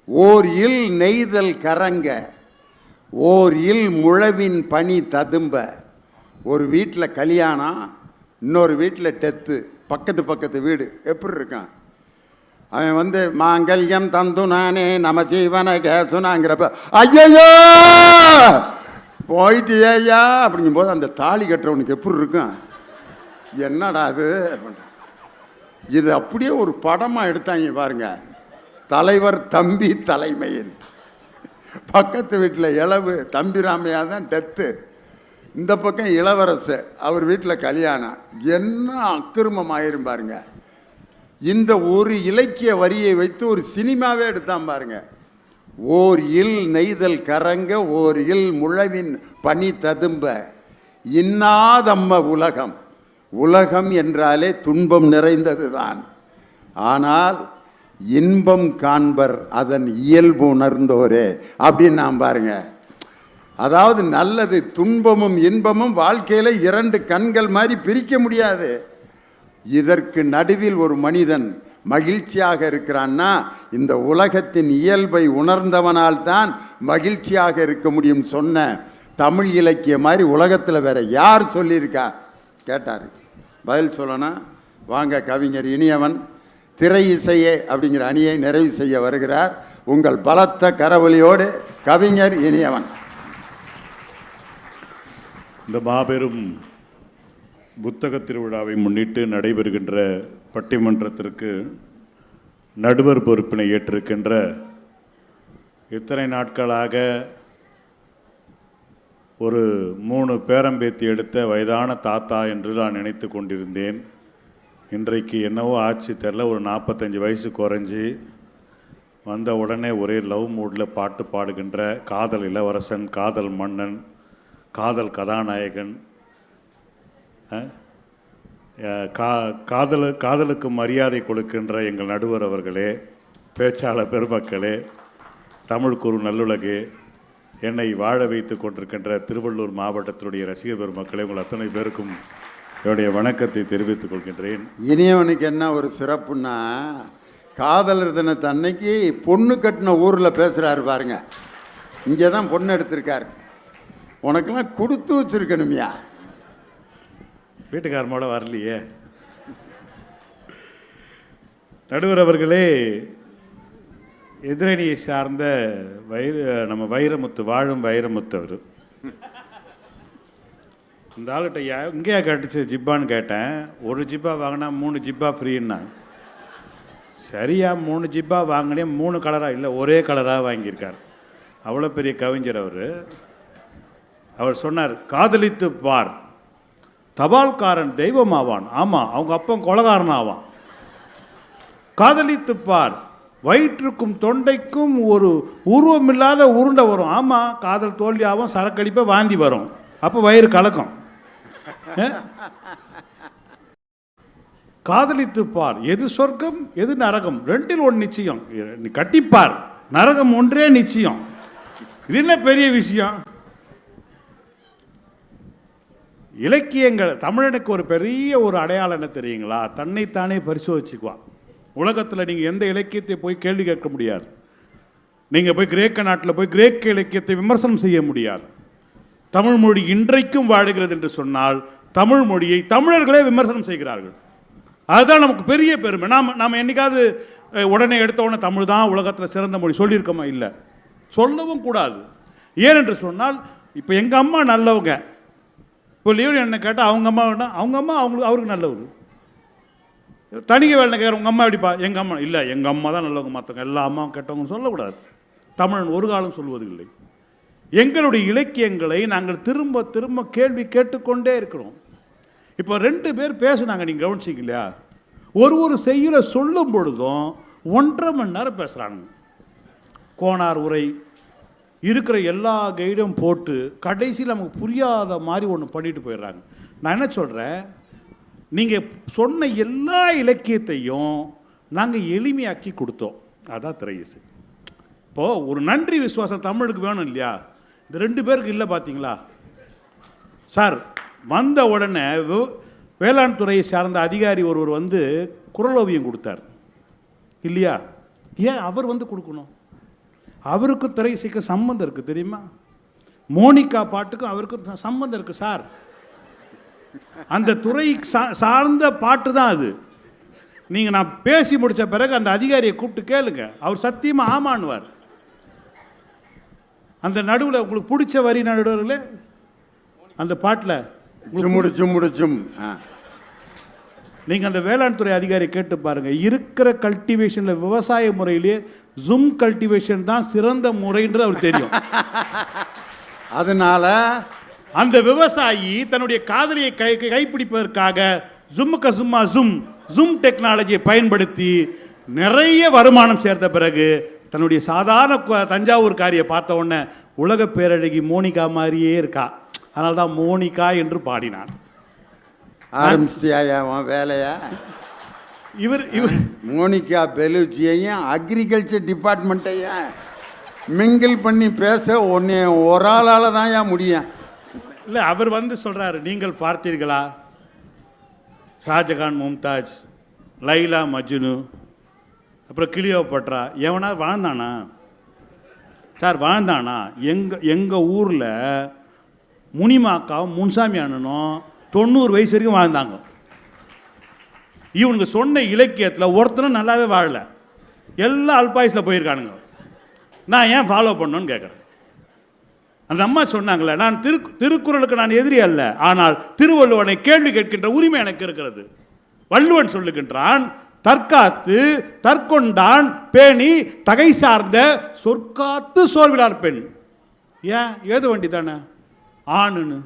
ஓர் இல் நெய்தல் கரங்க, ஓர் இல் முழவின் பனி ததும்ப. ஒரு வீட்டில் கல்யாணம், இன்னொரு வீட்டில் டெத்து, பக்கத்து வீடு. எப்படி இருக்கான் அவன்? வந்து மாங்கல்யம் தந்து நானே நம ஜீவன கேசுனாங்கிறப்ப ஐயோ போயிட்டு ஐயா அப்படிங்கும்போது அந்த தாலி கட்டுறவனுக்கு எப்படி இருக்கும்? என்னடா அது? இது அப்படியே ஒரு படமாக எடுத்தாங்க பாருங்க. தலைவர் தம்பி தலைமையில், பக்கத்து வீட்டில் இளவு தம்பிராமையா தான் டெத்து, இந்த பக்கம் இளவரசு அவர் வீட்டில் கல்யாணம். என்ன அக்கிரமம் ஆயிரும் பாருங்க. இந்த ஒரு இலக்கிய வரியை வைத்து ஒரு சினிமாவே எடுத்தான் பாருங்க. ஓர் இல் நெய்தல் கரங்க, ஓர் இல் முழவின் பனி ததும்ப. இன்னாதம்ம உலகம். உலகம் என்றாலே துன்பம் நிறைந்தது தான். ஆனால் இன்பம் காண்பர் அதன் இயல்பு உணர்ந்தோரே அப்படின்னு நாம் பாருங்க. அதாவது நல்லது, துன்பமும் இன்பமும் வாழ்க்கையில் இரண்டு கண்கள் மாதிரி பிரிக்க முடியாது. இதற்கு நடுவில் ஒரு மனிதன் மகிழ்ச்சியாக இருக்கிறான்னா இந்த உலகத்தின் இயல்பை உணர்ந்தவனால் தான் மகிழ்ச்சியாக இருக்க முடியும் சொன்ன தமிழ் இலக்கிய மாதிரி உலகத்தில் வேற யார் சொல்லியிருக்கா கேட்டார். பதில் சொல்லணும். வாங்க, கவிஞர் இனியவன் திரை இசையே அப்படிங்கிற அணியை நிறைவு செய்ய வருகிறார். உங்கள் பலத்த கரவொலியோடு கவிஞர் இனியவன். இந்த மாபெரும் புத்தக திருவிழாவை முன்னிட்டு நடைபெறுகின்ற பட்டிமன்றத்திற்கு நடுவர் பொறுப்பினை ஏற்றிருக்கின்ற இத்தனை நாட்களாக ஒரு 3 பேரம்பேத்தி எடுத்த வயதான தாத்தா என்று நான் நினைத்து கொண்டிருந்தேன். இன்றைக்கு என்னவோ ஆச்சு தெரில, ஒரு 45 வயசு குறைஞ்சி வந்த உடனே ஒரே லவ் மூடில் பாட்டு பாடுகின்ற காதல் இளவரசன், காதல் மன்னன், காதல் கதாநாயகன், காதலுக்கு மரியாதை கொடுக்கின்ற எங்கள் நடுவர் அவர்களே, பேச்சாளர் பெருமக்களே, தமிழ் குரு நல்லுலகே, என்னை வாழ வைத்து கொண்டிருக்கின்ற திருவள்ளூர் மாவட்டத்தினுடைய ரசிகர் பெருமக்களே, உங்கள் அத்தனை பேருக்கும் என்னுடைய வணக்கத்தை தெரிவித்துக் கொள்கின்றேன். இனியவனுக்கு என்ன ஒரு சிறப்புன்னா, காதலர் தினத்து அன்னைக்கு பொண்ணு கட்டின ஊரில் பேசுகிறாரு பாருங்க. இங்கே தான் பொண்ணு எடுத்திருக்காரு. உனக்கெல்லாம் கொடுத்து வச்சிருக்கணுமியா. வீட்டுக்காரமோட வரலையே. நடுவர் அவர்களே, எதிரணியை சார்ந்த நம்ம வைரமுத்து, வாழும் வைரமுத்து அவர். இந்த ஆளுகிட்ட இங்கேயா கட்டிச்சு ஜிப்பான்னு கேட்டேன். ஒரு ஜிப்பா வாங்கினா 3 ஜிப்பா ஃப்ரீன்னா. சரியா 3 ஜிப்பா வாங்கினே 3 கலராக இல்லை, ஒரே கலராக வாங்கியிருக்கார். அவ்வளோ பெரிய கவிஞர் அவர். அவர் சொன்னார், காதலித்து பார், தபால்காரன் தெய்வம் ஆவான். ஆமாம், அவங்க அப்பன் கொலகாரன் ஆவான். காதலித்து பார், வயிற்றுக்கும் தொண்டைக்கும் ஒரு உருவமில்லாத உருண்டை வரும். ஆமாம், காதல் தோல்வி ஆகும், சரக்கடிப்பை வாந்தி வரும், அப்போ வயிறு கலக்கும். காதலித்து பார், எது சொர்க்கம் எது நரகம், 2இல் 1 நிச்சயம். நீ கட்டிப்பார், நரகம் ஒன்றே நிச்சயம். இது என்ன பெரிய விஷயம்? இலக்கியங்கள் தமிழனுக்கு ஒரு பெரிய ஒரு அடையாளம் என்ன தெரியுங்களா? தன்னைத்தானே பரிசோதிச்சுக்குவான். உலகத்தில் நீங்கள் எந்த இலக்கியத்தை போய் கேள்வி கேட்க முடியாது. நீங்கள் போய் கிரேக்க நாட்டில் போய் கிரேக்க இலக்கியத்தை விமர்சனம் செய்ய முடியாது. தமிழ் மொழி இன்றைக்கும் வாழுகிறது என்று சொன்னால் தமிழ் மொழியை தமிழர்களே விமர்சனம் செய்கிறார்கள். அதுதான் நமக்கு பெரிய பெருமை. நாம் என்னைக்காவது உடனே எடுத்த உடனே தமிழ் தான் உலகத்தில் சிறந்த மொழி சொல்லியிருக்கோமா? இல்லை, சொல்லவும் கூடாது. ஏனென்று சொன்னால் இப்போ எங்கள் அம்மா நல்லவங்க. இப்போ லீவு என்ன கேட்டால் அவங்க அம்மா அவருக்கு நல்லவர். தனிக்க வேலை கேட்குற உங்கள் அம்மா எப்படிப்பா? எங்கள் அம்மா இல்லை, எங்கள் அம்மா தான் நல்லவங்க, மற்றவங்க எல்லா அம்மாவும் கெட்டவங்க சொல்லக்கூடாது. தமிழன் ஒரு காலம் சொல்வதில்லை. எங்களுடைய இலக்கியங்களை நாங்கள் திரும்ப திரும்ப கேள்வி கேட்டுக்கொண்டே இருக்கிறோம். இப்போ 2 பேர் பேசுனாங்க, நீங்கள் கவனிச்சிங்க இல்லையா? ஒரு செய்யுளை சொல்லும் பொழுதும் 1.5 மணி நேரம் பேசுகிறாங்க. கோனார் உரை இருக்கிற எல்லா கைடும் போட்டு கடைசியில் நமக்கு புரியாத மாதிரி ஒன்று பண்ணிட்டு போயிடுறாங்க. நான் என்ன சொல்கிறேன், நீங்கள் சொன்ன எல்லா இலக்கியத்தையும் நாங்கள் எளிமையாக்கி கொடுத்தோம். அதான் திரை இசை. இப்போது ஒரு நன்றி விசுவாசம் தமிழுக்கு வேணும் இல்லையா? இந்த 2 பேருக்கு இல்லை பார்த்தீங்களா சார்? வந்த உடனே வேளாண் துறையை சார்ந்த அதிகாரி ஒருவர் வந்து குரலோவியம் கொடுத்தார் இல்லையா? ஏன் அவர் வந்து கொடுக்கணும்? அவருக்கு திரை இசைக்கு சம்பந்தம் இருக்குது தெரியுமா? மோனிகா பாட்டுக்கும் அவருக்கு சம்பந்தம் இருக்குது சார். அந்த துறை சார்ந்த பாட்டு தான் அது. நீங்கள் நான் பேசி முடித்த பிறகு அந்த அதிகாரியை கூப்பிட்டு கேளுங்க, அவர் சத்தியமாக ஆமான்னுவார். அந்த நடுவில் உங்களுக்கு பிடிச்ச வரி நடுவில் அந்த பாட்டில் நீங்கள் அந்த வேளாண் துறை அதிகாரி கேட்டு பாருங்கள். இருக்கிற கல்டிவேஷனில் விவசாய முறையிலேயே ஜூம் கல்டிவேஷன் தான் சிறந்த முறைன்றது அவருக்கு தெரியும். அதனால அந்த விவசாயி தன்னுடைய காதலியை கைப்பிடிப்பதற்காக ஜும்முக்க சும்மா ஜூம் டெக்னாலஜியை பயன்படுத்தி நிறைய வருமானம் சேர்த்த பிறகு தன்னுடைய சாதாரண தஞ்சாவூர்காரியை பார்த்த உடனே உலக பேரழகி மோனிகா மாதிரியே இருக்கா, அதனால தான் மோனிகா என்று பாடினான். ஆரம்பிச்சியா வேலையா? இவர் மோனிகா பெலூச்சியையும் அக்ரிகல்ச்சர் டிபார்ட்மெண்ட்டையும் மிங்கிள் பண்ணி பேச ஒன்னே ஒரு ஆளால் தான் ஏன் முடியும்? இல்லை, அவர் வந்து சொல்கிறாரு, நீங்கள் பார்த்தீர்களா ஷாஜகான் மும்தாஜ், லைலா மஜ்னு, அப்புறம் கிளியோபட்ரா, எவனா வாழ்ந்தானா சார்? வாழ்ந்தானா? எங்கள் ஊரில் முனிமாக்காவும் முன்சாமி அண்ணனும் 90 வயசு வரைக்கும் வாழ்ந்தாங்க. இவனுக்கு சொன்ன இலக்கியத்தில் ஒருத்தனும் நல்லாவே வாழலை, எல்லாம் அல்பாயுஸில் போயிருக்கானுங்க. நான் ஏன் ஃபாலோ பண்ணணும்னு கேட்குறேன். அந்த அம்மா சொன்னாங்களே, நான் திருக்குறளுக்கு நான் எதிரி அல்ல, ஆனால் திருவள்ளுவனை கேள்வி கேட்கின்ற உரிமை எனக்கு இருக்கிறது. வள்ளுவன் சொல்லுகின்றான், தற்காத்து தற்கொண்டான் பேணி தகை சார்ந்த சொற்காத்து சோர்விலார் பெண். ஏன் ஏது வண்டி தானே ஆணுன்னு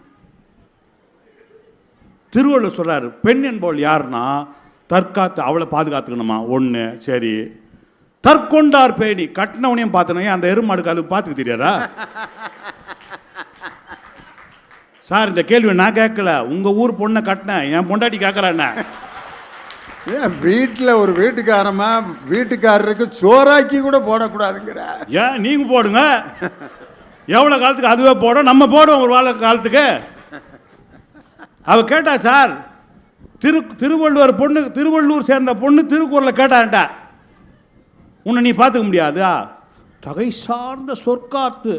திருவள்ளுவர் சொல்றாரு. பெண் என்பவள் யாருன்னா தற்காத்து, அவளை பாதுகாத்துக்கணுமா ஒன்று. சரி, தற்கொண்டார் பேணி, கட்டினவனையும் பார்த்தனே அந்த எருமாடுக்கு அது பார்த்துக்க தெரியாதா சார்? இந்த கேள்வி நான் கேட்கல, உங்கள் ஊர் பொண்ணை கட்டினேன், என் பொண்டாட்டி கேட்குறாண்ணே. ஏன் வீட்டில் ஒரு வீட்டுக்காரருக்கு சோறாக்கி கூட போடக்கூடாதுங்கிற? ஏன் நீங்கள் போடுங்க, எவ்வளோ காலத்துக்கு அதுவே போடும், நம்ம போடுவோம் ஒரு காலத்துக்கு. அவ கேட்டா சார், திருவள்ளூர் சேர்ந்த பொண்ணு திருக்குறளை கேட்டான்ட்டா, உன்னை நீ பார்த்துக்க முடியாதா? தகை சார்ந்த சொற்காத்து.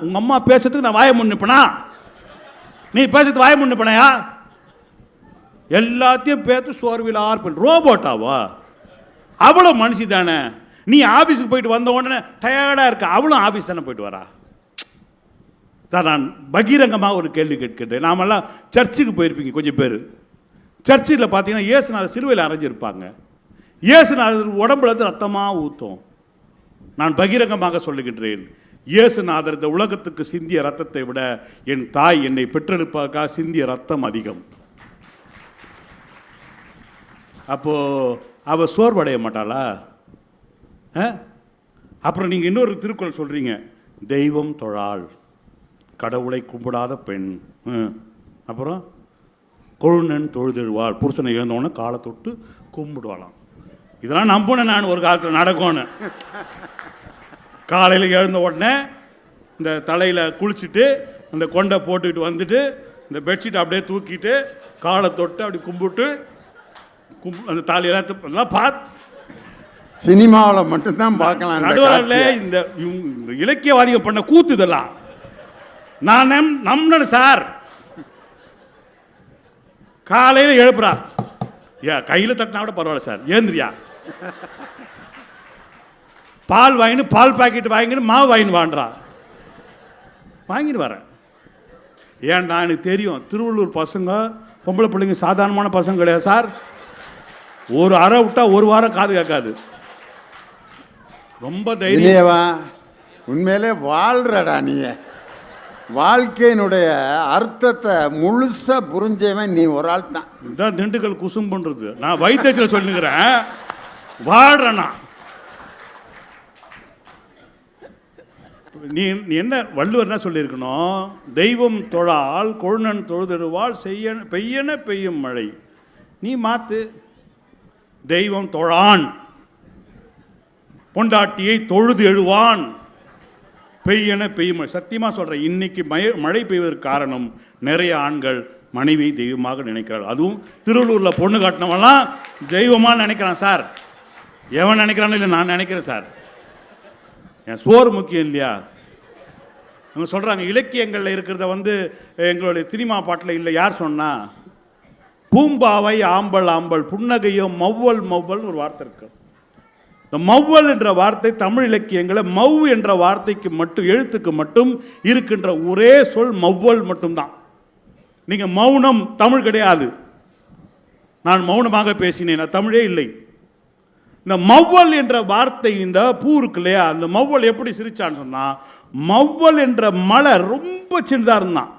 உங்கள் அம்மா பேசுறதுக்கு நான் வாய முன்னிப்பனா? நீ பேசுறது வாய முன்னிப்பனையா? எல்லாத்தையும் பேத்து சோர்விலார் பெண். ரோபோட்டாவா? அவ்வளோ மனுஷி தானே. நீ ஆஃபீஸுக்கு போயிட்டு வந்த உடனே டயர்டாக இருக்க, அவளும் ஆஃபீஸ் தானே போயிட்டு வரா சார். நான் பகிரங்கமாக ஒரு கேள்வி கேட்கின்றேன். நாமெல்லாம் சர்ச்சுக்கு போயிருப்பீங்க கொஞ்சம் பேர். சர்ச்சில் பார்த்தீங்கன்னா இயேசுநாதர் சிலுவையில் அரைஞ்சிருப்பாங்க. இயேசுநாதர் உடம்புல இருந்து ரத்தமாக ஊற்றும். நான் பகிரங்கமாக சொல்லுகின்றேன், இயேசுநாதர் இந்த உலகத்துக்கு சிந்திய ரத்தத்தை விட என் தாய் என்னை பெற்றெடுப்பதற்காக சிந்திய ரத்தம் அதிகம். அப்போ அவ சோர்வடைய மாட்டாளா? அப்புறம் நீங்கள் இன்னொரு திருக்குறள் சொல்றீங்க, தெய்வம் தொழாள் கடவுளை கும்பிடாத பெண். அப்புறம் கொழுநன் தொழுதெழுவாள், புருஷனை எழுந்தோடனே காலை தொட்டு கும்பிடுவாளாம். இதெல்லாம் நம்பினேன் நான் ஒரு காலத்தில் நடக்கும்னு. காலையில் எழுந்த உடனே இந்த தலையில் குளிச்சுட்டு அந்த கொண்டை போட்டுக்கிட்டு வந்துட்டு இந்த பெட்ஷீட் அப்படியே தூக்கிட்டு காலை தொட்டு அப்படி கும்பிட்டு அந்த தாலியெல்லாம் பார்த்து சினிமாவில் மட்டும்தான் பார்க்கலாம். நடுவரில் இந்த இலக்கியவாதிகள் பண்ண கூத்து இதெல்லாம் நான் நம்பினேன் சார். காலையில் எழுப்புறா, கையில் தட்டினா கூட பரவாயில்ல சார், ஏந்திரியா. பால் வாங்கின்னு பால் பாக்கெட் வாங்கின்னு மாவு வாங்கின்னு வாண்டா, வாங்கிட்டு வரேன். ஏன்டா எனக்கு தெரியும் திருவள்ளூர் பசங்க பொம்பளை பிள்ளைங்க சாதாரணமான பசங்க கிடையாது சார். ஒரு அறை விட்டா ஒரு வாரம் காது கேட்காது. ரொம்ப தைரியம். உண்மையிலே வாழ்றடா நீ. வாழ்க்கையினுடைய அர்த்தத்தை முழுசா புரிஞ்சவன் நீ ஒரு ஆள் தான். இதான் திண்டுக்கல் குசும் பண்றது. நான் வைத்தியத்தில் சொல்லுங்கிறேன், வாழ்றேன்னா. நீ என்ன வள்ளுவர் என்ன சொல்லியிருக்கணும்? தெய்வம் தொழால் கொழுநன் தொழுதெழுவாள் பெய்யன பெய்யும் மழை. நீ மாத்து, தெய்வம் தொழான் பொண்டாட்டியை தொழுது எழுவான் பெய்யன பெய்யும். சத்தியமாக சொல்கிறேன், இன்னைக்கு மழை பெய்வதற்கு காரணம் நிறைய ஆண்கள் மனைவி தெய்வமாக நினைக்கிறாள். அதுவும் திருவள்ளூரில் பொண்ணு காட்டினவெல்லாம் தெய்வமாக நினைக்கிறான் சார். எவன் நினைக்கிறான்னு இல்லை, நான் நினைக்கிறேன் சார். என் சோறு முக்கியம் இல்லையா? அவங்க சொல்கிறாங்க இலக்கியங்களில் இருக்கிறத எங்களுடைய சினிமா பாட்டில் இல்லை. யார் சொன்னா? பூம்பாவை ஆம்பல் ஆம்பல் புன்னகையோ மவ்வல் மவ்வல்னு ஒரு வார்த்தை இருக்கு. இந்த மவ்வல் என்ற வார்த்தை தமிழ் இலக்கியங்களை மவ் என்ற வார்த்தைக்கு மட்டும், எழுத்துக்கு மட்டும் இருக்கின்ற ஒரே சொல் மவ்வல் மட்டும்தான். நீங்க மௌனம் தமிழ் கிடையாது. நான் மௌனமாக பேசினேன், தமிழே இல்லை. இந்த மவ்வல் என்ற வார்த்தை, இந்த பூ இருக்கு இல்லையா, அந்த மவ்வல் எப்படி சிரிச்சான்னு சொன்னா, மவ்வல் என்ற மலர் ரொம்ப சின்னதாக இருந்தான்.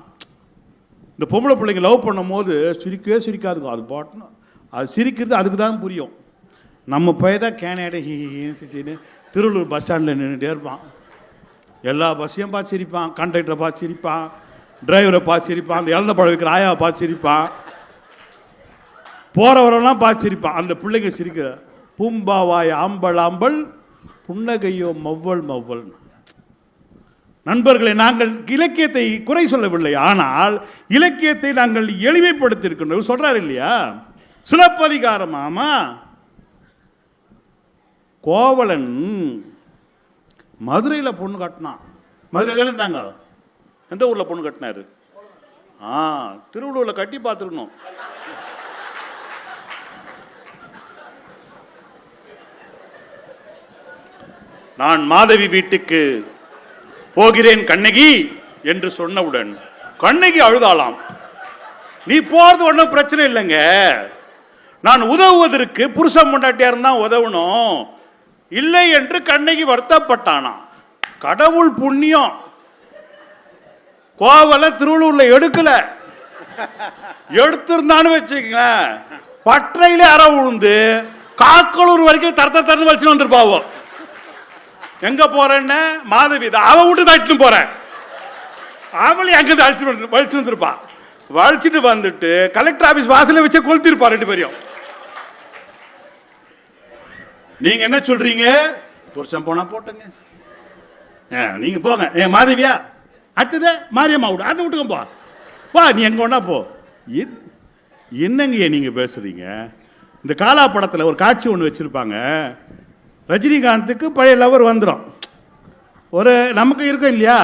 இந்த பொம்பளை பிள்ளைங்க லவ் பண்ணும் போது சிரிக்கவே சிரிக்காதுங்க. அது பாட்டுனா அது சிரிக்கிறது அதுக்கு தான் புரியும். நம்ம போய் தான் கேனையாட ஹின்னு திருவள்ளூர் பஸ் ஸ்டாண்டில் நின்றுட்டே இருப்பான். எல்லா பஸ்ஸையும் பார்த்து சிரிப்பான், கண்டக்டரை பார்த்து சிரிப்பான், டிரைவரை பார்த்து சிரிப்பான், அந்த இழந்த பழம் வைக்கிற ஆயாவை பார்த்து சிரிப்பான், போகிறவரெல்லாம் பார்த்து சிரிப்பான். அந்த பிள்ளைங்க சிரிக்கிற பூம்பாவாய் ஆம்பல் ஆம்பல் புன்னகையோ மவ்வல் மவ்வல். நண்பர்களை, நாங்கள் இலக்கியத்தை குறை சொல்லவில்லை, ஆனால் இலக்கியத்தை நாங்கள் எளிமைப்படுத்தியிருக்கின்றோம். சொல்றாரு இல்லையா, சிலப்பதிகாரம். ஆமா, கோவலன் மதுரையில் பொண்ணு கட்டினான். மதுரையில் இருந்தாங்க. எந்த ஊரில் பொண்ணு கட்டினாரு? திருவள்ளூரில் கட்டி பார்த்துருக்கணும். நான் மாதவி வீட்டுக்கு போகிறேன் கண்ணகி என்று சொன்னவுடன் கண்ணகி அழுதாளாம். நீ போறது ஒன்றும் பிரச்சனை இல்லைங்க, நான் உதவுவதற்கு புருஷன் பொண்டாட்டியா இருந்தா உதவணும் இல்லை என்று கண்ணகி வருத்தப்பட்டானா. கடவுள் புண்ணியம், கோவல திருவள்ளூர்ல எடுக்கல. எடுத்திருந்தான்னு வச்சுக்கங்களேன், பற்றையில அற உழுந்து காக்கலூர் வரைக்கும் தரத்த தரன்னு வச்சுன்னு வந்திருப்பாவோ. எங்க போறேன்னு மாதவி அவ விட்டு தட்டு போறேன், அவளை அங்க வலிச்சு வந்திருப்பா. வலிச்சுட்டு வந்துட்டு கலெக்டர் ஆபீஸ் வாசல வச்சு கொளுத்திருப்பா ரெண்டு பேரையும். நீங்க என்ன சொல்றீங்க? புருஷன் போனா போட்டுங்க, நீங்க போங்க. மாதவியா அடுத்தது மாரியம்மா விடு, அதை விட்டுக்க போ, நீ எங்க ஒன்னா போ. என்னங்க நீங்க பேசுறீங்க? இந்த காலா படத்தில் ஒரு காட்சி ஒன்று வச்சிருப்பாங்க. ரஜினிகாந்துக்கு பழைய லவர் வந்துடும். ஒரு நமக்கு இருக்கும் இல்லையா?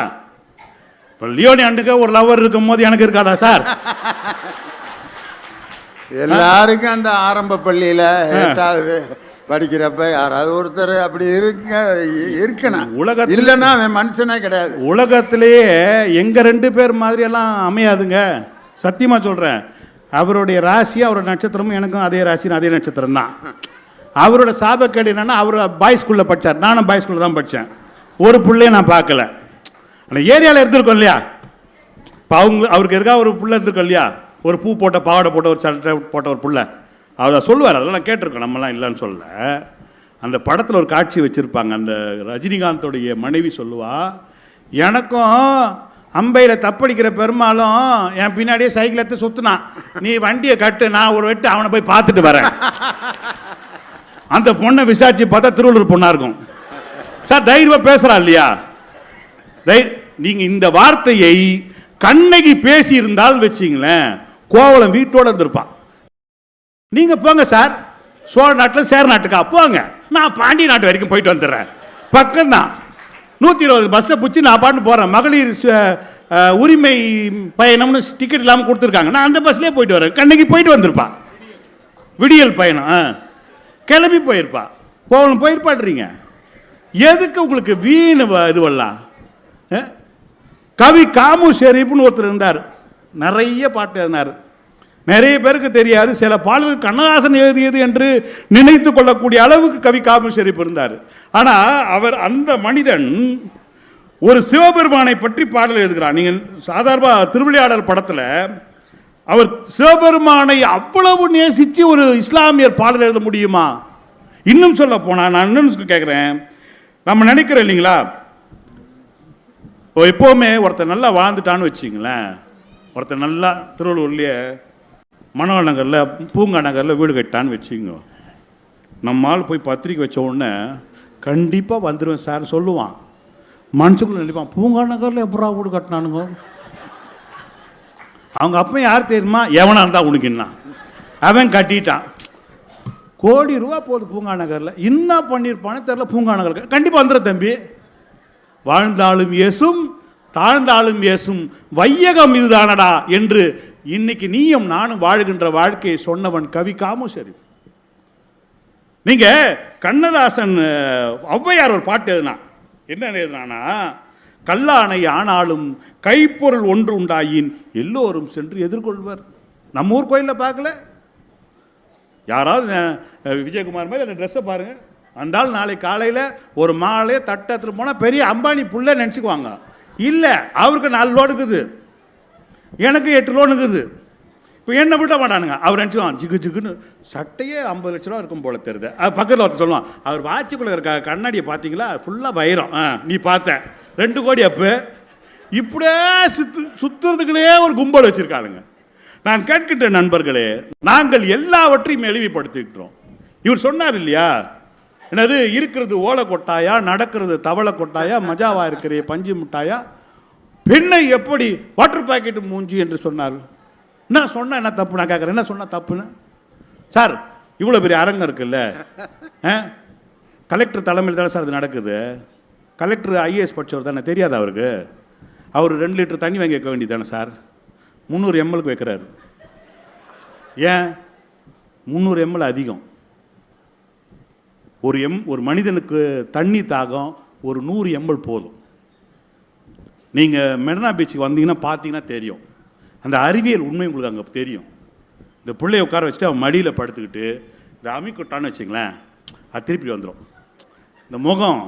இப்போ லியோனி அண்டுக்கு ஒரு லவர் இருக்கும் போது எனக்கு இருக்காதா சார்? எல்லாருக்கும் அந்த ஆரம்ப பள்ளியில் 8வது படிக்கிறப்ப யாராவது ஒருத்தர் அப்படி இருக்கணும். உலகத்தில் இல்லைன்னா அவன் மனுஷனே கிடையாது. உலகத்திலேயே எங்கள் 2 பேர் மாதிரியெல்லாம் அமையாதுங்க, சத்தியமாக சொல்கிறேன். அவருடைய ராசி அவரோட நட்சத்திரமும் எனக்கும் அதே ராசி அதே நட்சத்திரம் தான். அவரோட சாபக்கேடு என்னன்னா, அவர் பாய் ஸ்கூலில் படித்தார், நானும் பாய் ஸ்கூலில் தான் படித்தேன். ஒரு பிள்ளையை நான் பார்க்கல. ஆனால் ஏரியாவில் இருந்திருக்கோம் இல்லையா? இப்போ அவருக்கு எதுக்காக ஒரு பிள்ளை இருந்திருக்கோம் இல்லையா? ஒரு பூ போட்ட பாவாடை போட்ட ஒரு சட்டை போட்ட ஒரு பிள்ளை அவர் சொல்லுவார். அதெல்லாம் நான் கேட்டிருக்கோம், நம்மலாம் இல்லைன்னு சொல்ல. அந்த படத்தில் ஒரு காட்சி வச்சுருப்பாங்க. அந்த ரஜினிகாந்தோடைய மனைவி சொல்லுவா, எனக்கும் அம்பையில் தப்படிக்கிற பெருமாளும் என் பின்னாடியே சைக்கிள் எடுத்து சுற்றினான், நீ வண்டியை கட்டு, நான் ஒரு வெட்டு அவனை போய் பார்த்துட்டு வரேன். அந்த பொண்ணை விசாரிச்சு பார்த்தா திருவள்ளூர் பொண்ணா இருக்கும். சார் தைரியமா பேசுறா இல்லையா? நீங்க இந்த வார்த்தையை கண்ணகி பேசி இருந்தால் வச்சிங்களேன், கோவலம் வீட்டோட இருந்திருப்பான். நீங்க போங்க சார், சோழ நாட்டில் சேர நாட்டுக்கா போங்க, நான் பாண்டிய நாட்டு வரைக்கும் போயிட்டு வந்துடுறேன், பக்கம்தான். 120 பஸ்ஸை பிடிச்சி நான் பாட்டு போகிறேன். மகளிர் உரிமை பயணம்னு டிக்கெட் இல்லாமல் கொடுத்துருக்காங்க, நான் அந்த பஸ்லேயே போயிட்டு வரேன். கண்ணகி போயிட்டு வந்திருப்பான். விடியல் பயணம் கிளம்பி போயிருப்பா. கோவலம் போயிருப்பாடுறீங்க. எதுக்கு உங்களுக்கு வீணு இதுவெல்லாம்? கவி காமு ஷெரீப்னு ஒருத்தர் இருந்தார், நிறைய பாட்டு எழுதினார். நிறைய பேருக்கு தெரியாது, சில பாடல்கள் கண்ணதாசன் எழுதியது என்று நினைத்து கொள்ளக்கூடிய அளவுக்கு கவி காமு ஷெரீப் இருந்தார். ஆனால் அவர் அந்த மனிதன் ஒரு சிவபெருமானை பற்றி பாடல் எழுதுகிறார். நீங்கள் சாதாரண திருவிளையாடல் படத்தில் அவர் சிவபெருமானை அவ்வளவு நேசித்து ஒரு இஸ்லாமியர் பாடல் எழுத முடியுமா? இன்னும் சொல்ல போனால் நான் இன்னும் கேட்குறேன், நம்ம நினைக்கிறோம் இல்லைங்களா, எப்போவுமே ஒருத்தர் நல்லா வாழ்ந்துட்டான்னு வச்சிங்களேன், ஒருத்தர் நல்லா திருவள்ளூர்லேயே மணவாள நகரில் பூங்கா நகரில் வீடு கட்டான்னு வச்சுங்க, நம்மால் போய் பத்திரிக்கை வச்ச உடனே கண்டிப்பாக வந்துடுவேன் சார் சொல்லுவான். மனுஷக்குள்ள நினைப்பான், பூங்கா நகரில் எப்படா வீடு கட்டினானுங்க? அவங்க அப்போ யார் தெரியுமா? எவனா இருந்தால் உனக்குன்னா அவன் கட்டிட்டான். கோடி ரூபா போகுது பூங்கா நகரில், என்ன பண்ணியிருப்பானே தெரில. பூங்கா நகர் கண்டிப்பாக வந்துடும் தம்பி. வாழ்ந்தாலும் ஏசும் தாழ்ந்தாலும் ஏசும் வையகம் இதுதானடா என்று இன்னைக்கு நீயும் நானும் வாழ்கின்ற வாழ்க்கையை சொன்னவன் கவி காமு ஷெரீப். நீங்க கண்ணதாசன் ஔவையார் ஒரு பாட்டு எழுதினா, என்ன எழுதினானா, கல்லானை ஆனாலும் கைப்பொருள் ஒன்று உண்டாயின் எல்லோரும் சென்று எதிர்கொள்வர். நம்ம ஊர் கோயிலில் பார்க்கல? யாராவது விஜயகுமார் மாதிரி அந்த ட்ரெஸ்ஸை பாருங்க, அந்த ஆள் நாளை காலையில் ஒரு மாலையை தட்டத்தில் போனால் பெரிய அம்பானி புள்ள நினச்சிக்குவாங்க. இல்லை, அவருக்கு 4 லோடு இருக்குது, எனக்கு 8 லோடு இருக்குது. இப்போ என்ன விட மாட்டானுங்க. அவர் நினச்சிக்குவான் ஜிகு ஜிகுன்னு சட்டையே 50 லட்ச ரூபா இருக்கும் போல தெரியுது. அது பக்கத்தில் ஒருத்தர் சொல்லுவான், அவர் வாட்சிக்குள்ளே இருக்க கண்ணாடியை பார்த்தீங்களா ஃபுல்லாக வைரம், நீ பார்த்த 2 கோடி அப்போ. இப்படியே சுற்றுறதுக்குள்ளே ஒரு கும்பல் வச்சுருக்காளுங்க. நான் கேட்கின்ற நண்பர்களே, நாங்கள் எல்லாவற்றையும் எளிமைப்படுத்திக்கிட்டோம். இவர் சொன்னார் இல்லையா, என்னது இருக்கிறது ஓலை கொட்டாயா, நடக்கிறது தவளை கொட்டாயா, மஜாவா இருக்கிற பஞ்சு மிட்டாயா, பெண்ணை எப்படி வாட்டர் பாக்கெட் மூஞ்சி என்று சொன்னார். என்ன சொன்ன என்ன தப்பு? நான் கேட்குறேன், என்ன சொன்ன தப்புன்னு? சார் இவ்வளோ பெரிய அரங்கம் இருக்குல்ல, கலெக்டர் தலைமையில் தானே சார் இது நடக்குது. கலெக்டர் ஐஏஎஸ் படித்தவர் தானே, தெரியாது அவருக்கு? அவர் 2 லிட்டர் தண்ணி வாங்கி வைக்க வேண்டியது தானே சார்? 300 ml வைக்கிறாரு. ஏன் 300 ml அதிகம்? ஒரு மனிதனுக்கு தண்ணி தாகம் ஒரு 100 ml போதும். நீங்கள் மெரினா பீச்சுக்கு வந்தீங்கன்னா பார்த்தீங்கன்னா தெரியும், அந்த அறிவியல் உண்மை உங்களுக்கு அங்கே தெரியும். இந்த பிள்ளைய உட்கார வச்சுட்டு அவன் மடியில் படுத்துக்கிட்டு இந்த அமிக்கொட்டான்னு வச்சுங்களேன், அது திருப்பி வந்துடும். இந்த முகம்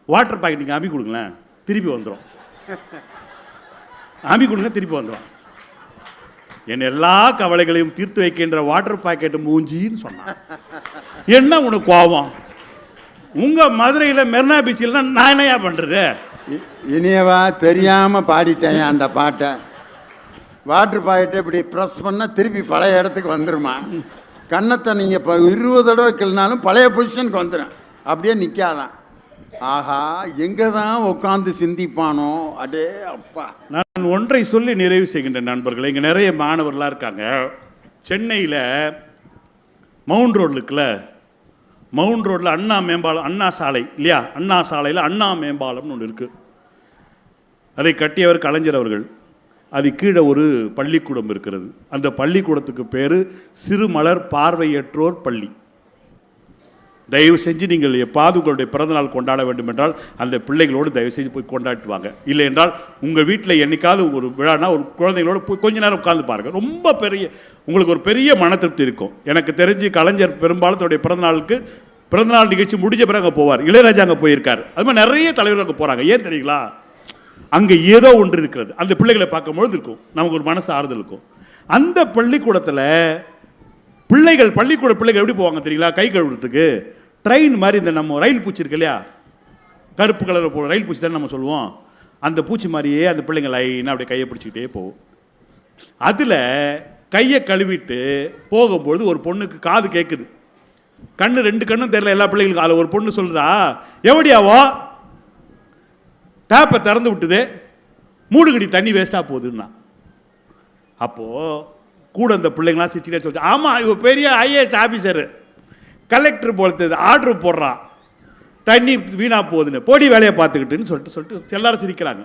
வாட்டர் பாக்கெட் நீங்கள் அமி கொடுங்களேன், திருப்பி வந்துடும். அமி கொடுங்க, திருப்பி வந்துடும். என் எல்லா கவலைகளையும் தீர்த்து வைக்கின்ற வாட்டர் பாக்கெட் மூஞ்சின்னு சொன்னான். என்ன உனக்கு கோபம்? உங்கள் மதுரையில் மெரினா பீச்சில் நான் என்னையா பண்ணுறது? இனியவா தெரியாமல் பாடிட்டேன் அந்த பாட்டை. வாட்டர் பாக்கெட்டை இப்படி ப்ரெஸ் பண்ணால் திருப்பி பழைய இடத்துக்கு வந்துடுமா? கன்னத்தை நீங்கள் இப்போ 20 தடவை கிள்னாலும் பழைய பொசிஷனுக்கு வந்துடும், அப்படியே நிற்காதான். ஆஹா, எங்கே தான் உட்காந்து சிந்திப்பானோ, அடே அப்பா. நான் ஒன்றை சொல்லி நிறைவு செய்கின்ற நண்பர்களே, இங்கே நிறைய மாணவர்களாக இருக்காங்க. சென்னையில் மவுண்ட் ரோடு இருக்குல்ல, மவுண்ட் ரோட்டில் அண்ணா மேம்பாலம், அண்ணா சாலை இல்லையா, அண்ணா சாலையில் அண்ணா மேம்பாலம்னு ஒன்று இருக்குது. அதை கட்டியவர் கலைஞர் அவர்கள். அது கீழே ஒரு பள்ளிக்கூடம் இருக்கிறது. அந்த பள்ளிக்கூடத்துக்கு பேர் சிறுமலர் பார்வையற்றோர் பள்ளி. தயவு செஞ்சு நீங்கள் எப்பாவது உங்களுடைய பிறந்தநாள் கொண்டாட வேண்டும் என்றால் அந்த பிள்ளைகளோடு தயவு செஞ்சு போய் கொண்டாட்டுவாங்க. இல்லை என்றால் உங்கள் வீட்டில் என்னைக்காவது ஒரு விழானா ஒரு குழந்தைகளோடு போய் கொஞ்ச நேரம் உட்கார்ந்து பாருங்கள். ரொம்ப பெரிய உங்களுக்கு ஒரு பெரிய மன திருப்தி இருக்கும். எனக்கு தெரிஞ்சு கலைஞர் பெரும்பாலும் தன்னுடைய பிறந்தநாள் நிகழ்ச்சி முடிஞ்ச பிறகு அங்கே போவார். இளையராஜா அங்கே போயிருக்கார். அது மாதிரி நிறைய தலைவர்கள் அங்கே போகிறாங்க. ஏன் தெரியுங்களா? அங்கே ஏதோ ஒன்று இருக்கிறது. அந்த பிள்ளைகளை பார்க்கும்பொழுது இருக்கும், நமக்கு ஒரு மனசு ஆறுதல் இருக்கும். அந்த பள்ளிக்கூடத்தில் பள்ளிக்கூட பிள்ளைகள் எப்படி போவாங்க தெரியுங்களா? கை கழுவுறதுக்கு ட்ரெயின் மாதிரி இந்த நம்ம ரயில் பூச்சி இருக்கு இல்லையா, கருப்பு கலர் போ ரயில் பூச்சி தானே நம்ம சொல்லுவோம். அந்த பூச்சி மாதிரியே அந்த பிள்ளைங்க லைனாக அப்படியே கையை பிடிச்சிக்கிட்டே போகும். அதில் கையை கழுவிட்டு போகும்பொழுது ஒரு பொண்ணுக்கு காது கேட்குது, கண்ணு 2 கண்ணும் தெரியல எல்லா பிள்ளைகளுக்கும். அதில் ஒரு பொண்ணு சொல்கிறா, எவடியாவோ டேப்பை திறந்து விட்டுது, 3 கடி தண்ணி வேஸ்ட்டாக போகுதுன்னா. அப்போது கூட அந்த பிள்ளைங்களாம் சிரிச்சுட்டே சொல்லிச்சு, ஆமாம் இவ பெரிய ஐஏஎஸ் ஆஃபீஸரு, கலெக்டர் போலத்தது ஆர்டர் போடுறான், தண்ணி வீணாக போகுதுன்னு, போடி வேலையை பார்த்துக்கிட்டுன்னு சொல்லிட்டு எல்லாரும் சிரிக்கிறாங்க.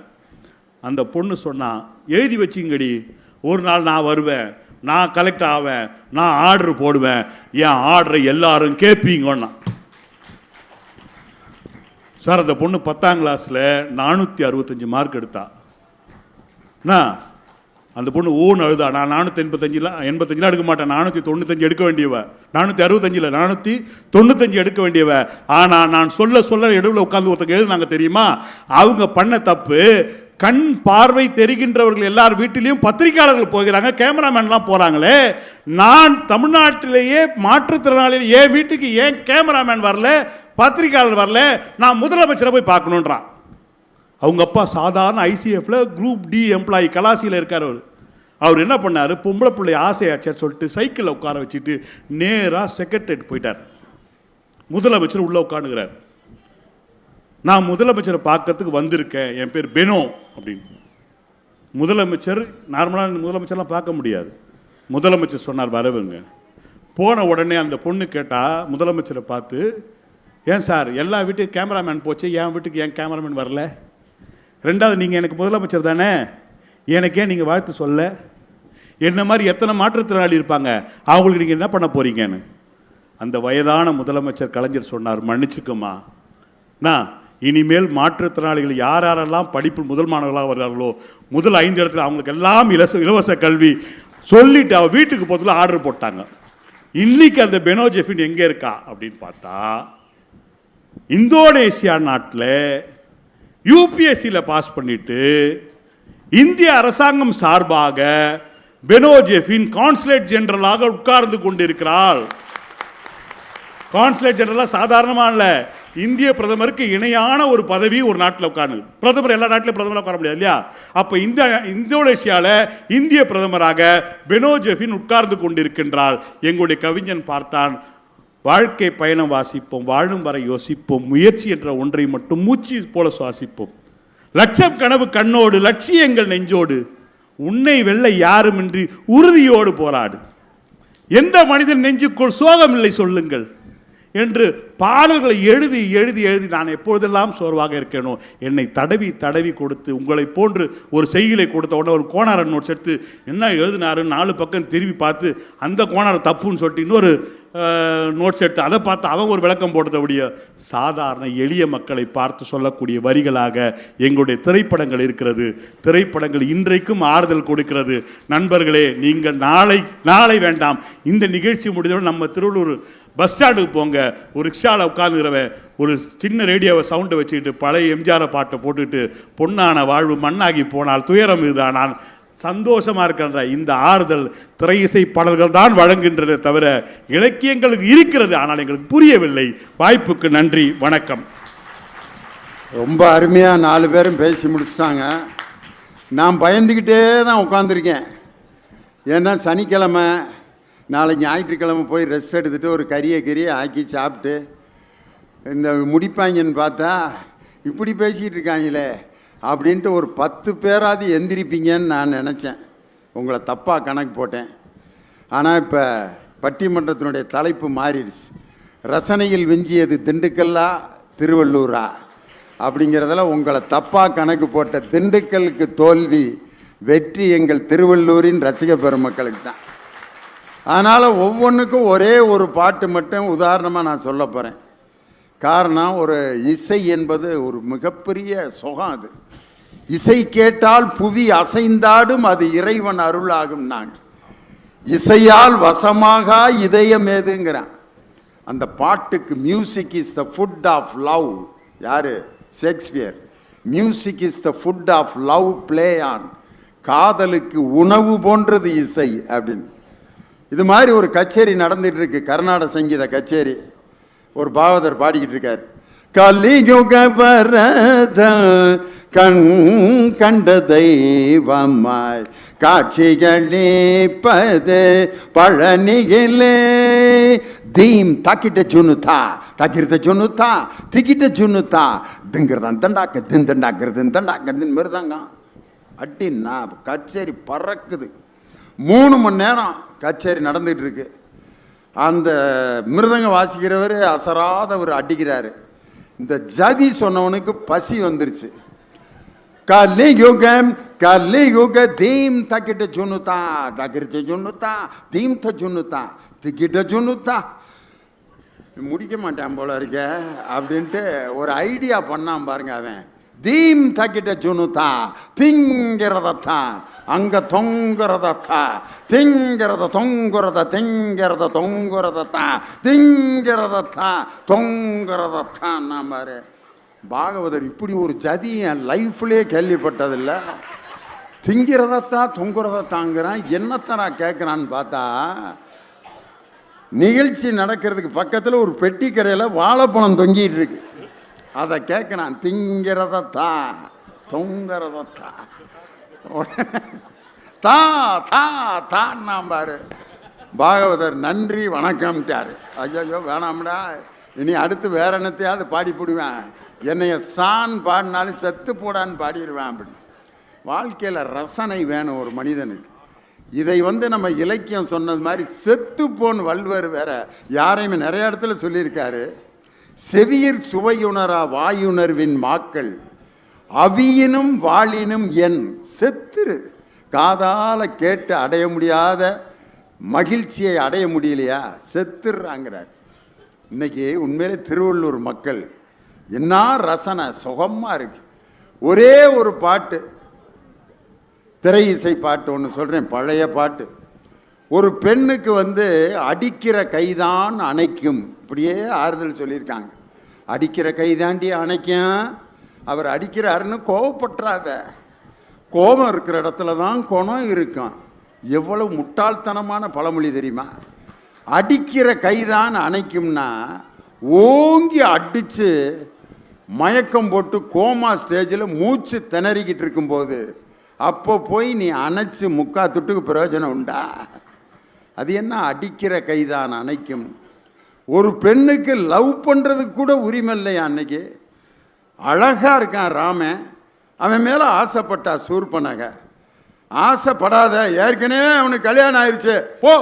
அந்த பொண்ணு சொன்னான், எழுதி வச்சுங்கடி, ஒரு நாள் நான் வருவேன், நான் கலெக்டர் ஆவேன், நான் ஆர்டர் போடுவேன், என் ஆர்டரை எல்லாரும் கேட்பீங்கன்னா. சார் அந்த பொண்ணு 10ஆம் கிளாஸில் 465 மார்க் எடுத்தா. அந்த பொண்ணு ஓன் அழுதா, நான் 485 எடுக்க மாட்டேன், 495 எடுக்க வேண்டியவ, 465 495 எடுக்க வேண்டியவ. ஆனால் நான் சொல்ல இடத்துல உட்காந்து ஒருத்தங்க எழுதுனாங்க தெரியுமா, அவங்க பண்ண தப்பு. கண் பார்வை தெரிகின்றவர்கள் எல்லார் வீட்டிலையும் பத்திரிகையாளர்கள் போகிறாங்க, கேமராமேன்லாம் போகிறாங்களே, நான் தமிழ்நாட்டிலேயே மாற்றுத்திறனாளிகள் என் வீட்டுக்கு ஏன் கேமராமேன் வரல, பத்திரிகையாளர் வரல, நான் முதலமைச்சரை போய் பார்க்கணுன்றான். அவங்க அப்பா சாதாரண ஐசிஎஃப்ல குரூப் டி எம்ப்ளாயி கலாசியில் இருக்கார். அவர் என்ன பண்ணார், பொம்பளை பிள்ளை ஆசையாச்சேன்னு சொல்லிட்டு சைக்கிளில் உட்கார வச்சுட்டு நேராக செக்ரட்டரியேட் போயிட்டார். முதலமைச்சர் உள்ளே உட்காந்துக்கிறார். நான் முதலமைச்சரை பார்க்கறதுக்கு வந்திருக்கேன், என் பேர் பெனோ அப்படின்னு. முதலமைச்சர் நார்மலாக முதலமைச்சர்லாம் பார்க்க முடியாது. முதலமைச்சர் சொன்னார் வரவுங்க. போன உடனே அந்த பொண்ணு கேட்டால் முதலமைச்சரை பார்த்து, ஏன் சார் எல்லா வீட்டுக்கு கேமராமேன் போச்சு, என் வீட்டுக்கு ஏன் கேமராமேன் வரல? 2வது நீங்கள் எனக்கு முதலமைச்சர் தானே, எனக்கே நீங்கள் வாழ்த்து சொல்ல? என்ன மாதிரி எத்தனை மாற்றுத்திறனாளி இருப்பாங்க, அவங்களுக்கு நீங்கள் என்ன பண்ண போறீங்கன்னு. அந்த வயதான முதலமைச்சர் கலைஞர் சொன்னார், மன்னிச்சுக்குமா, நான் இனிமேல் மாற்றுத்திறனாளிகள் யாரெல்லாம் படிப்பு முதல் மாணவர்களாக வர்றார்களோ முதல் 5 இடத்துல அவங்களுக்கு எல்லாம் இலவச கல்வி சொல்லிட்டு அவ வீட்டுக்கு போகிறதுல ஆர்டர் போட்டாங்க. இன்னைக்கு அந்த பெனோ ஜெஃபின் எங்கே இருக்கா அப்படின்னு பார்த்தா, இந்தோனேசியா நாட்டில் யூபிஎஸ்சியில் பாஸ் பண்ணிட்டு இந்திய அரசாங்கம் சார்பாக பெனோ ஜெஃபின் கான்சுலேட் ஜெனரலாக உட்கார்ந்து கொண்டிருக்கிறாள். கான்சுலேட் ஜெனரலாக சாதாரணமாக இல்லை, இந்திய பிரதமருக்கு இணையான ஒரு பதவி ஒரு நாட்டில் உட்கார்ந்து. பிரதமர் எல்லா நாட்டிலும் பிரதமராக உட்கார முடியாது இல்லையா? அப்போ இந்தோனேஷியாவில் இந்திய பிரதமராக பெனோ ஜெஃபின் உட்கார்ந்து கொண்டிருக்கின்றாள். எங்களுடைய கவிஞன் பார்த்தான், வாழ்க்கை பயணம் வாசிப்போம், வாழும் வரை யோசிப்போம், முயற்சி என்ற ஒன்றை மட்டும் மூச்சு போல சுவாசிப்போம், லட்சம் கனவு கண்ணோடு, லட்சியங்கள் நெஞ்சோடு, உன்னை வெல்ல யாருமின்றி உறுதியோடு போராடு. எந்த மனிதன் நெஞ்சுக்குள் சோகம் இல்லை சொல்லுங்கள் என்று பாடல்களை எழுதி எழுதி எழுதி நான் எப்பொழுதெல்லாம் சோர்வாக இருக்கேனோ என்னை தடவி தடவி கொடுத்து உங்களை போன்று ஒரு செய்தியை கொடுத்த உடனே ஒரு கோணார நோட்ஸ் எடுத்து என்ன எழுதினாரு 4 பக்கம் திரும்பி பார்த்து அந்த கோணார தப்புன்னு சொல்லிட்டு இன்னொரு நோட்ஸ் எடுத்து அதை பார்த்து அவன் ஒரு விளக்கம் போட்டதோடைய சாதாரண எளிய மக்களை பார்த்து சொல்லக்கூடிய வரிகளாக எங்களுடைய திரைப்படங்கள் இருக்கிறது. திரைப்படங்கள் இன்றைக்கும் ஆறுதல் கொடுக்கிறது. நண்பர்களே, நீங்கள் நாளை வேண்டாம், இந்த நிகழ்ச்சி முடிந்தவுடன் நம்ம திருவள்ளூர் பஸ் ஸ்டாண்டுக்கு போங்க, ஒரு ரிக்ஷாவில் உட்காந்துக்கிறவன் ஒரு சின்ன ரேடியோவை சவுண்டை வச்சுக்கிட்டு பழைய எம்ஜிஆர் பாட்டை போட்டுக்கிட்டு பொன்னான வாழ்வு மண்ணாகி போனால் துயரம் இதுதான் நான் சந்தோஷமாக இருக்கின்ற இந்த ஆறுதல் திரை இசை பாடல்கள் தான் வழங்குகின்றதை தவிர இலக்கியங்களுக்கு இருக்கிறது, ஆனால் எங்களுக்கு புரியவில்லை. வாய்ப்புக்கு நன்றி, வணக்கம். ரொம்ப அருமையாக 4 பேரும் பேசி முடிச்சிட்டாங்க. நான் பயந்துக்கிட்டே தான் உட்காந்துருக்கேன். ஏன்னா சனிக்கிழமை நாளைக்கு ஞாயிற்றுக்கிழமை போய் ரெஸ்ட் எடுத்துகிட்டு ஒரு கறியை ஆக்கி சாப்பிட்டு இந்த முடிப்பாங்கன்னு பார்த்தா இப்படி பேசிக்கிட்டு இருக்காங்களே அப்படின்ட்டு ஒரு 10 பேராது எந்திரிப்பீங்கன்னு நான் நினச்சேன். உங்களை தப்பாக கணக்கு போட்டேன். ஆனால் இப்போ பட்டிமன்றத்தினுடைய தலைப்பு மாறிடுச்சு. ரசனையில் விஞ்சியது திண்டுக்கல்லா திருவள்ளூரா அப்படிங்கிறதுல உங்களை தப்பாக கணக்கு போட்ட திண்டுக்கலுக்கு தோல்வி, வெற்றி எங்கள் திருவள்ளூரின் ரசிக பெருமக்களுக்கு தான். அதனால் ஒவ்வொன்றுக்கும் ஒரே ஒரு பாட்டு மட்டும் உதாரணமாக நான் சொல்ல போகிறேன். காரணம், ஒரு இசை என்பது ஒரு மிகப்பெரிய சுகம். அது இசை கேட்டால் புவி அசைந்தாடும், அது இறைவன் அருளாகும். நாங்கள் இசையால் வசமாக இதயம் ஏதுங்கிறான். அந்த பாட்டுக்கு music is the food of love. யார்? Shakespeare. Music is the food of love play on. காதலுக்கு உணவு போன்றது இசை அப்படின்னு. இது மாதிரி ஒரு கச்சேரி நடந்துட்டு இருக்கு, கர்நாடக சங்கீத கச்சேரி. ஒரு பாகவதர் பாடிக்கிட்டு இருக்கார். கலியுக வரத கண் கண்ட தெய்வமாய் காட்சிகளேப்பது பழனியிலே தீம் தாக்கிட்ட ஜுனுதா தாக்கிருத்த ஜுனுதா திக்கிட்ட ஜுனுதா திங்கிறதான் தண்டாக்க திண்டண்டாக்கிறது தண்டாக்கிறது மிருதாங்க அட்டின்னா கச்சேரி பறக்குது. 3 மணி நேரம் கச்சேரி நடந்துகிட்டு இருக்கு. அந்த மிருதங்க வாசிக்கிறவர் அசராதவர் அடிக்கிறாரு. இந்த ஜதி சொன்னவனுக்கு பசி வந்துருச்சு. கலியுகம் கலியுக தீம் தக்கிட்ட ஜுனுதா தக்கிருத்த ஜுனுதா தீம் த ஜுனுதா திக்கிட்ட ஜுனுதா. முடிக்க மாட்டான் போல இருக்க அப்படின்ட்டு ஒரு ஐடியா பண்ணான் பாருங்க அவன். தீம் தக்கிட்ட ஜுனுதா திங்கிறதத்தா அங்க தொங்குறதத்தா திங்கிறத தொங்குறத திங்கிறத தொங்குறதத்தா திங்கிறதத்தா தொங்குறதத்தான். நான் பாரு, பாகவதர் இப்படி ஒரு ஜதி என் லைஃப்லேயே கேள்விப்பட்டதில்லை. திங்கிறதத்தா தொங்குறதத்தாங்கிறான். என்னத்தை நான் கேட்குறான்னு பார்த்தா, நிகழ்ச்சி நடக்கிறதுக்கு பக்கத்தில் ஒரு பெட்டி கடையில் வாழைப்பழம் தொங்கிட்டு இருக்கு. அதை கேட்குறான். திங்கிறதத்தா தொங்குறதத்தா தா தா தான் பாரு. பாகவதர் நன்றி வணக்கம்ட்டார். ஐயோ வேணாம்டா, இனி அடுத்து வேற என்னத்தையாவது பாடி போடுவேன், என்னைய சான் பாடினாலும் செத்து போடான்னு பாடிடுவேன் அப்படின்னு. வாழ்க்கையில் ரசனை வேணும் ஒரு மனிதனுக்கு. இதை நம்ம இலக்கியம் சொன்னது மாதிரி செத்துப்போன் வள்ளுவர் வேற யாரையுமே நிறைய இடத்துல சொல்லியிருக்காரு. செவியிற் சுவையுணரா வாயுணர்வின் மாக்கள் அவியினும் வாழினும் என் செத்துரு. காதால கேட்டு அடைய முடியாத மகிழ்ச்சியை அடைய முடியலையா, செத்துறாங்கிறார். இன்னைக்கு உண்மையிலே திருவள்ளூர் மக்கள் என்ன ரசனை சுகமாக இருக்கு. ஒரே ஒரு பாட்டு, திரை இசை பாட்டு ஒன்று சொல்கிறேன், பழைய பாட்டு. ஒரு பெண்ணுக்கு அடிக்கிற கைதான் அணைக்கும், இப்படியே ஆறுதல் சொல்லியிருக்காங்க. அடிக்கிற கைதாண்டி அணைக்கும், அவர் அடிக்கிறாருன்னு கோவப்பட்டுறாத. கோபம் இருக்கிற இடத்துல தான் குணம் இருக்கும். எவ்வளவு முட்டாள்தனமான பழமொழி தெரியுமா? அடிக்கிற கைதான் அணைக்கும்னா ஓங்கி அடித்து மயக்கம் போட்டு கோமா ஸ்டேஜில் மூச்சு திணறிக்கிட்டு இருக்கும்போது அப்போ போய் நீ அணைச்சி முக்காத்துட்டுக்கு பிரயோஜனம் உண்டா? அது என்ன அடிக்கிற கைதான் அணைக்கும்? ஒரு பெண்ணுக்கு லவ் பண்ணுறதுக்கு கூட உரிமை இல்லையா? அன்னைக்கு அழகாக இருக்கான் ராமன், அவன் மேலே ஆசைப்பட்டா சூர்பனக. ஆசைப்படாத, ஏற்கனவே அவனுக்கு கல்யாணம் ஆயிடுச்சு போ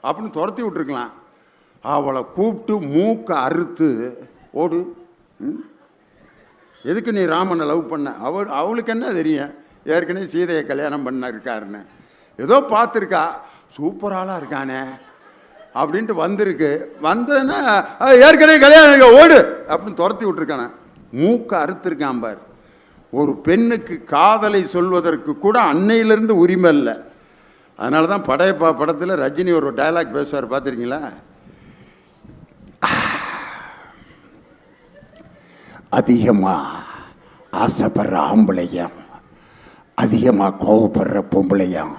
அப்படின்னு துரத்தி விட்டுருக்கலாம். அவளை கூப்பிட்டு மூக்கை அறுத்து ஓடு, எதுக்கு நீ ராமனை லவ் பண்ண? அவளுக்கு என்ன தெரியும், ஏற்கனவே சீதையை கல்யாணம் பண்ண இருக்காருன்னு. ஏதோ பார்த்துருக்கா, சூப்பராளாக இருக்கானே அப்படின்ட்டு வந்திருக்கு. வந்ததுன்னா ஏற்கனவே கல்யாணம் ஓடு அப்படின்னு துரத்தி விட்டுருக்கானே, மூக்கை அறுத்துருக்கான் பார். ஒரு பெண்ணுக்கு காதலை சொல்வதற்கு கூட அன்னையிலிருந்து உரிமை இல்லை. அதனால தான் படையப்பா படத்தில் ரஜினி ஒரு டயலாக் பேசுவார், பார்த்துருக்கீங்களா? அதிகமாக ஆசைப்படுற ஆம்பளையும் அதிகமாக கோவப்படுற பொம்பளையும்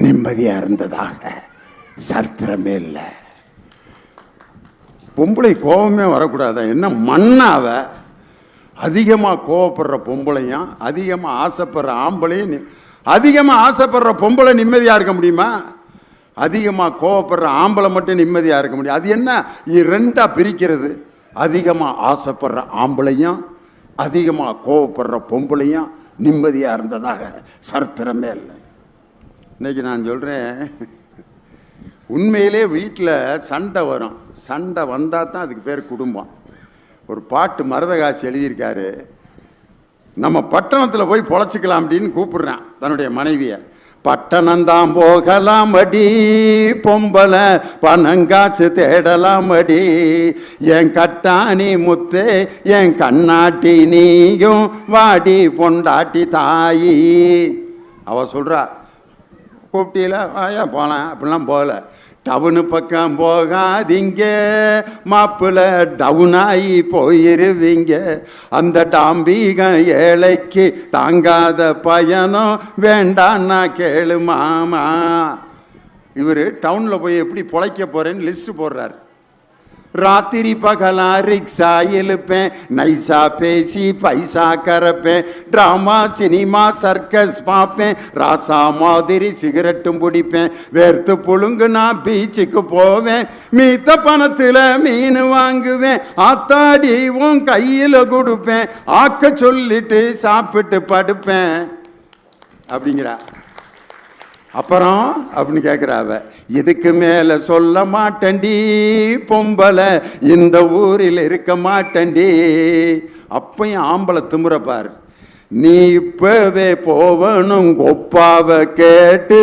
நிம்மதியாக இருந்ததாக சரித்திரமே இல்லை. பொம்பளை கோபமே வரக்கூடாது, என்ன மண்ணாவ? அதிகமாக கோவப்படுற பொம்பளையும் அதிகமாக ஆசைப்படுற ஆம்பளையும். அதிகமாக ஆசைப்படுற பொம்பளை நிம்மதியாக இருக்க முடியுமா? அதிகமாக கோவப்படுற ஆம்பளை மட்டும் நிம்மதியாக இருக்க முடியும். அது என்ன ரெண்டாக பிரிக்கிறது? அதிகமாக ஆசைப்படுற ஆம்பளையும் அதிகமாக கோவப்படுற பொம்பளையும் நிம்மதியாக இருந்ததாக சரித்திரமே இல்லை. இன்றைக்கி நான் சொல்கிறேன், உண்மையிலே வீட்டில் சண்டை வரும். சண்டை வந்தால் தான் அதுக்கு பேர் குடும்பம். ஒரு பாட்டு மருதகாசி எழுதியிருக்காரு, நம்ம பட்டணத்தில் போய் பொழைச்சிக்கலாம் அப்படின்னு கூப்பிடுறான் தன்னுடைய மனைவியை. பட்டணந்தான் போகலாம் அடி பொம்பளை, பணங்காசு தேடலாம் அடி, என் கட்டாணி முத்து என் கண்ணாட்டி நீயும் வாடி பொண்டாட்டி தாயி. அவ சொல்கிறா, கூப்பிட்டீல ஏன் போனேன் அப்படிலாம் போகல. டவுனு பக்கம் போகாதீங்க மாப்பிள்ள, டவுனாகி போயிருவீங்க. அந்த டாம்பீகம் ஏழைக்கு தாங்காத பயணம் வேண்டான்னா கேளு மாமா. இவர் டவுனில் போய் எப்படி பொழைக்க போகிறேன்னு லிஸ்ட்டு போடுறார். ராத்திரி பகலா ரிக்ஷா இழுப்பேன், நைஸா பேசி பைசா கறப்பேன், ட்ராமா சினிமா சர்க்கஸ் பார்ப்பேன், ராசா மாதிரி சிகரெட்டும் பிடிப்பேன், வேர்த்து புழுங்கு நான் பீச்சுக்கு போவேன், மீத்த பணத்தில் மீன் வாங்குவேன், ஆத்தாடி உன் கையில் கொடுப்பேன், ஆக்க சொல்லிட்டு சாப்பிட்டு படுப்பேன் அப்படிங்கிறா. அப்புறம் அப்படின்னு கேட்குறாவ, இதுக்கு மேலே சொல்ல மாட்டேன்டி பொம்பளை, இந்த ஊரில் இருக்க மாட்டேன்டி. அப்பையும் ஆம்பளை திமுறப்பார். நீ இப்பவே போவனும் கொப்பாவை கேட்டு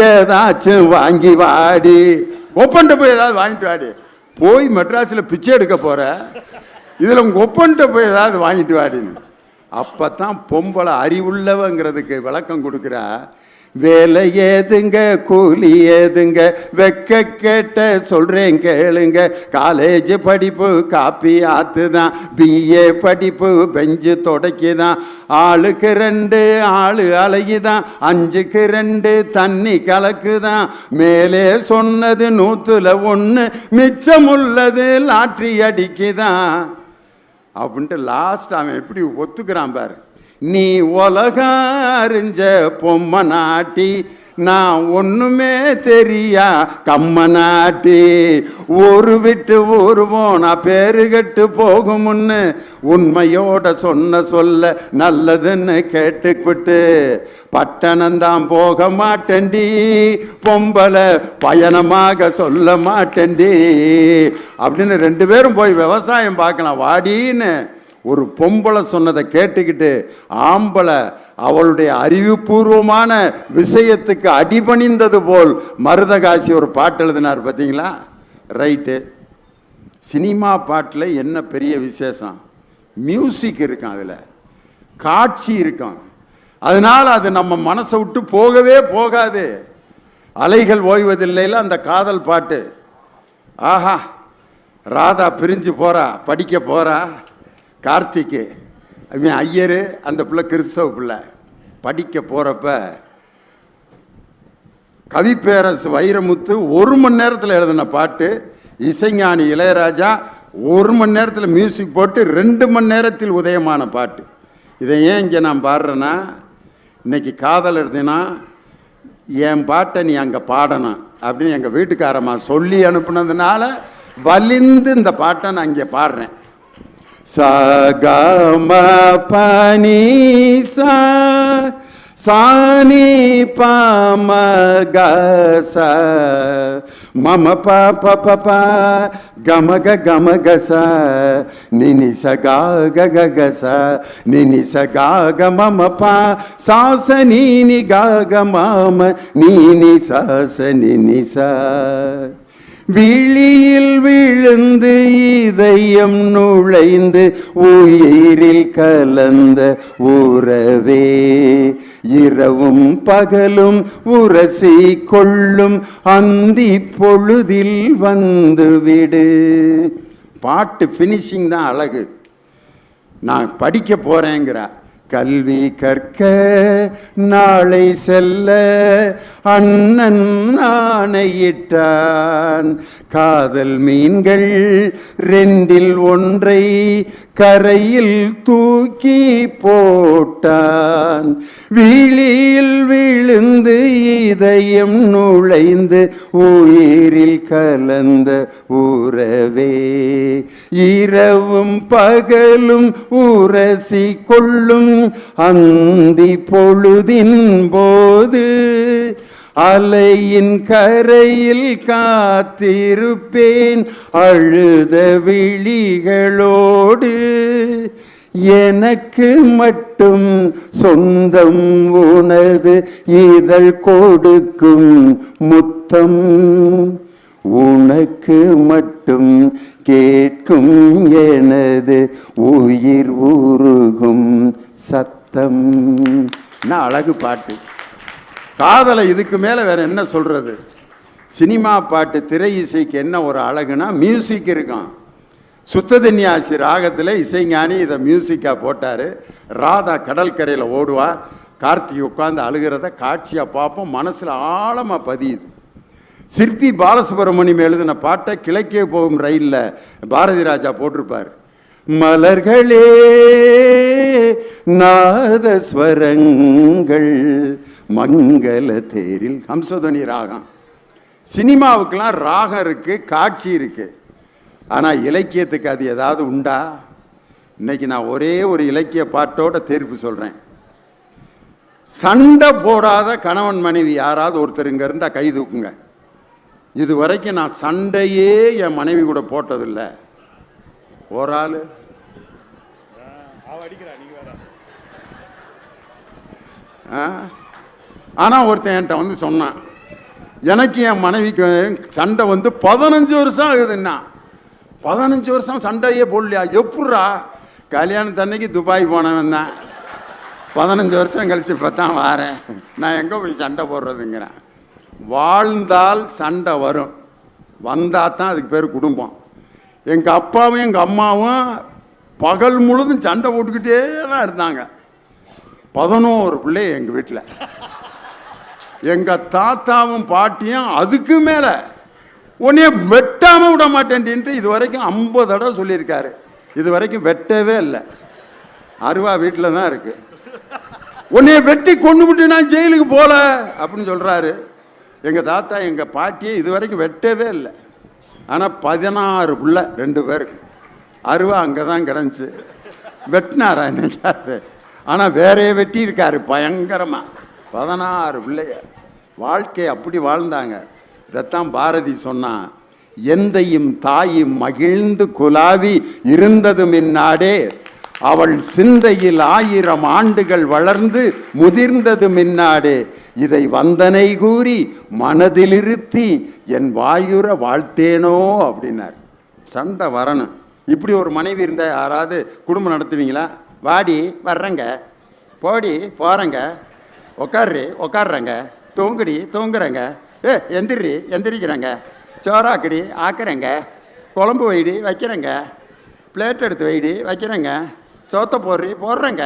ஏதாச்சும் வாங்கி வாடி. ஒப்பன்ட்டு போய் ஏதாவது வாங்கிட்டு வாடி. போய் மெட்ராஸில் பிச்சை எடுக்க போகிற, இதில் உங்கள் ஒப்பன்ட்டு போய் ஏதாவது வாங்கிட்டு வாடின்னு. அப்போ தான் பொம்பளை அறிவுள்ளவங்கிறதுக்கு விளக்கம் கொடுக்குறா. வேலை ஏதுங்க கூலி ஏதுங்க, வெக்க கேட்ட சொல்கிறேன் கேளுங்க, காலேஜ் படிப்பு காப்பி ஆத்துதான், பிஏ படிப்பு பெஞ்சு தொடக்கிதான், ஆளுக்கு 2 ஆளு அழகிதான், 5க்கு 2 தண்ணி கலக்குதான், மேலே சொன்னது 100ல் 1, மிச்சமுள்ளது லாட்ரி அடிக்குதான் அப்படின்ட்டு லாஸ்ட் அவன் எப்படி ஒத்துக்கிறான் பாரு. நீ உலகம் அறிஞ்ச பொம்மை நாட்டி, நான் ஒன்றுமே தெரியா கம்ம நாட்டி, ஊரு விட்டு ஊரு போனா பேரு கெட்டு போகும் முன்னு உண்மையோட சொல்ல நல்லதுன்னு கேட்டுக்கிட்டு பட்டணந்தான் போக மாட்டேன்டி பொம்பளை, பயணமாக சொல்ல மாட்டேன்டி அப்படின்னு 2 பேரும் போய் விவசாயம் பார்க்கலாம் வாடின்னு ஒரு பொம்பளை சொன்னதை கேட்டுக்கிட்டு ஆம்பளை அவளுடைய அறிவுபூர்வமான விஷயத்துக்கு அடிபணிந்தது போல் மருதகாசி ஒரு பாட்டு எழுதினார் பார்த்தீங்களா? ரைட்டு. சினிமா பாட்டில் என்ன பெரிய விசேஷம்? மியூசிக் இருக்கும், அதில் காட்சி இருக்கும். அதனால் அது நம்ம மனசை விட்டு போகவே போகாது. அலைகள் ஓய்வதில்லைல அந்த காதல் பாட்டு. ஆஹா, ராதா பிரிஞ்சு போகிறா, படிக்க போகிறா, கார்த்திக்கு அவன் ஐயர், அந்த பிள்ளை கிறிஸ்தவ பிள்ளை, படிக்க போகிறப்ப கவிப்பேரரசு வைரமுத்து 1 மணி நேரத்தில் எழுதின பாட்டு, இசைஞானி இளையராஜா 1 மணி நேரத்தில் மியூசிக் போட்டு 2 மணி நேரத்தில் உதயமான பாட்டு. இதை ஏன் இங்கே நான் பாடுறேன்னா, இன்னைக்கு காதல் இருந்தேன்னா என் பாட்டை நீ அங்கே பாடணும் அப்படின்னு எங்கள் வீட்டுக்காரம்மா சொல்லி அனுப்புனதுனால வலிந்து இந்த பாட்டை நான் இங்கே பாடுறேன். சகம பனி சா சானி பாமகச மம ப கமக கமகச நினிச ககச நினிச காக மம ப சாச நீனி காக மாம நீனி சாச நினிச விழியில் விழுந்து இதயம் நுழைந்து உயிரில் கலந்த உறவே இரவும் பகலும் உரசி கொள்ளும் அந்தி பொழுதில் வந்துவிடு. பாட்டு ஃபினிஷிங் தான் அழகு. நான் படிக்க போறேங்கிறா. கல்வி கற்க நாளை செல்ல அண்ணன் ஆணையிட்டான். காதல் மீன்கள் ரெண்டில் ஒன்றை கரையில் தூக்கி போட்டான். விழியில் விழுந்து இதயம் நுழைந்து உயிரில் கலந்த உறவே இரவும் பகலும் உரசி கொள்ளும் அந்தி பொழுதின் போது அலையின் கரையில் காத்திருப்பேன் அழுத விழிகளோடு. எனக்கு மட்டும் சொந்தம் உனது இதழ் கொடுக்கும் முத்தம், உனக்கு மட்டும் கேட்கும் எனது உயிர் உருகும் சத்தம். என்ன அழகு பாட்டு. காதலை இதுக்கு மேலே வேற என்ன சொல்றது? சினிமா பாட்டு திரை இசைக்கு என்ன ஒரு அழகுனா மியூசிக் இருக்கும். சுத்ததன்யாசி ராகத்தில் இசைஞானி இதை மியூசிக்காக போட்டார். ராதா கடற்கரையில் ஓடுவா, கார்த்திகை உட்காந்து அழுகிறத காட்சியாக பார்ப்போம், மனசில் ஆழமாக பதியுது. சிற்பி பாலசுப்ரமணியம் எழுதின பாட்டை கிழக்கே போகும் ரயிலில் பாரதி ராஜா போட்டிருப்பார். மலர்களே நாதஸ்வரங்கள் மங்கள தேரில் ஹம்சதுனி ராகம். சினிமாவுக்கெல்லாம் ராகம் இருக்கு, காட்சி இருக்கு. ஆனால் இலக்கியத்துக்கு அது ஏதாவது உண்டா? இன்னைக்கு நான் ஒரே ஒரு இலக்கிய பாட்டோட தீர்ப்பு சொல்றேன். சண்டை போடாத கணவன் மனைவி யாராவது ஒருத்தர் இங்க இருந்தா கை தூக்குங்க. இது வரைக்கும் நான் சண்டையே என் மனைவி கூட போட்டதில்லை. ஒரு ஆள் ஆனால் ஒருத்தன் என்கிட்ட வந்து சொன்னான், எனக்கு என் மனைவிக்கு சண்டை வந்து 15 வருஷம் ஆகுதுன்னா. 15 வருஷம் சண்டையே போடலையா? எப்பட்றா? கல்யாணத்தன்னைக்கு துபாய் போனவன் தான். 15 வருஷம் கழிச்சு இப்போ தான் வாரேன். நான் எங்கே போய் சண்டை போடுறதுங்கிறேன். வாழ்ந்தால் சண்டை வரும், வந்தால் தான் அதுக்கு பேர் குடும்பம். எங்கள் அப்பாவும் எங்கள் அம்மாவும் பகல் முழுதும் சண்டை போட்டுக்கிட்டே தான் இருந்தாங்க. 11 பிள்ளை எங்கள் வீட்டில். எங்கள் தாத்தாவும் பாட்டியும் அதுக்கு மேலே உன்னைய வெட்டாமல் விட மாட்டேன்ட்டு இது வரைக்கும் 50 தடவை சொல்லியிருக்காரு. இது வரைக்கும் வெட்டவே இல்லை. அருவா வீட்டில் தான் இருக்கு. உன்னைய வெட்டி கொண்டு விட்டு நான் ஜெயிலுக்கு போகல அப்படின்னு சொல்கிறாரு. எங்கள் தாத்தா எங்கள் பாட்டியை இது வரைக்கும் வெட்டவே இல்லை. ஆனால் 16 பிள்ளை 2 பேருக்கு. அருவா அங்கே தான் கிடந்துச்சு. வெட்டினாரா என்னைக்காது? ஆனால் வேறையே வெட்டியிருக்காரு பயங்கரமாக. 16 பிள்ளைய. வாழ்க்கை அப்படி வாழ்ந்தாங்க. இதைத்தான் பாரதி சொன்னான், எந்தையும் தாயும் மகிழ்ந்து குலாவி இருந்ததும் இந்நாடே, அவள் சிந்தையில் 1000 ஆண்டுகள் வளர்ந்து முதிர்ந்ததும் இந்நாடே, இதை வந்தனை கூறி மனதிலிருத்தி என் வாயுற வாழ்த்தேனோ அப்படின்னார். சண்டை வரணும். இப்படி ஒரு மனைவி இருந்தால் யாராவது குடும்பம் நடத்துவீங்களா? வாடி வர்றேங்க, போடி போகிறேங்க, உக்காரு உக்காடுறேங்க, தூங்குடி தூங்குறேங்க, எந்திரி எந்திரிக்கிறேங்க, சோறாக்கடி ஆக்குறேங்க, குழம்பு வைடி வைக்கிறேங்க, பிளேட் எடுத்து வைடி வைக்கிறேங்க, சோத்தை போடுறி போடுறேங்க,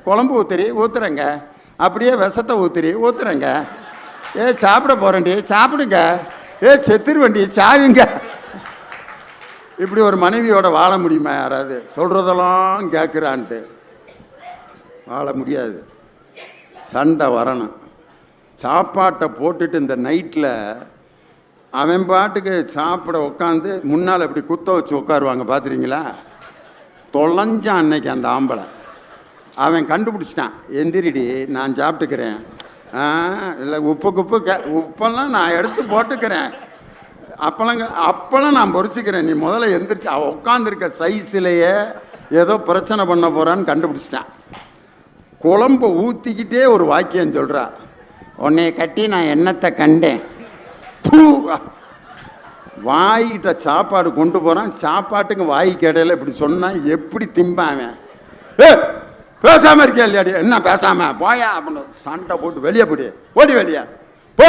குழம்பு ஊற்றுறி ஊற்றுறேங்க, அப்படியே விஷத்தை ஊற்றுறி ஊற்றுறேங்க, சாப்பிட போகிறேன்டி சாப்பிடுங்க, செத்துருவண்டி சாகுங்க. இப்படி ஒரு மனைவியோட வாழ முடியுமா? யாராவது சொல்கிறதெல்லாம் கேட்குறான்ட்டு வாழ முடியாது. சண்டை வரணும். சாப்பாட்டை போட்டுட்டு இந்த நைட்டில் அவன் பாட்டுக்கு சாப்பிட உட்காந்து முன்னால் இப்படி குத்த வச்சு உட்காருவாங்க, பார்த்துறீங்களா? தொலைஞ்சான் அன்னைக்கு அந்த ஆம்பளை அவன் கண்டுபிடிச்சிட்டான். எந்திரிடி நான் சாப்பிட்டுக்கிறேன், இல்லை உப்பெல்லாம் நான் எடுத்து போட்டுக்கிறேன், அப்பெல்லாம் நான் பொறிச்சிக்கிறேன், நீ முதல்ல எந்திரிச்சு. அவன் உட்காந்துருக்க சைஸ்லேயே ஏதோ பிரச்சனை பண்ண போகிறான்னு கண்டுபிடிச்சிட்டான். குழம்பை ஊற்றிக்கிட்டே ஒரு வாக்கியம் சொல்கிறா, உன்னைய கட்டி நான் என்னத்தை கண்டேன். தூ, வாய்கிட்ட சாப்பாடு கொண்டு போகிறான், சாப்பாட்டுக்கு வாய்க்கு இடையில இப்படி சொன்னான், எப்படி திம்பான்? பேசாமல் இருக்கே இல்லையாடி, என்ன பேசாமல் போயா அப்படின்னு சண்டை போட்டு வெளியே போடி வெளியே போ,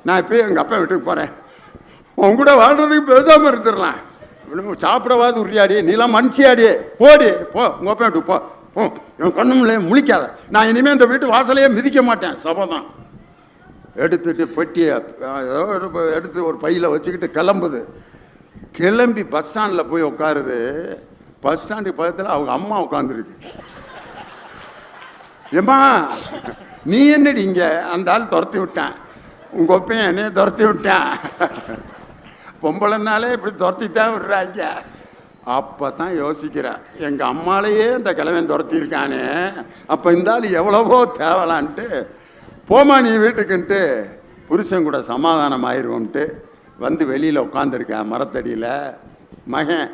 நான் இப்போ எங்கள் அப்பா வீட்டுக்கு போகிறேன், உன் கூட வாழ்கிறதுக்கு பேசாமல் இருந்துடலாம், சாப்பிடவாது உரியாடி, நீலாம் மனுஷியாடி, போடி போ உங்கள் அப்பா வீட்டுக்கு போ, என் கண்ணுமில்லையே முழிக்காத, நான் இனிமேல் இந்த வீட்டு வாசலையே மிதிக்க மாட்டேன், சபதம். எடுத்துட்டு பெட்டியை ஏதோ எடுத்து ஒரு பையில் வச்சுக்கிட்டு கிளம்புது. கிளம்பி பஸ் ஸ்டாண்டில் போய் உட்காருது. பஸ் ஸ்டாண்டுக்கு பக்கத்தில் அவங்க அம்மா உட்காந்துருக்கு. ஏம்மா நீ என்னடி இங்கே? அந்த ஆள் துரத்தி விட்டான், உங்கள் ஒப்பையன் என்னைய துரத்தி விட்டான். பொம்பளைனாலே இப்படி துரத்தி தான் விடுறாங்க. அப்போ தான் யோசிக்கிறேன், எங்கள் அம்மாலேயே இந்த கிழவன் துரத்திருக்கானே, அப்போ இந்த ஆள் எவ்வளவோ தேவலான்ட்டு, போமா நீ வீட்டுக்குன்ட்டு புருஷன் கூட சமாதானம் ஆயிடுவோம்ட்டு வந்து வெளியில் உட்காந்துருக்கேன் மரத்தடியில். மகன்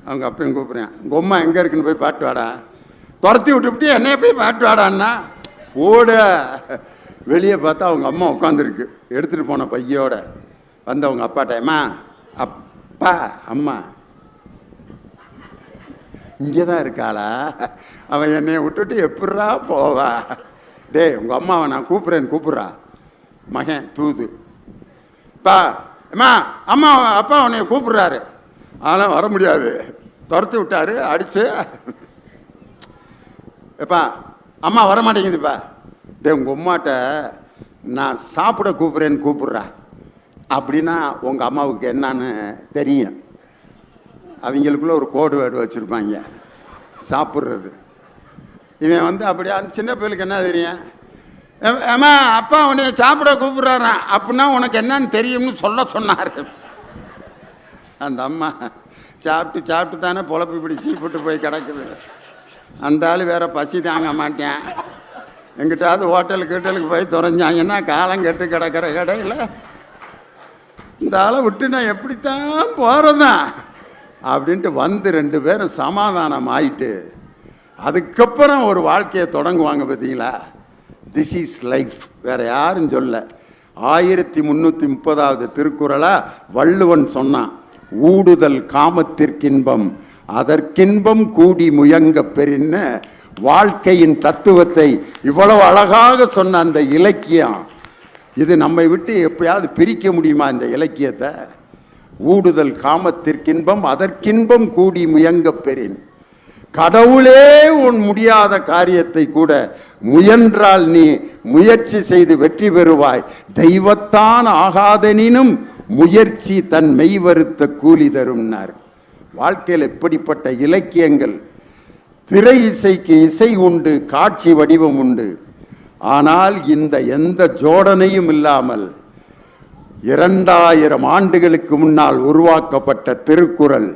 அவங்க அப்பையும் கூப்பிட்றேன், உங்கள் அம்மா எங்கே இருக்குன்னு போய் பாட்டு வாடா. துரத்தி விட்டுவிட்டு என்னைய போய் பாட்டு வாடான்னா போட. வெளியே பார்த்தா அவங்க அம்மா உட்காந்துருக்கு எடுத்துகிட்டு போன பையோட. வந்து அவங்க அப்பாட்டேம்மா, அப்பா அம்மா இங்கே தான் இருக்காளா? அவன் என்னை விட்டுட்டு எப்பட்றா போவா? டேய் உங்கள் அம்மாவை நான் கூப்பிட்றா. மகன் தூது, பா அம்மா அம்மா அப்பா உன்னை கூப்பிட்றாரு. அதெல்லாம் வர முடியாது, துரத்தி விட்டாரு அடிச்சு. எப்பா அம்மா வர மாட்டேங்குதுப்பா. டே உங்கள் அம்மாட்ட நான் சாப்பிட கூப்பிட்றா அப்படின்னா உங்கள் அம்மாவுக்கு என்னான்னு தெரியும். அவங்களுக்குள்ள ஒரு கோடு வேர்டு வச்சுருப்பாங்க சாப்பிட்றது. இவன் வந்து அப்படியே அந்த சின்ன பிள்ளைக்கு என்ன தெரியும்? ஏம்மா அப்பா உன்னை சாப்பிட கூப்பிட்றாரான் அப்படின்னா உனக்கு என்னன்னு தெரியும்னு சொல்ல சொன்னார். அந்த அம்மா சாப்பிட்டு தானே பொழப்பு இப்படி சீப்பிட்டு போய் கிடக்குது. அந்த ஆள் வேற பசி தாங்க மாட்டேன், எங்கிட்டாவது ஹோட்டலுக்கு போய் துறைஞ்சாங்கன்னா காலம் கெட்டு கிடக்கிற கடையில் இந்த ஆளை விட்டு நான் எப்படித்தான் போகிறதான் அப்படின்ட்டு வந்து 2 பேரும் சமாதானம் ஆயிட்டு அதுக்கப்புறம் ஒரு வாழ்க்கையை தொடங்குவாங்க. பார்த்தீங்களா? This is life. வேற யாரும் சொல்ல. 1330வது திருக்குறளா வள்ளுவன் சொன்னான், ஊடுதல் காமத்திற்கின்பம் அதற்கின்பம் கூடி முயங்க பெறின்னு. வாழ்க்கையின் தத்துவத்தை இவ்வளவு அழகாக சொன்ன அந்த இலக்கியம், இது நம்மை விட்டு எப்பயாவது பிரிக்க முடியுமா இந்த இலக்கியத்தை? ஊடுதல் காமத்திற்கின்பம் அதற்கின்பம் கூடி முயங்க பெறின். கடவுளே உன் முடியாத காரியத்தை கூட முயன்றால் நீ முயற்சி செய்து வெற்றி பெறுவாய். தெய்வத்தான் ஆகாதெனினும் முயற்சி தன் மெய்வருத்த கூலி தரும்னார். வாழ்க்கையில் எப்படிப்பட்ட இலக்கியங்கள்! திரை இசைக்கு இசை உண்டு, காட்சி வடிவம் உண்டு. ஆனால் இந்த எந்த ஜோடனையும் இல்லாமல் 2000 ஆண்டுகளுக்கு முன்னால் உருவாக்கப்பட்ட திருக்குறள்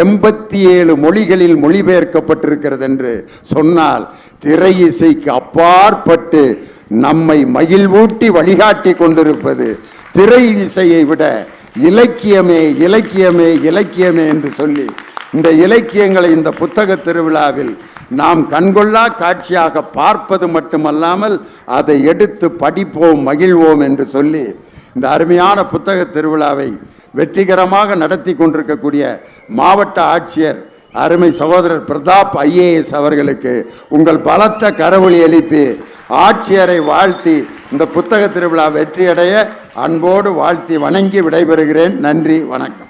87 மொழிகளில் மொழிபெயர்க்கப்பட்டிருக்கிறது என்று சொன்னால் திரை இசைக்கு அப்பாற்பட்டு நம்மை மகிழ்வூட்டி வழிகாட்டி கொண்டிருப்பது திரை இசையை விட இலக்கியமே இலக்கியமே இலக்கியமே என்று சொல்லி இந்த இலக்கியங்களை இந்த புத்தக திருவிழாவில் நாம் கண்கொள்ளா காட்சியாக பார்ப்பது மட்டுமல்லாமல் அதை எடுத்து படிப்போம், மகிழ்வோம் என்று சொல்லி இந்த அருமையான புத்தக திருவிழாவை வெற்றிகரமாக நடத்தி கொண்டிருக்கக்கூடிய மாவட்ட ஆட்சியர் அருமை சகோதரர் பிரதாப் IAS அவர்களுக்கு உங்கள் பலத்த கரவொலி எழுப்பி ஆட்சியரை வாழ்த்தி இந்த புத்தக திருவிழா வெற்றியடைய அன்போடு வாழ்த்தி வணங்கி விடைபெறுகிறேன். நன்றி, வணக்கம்.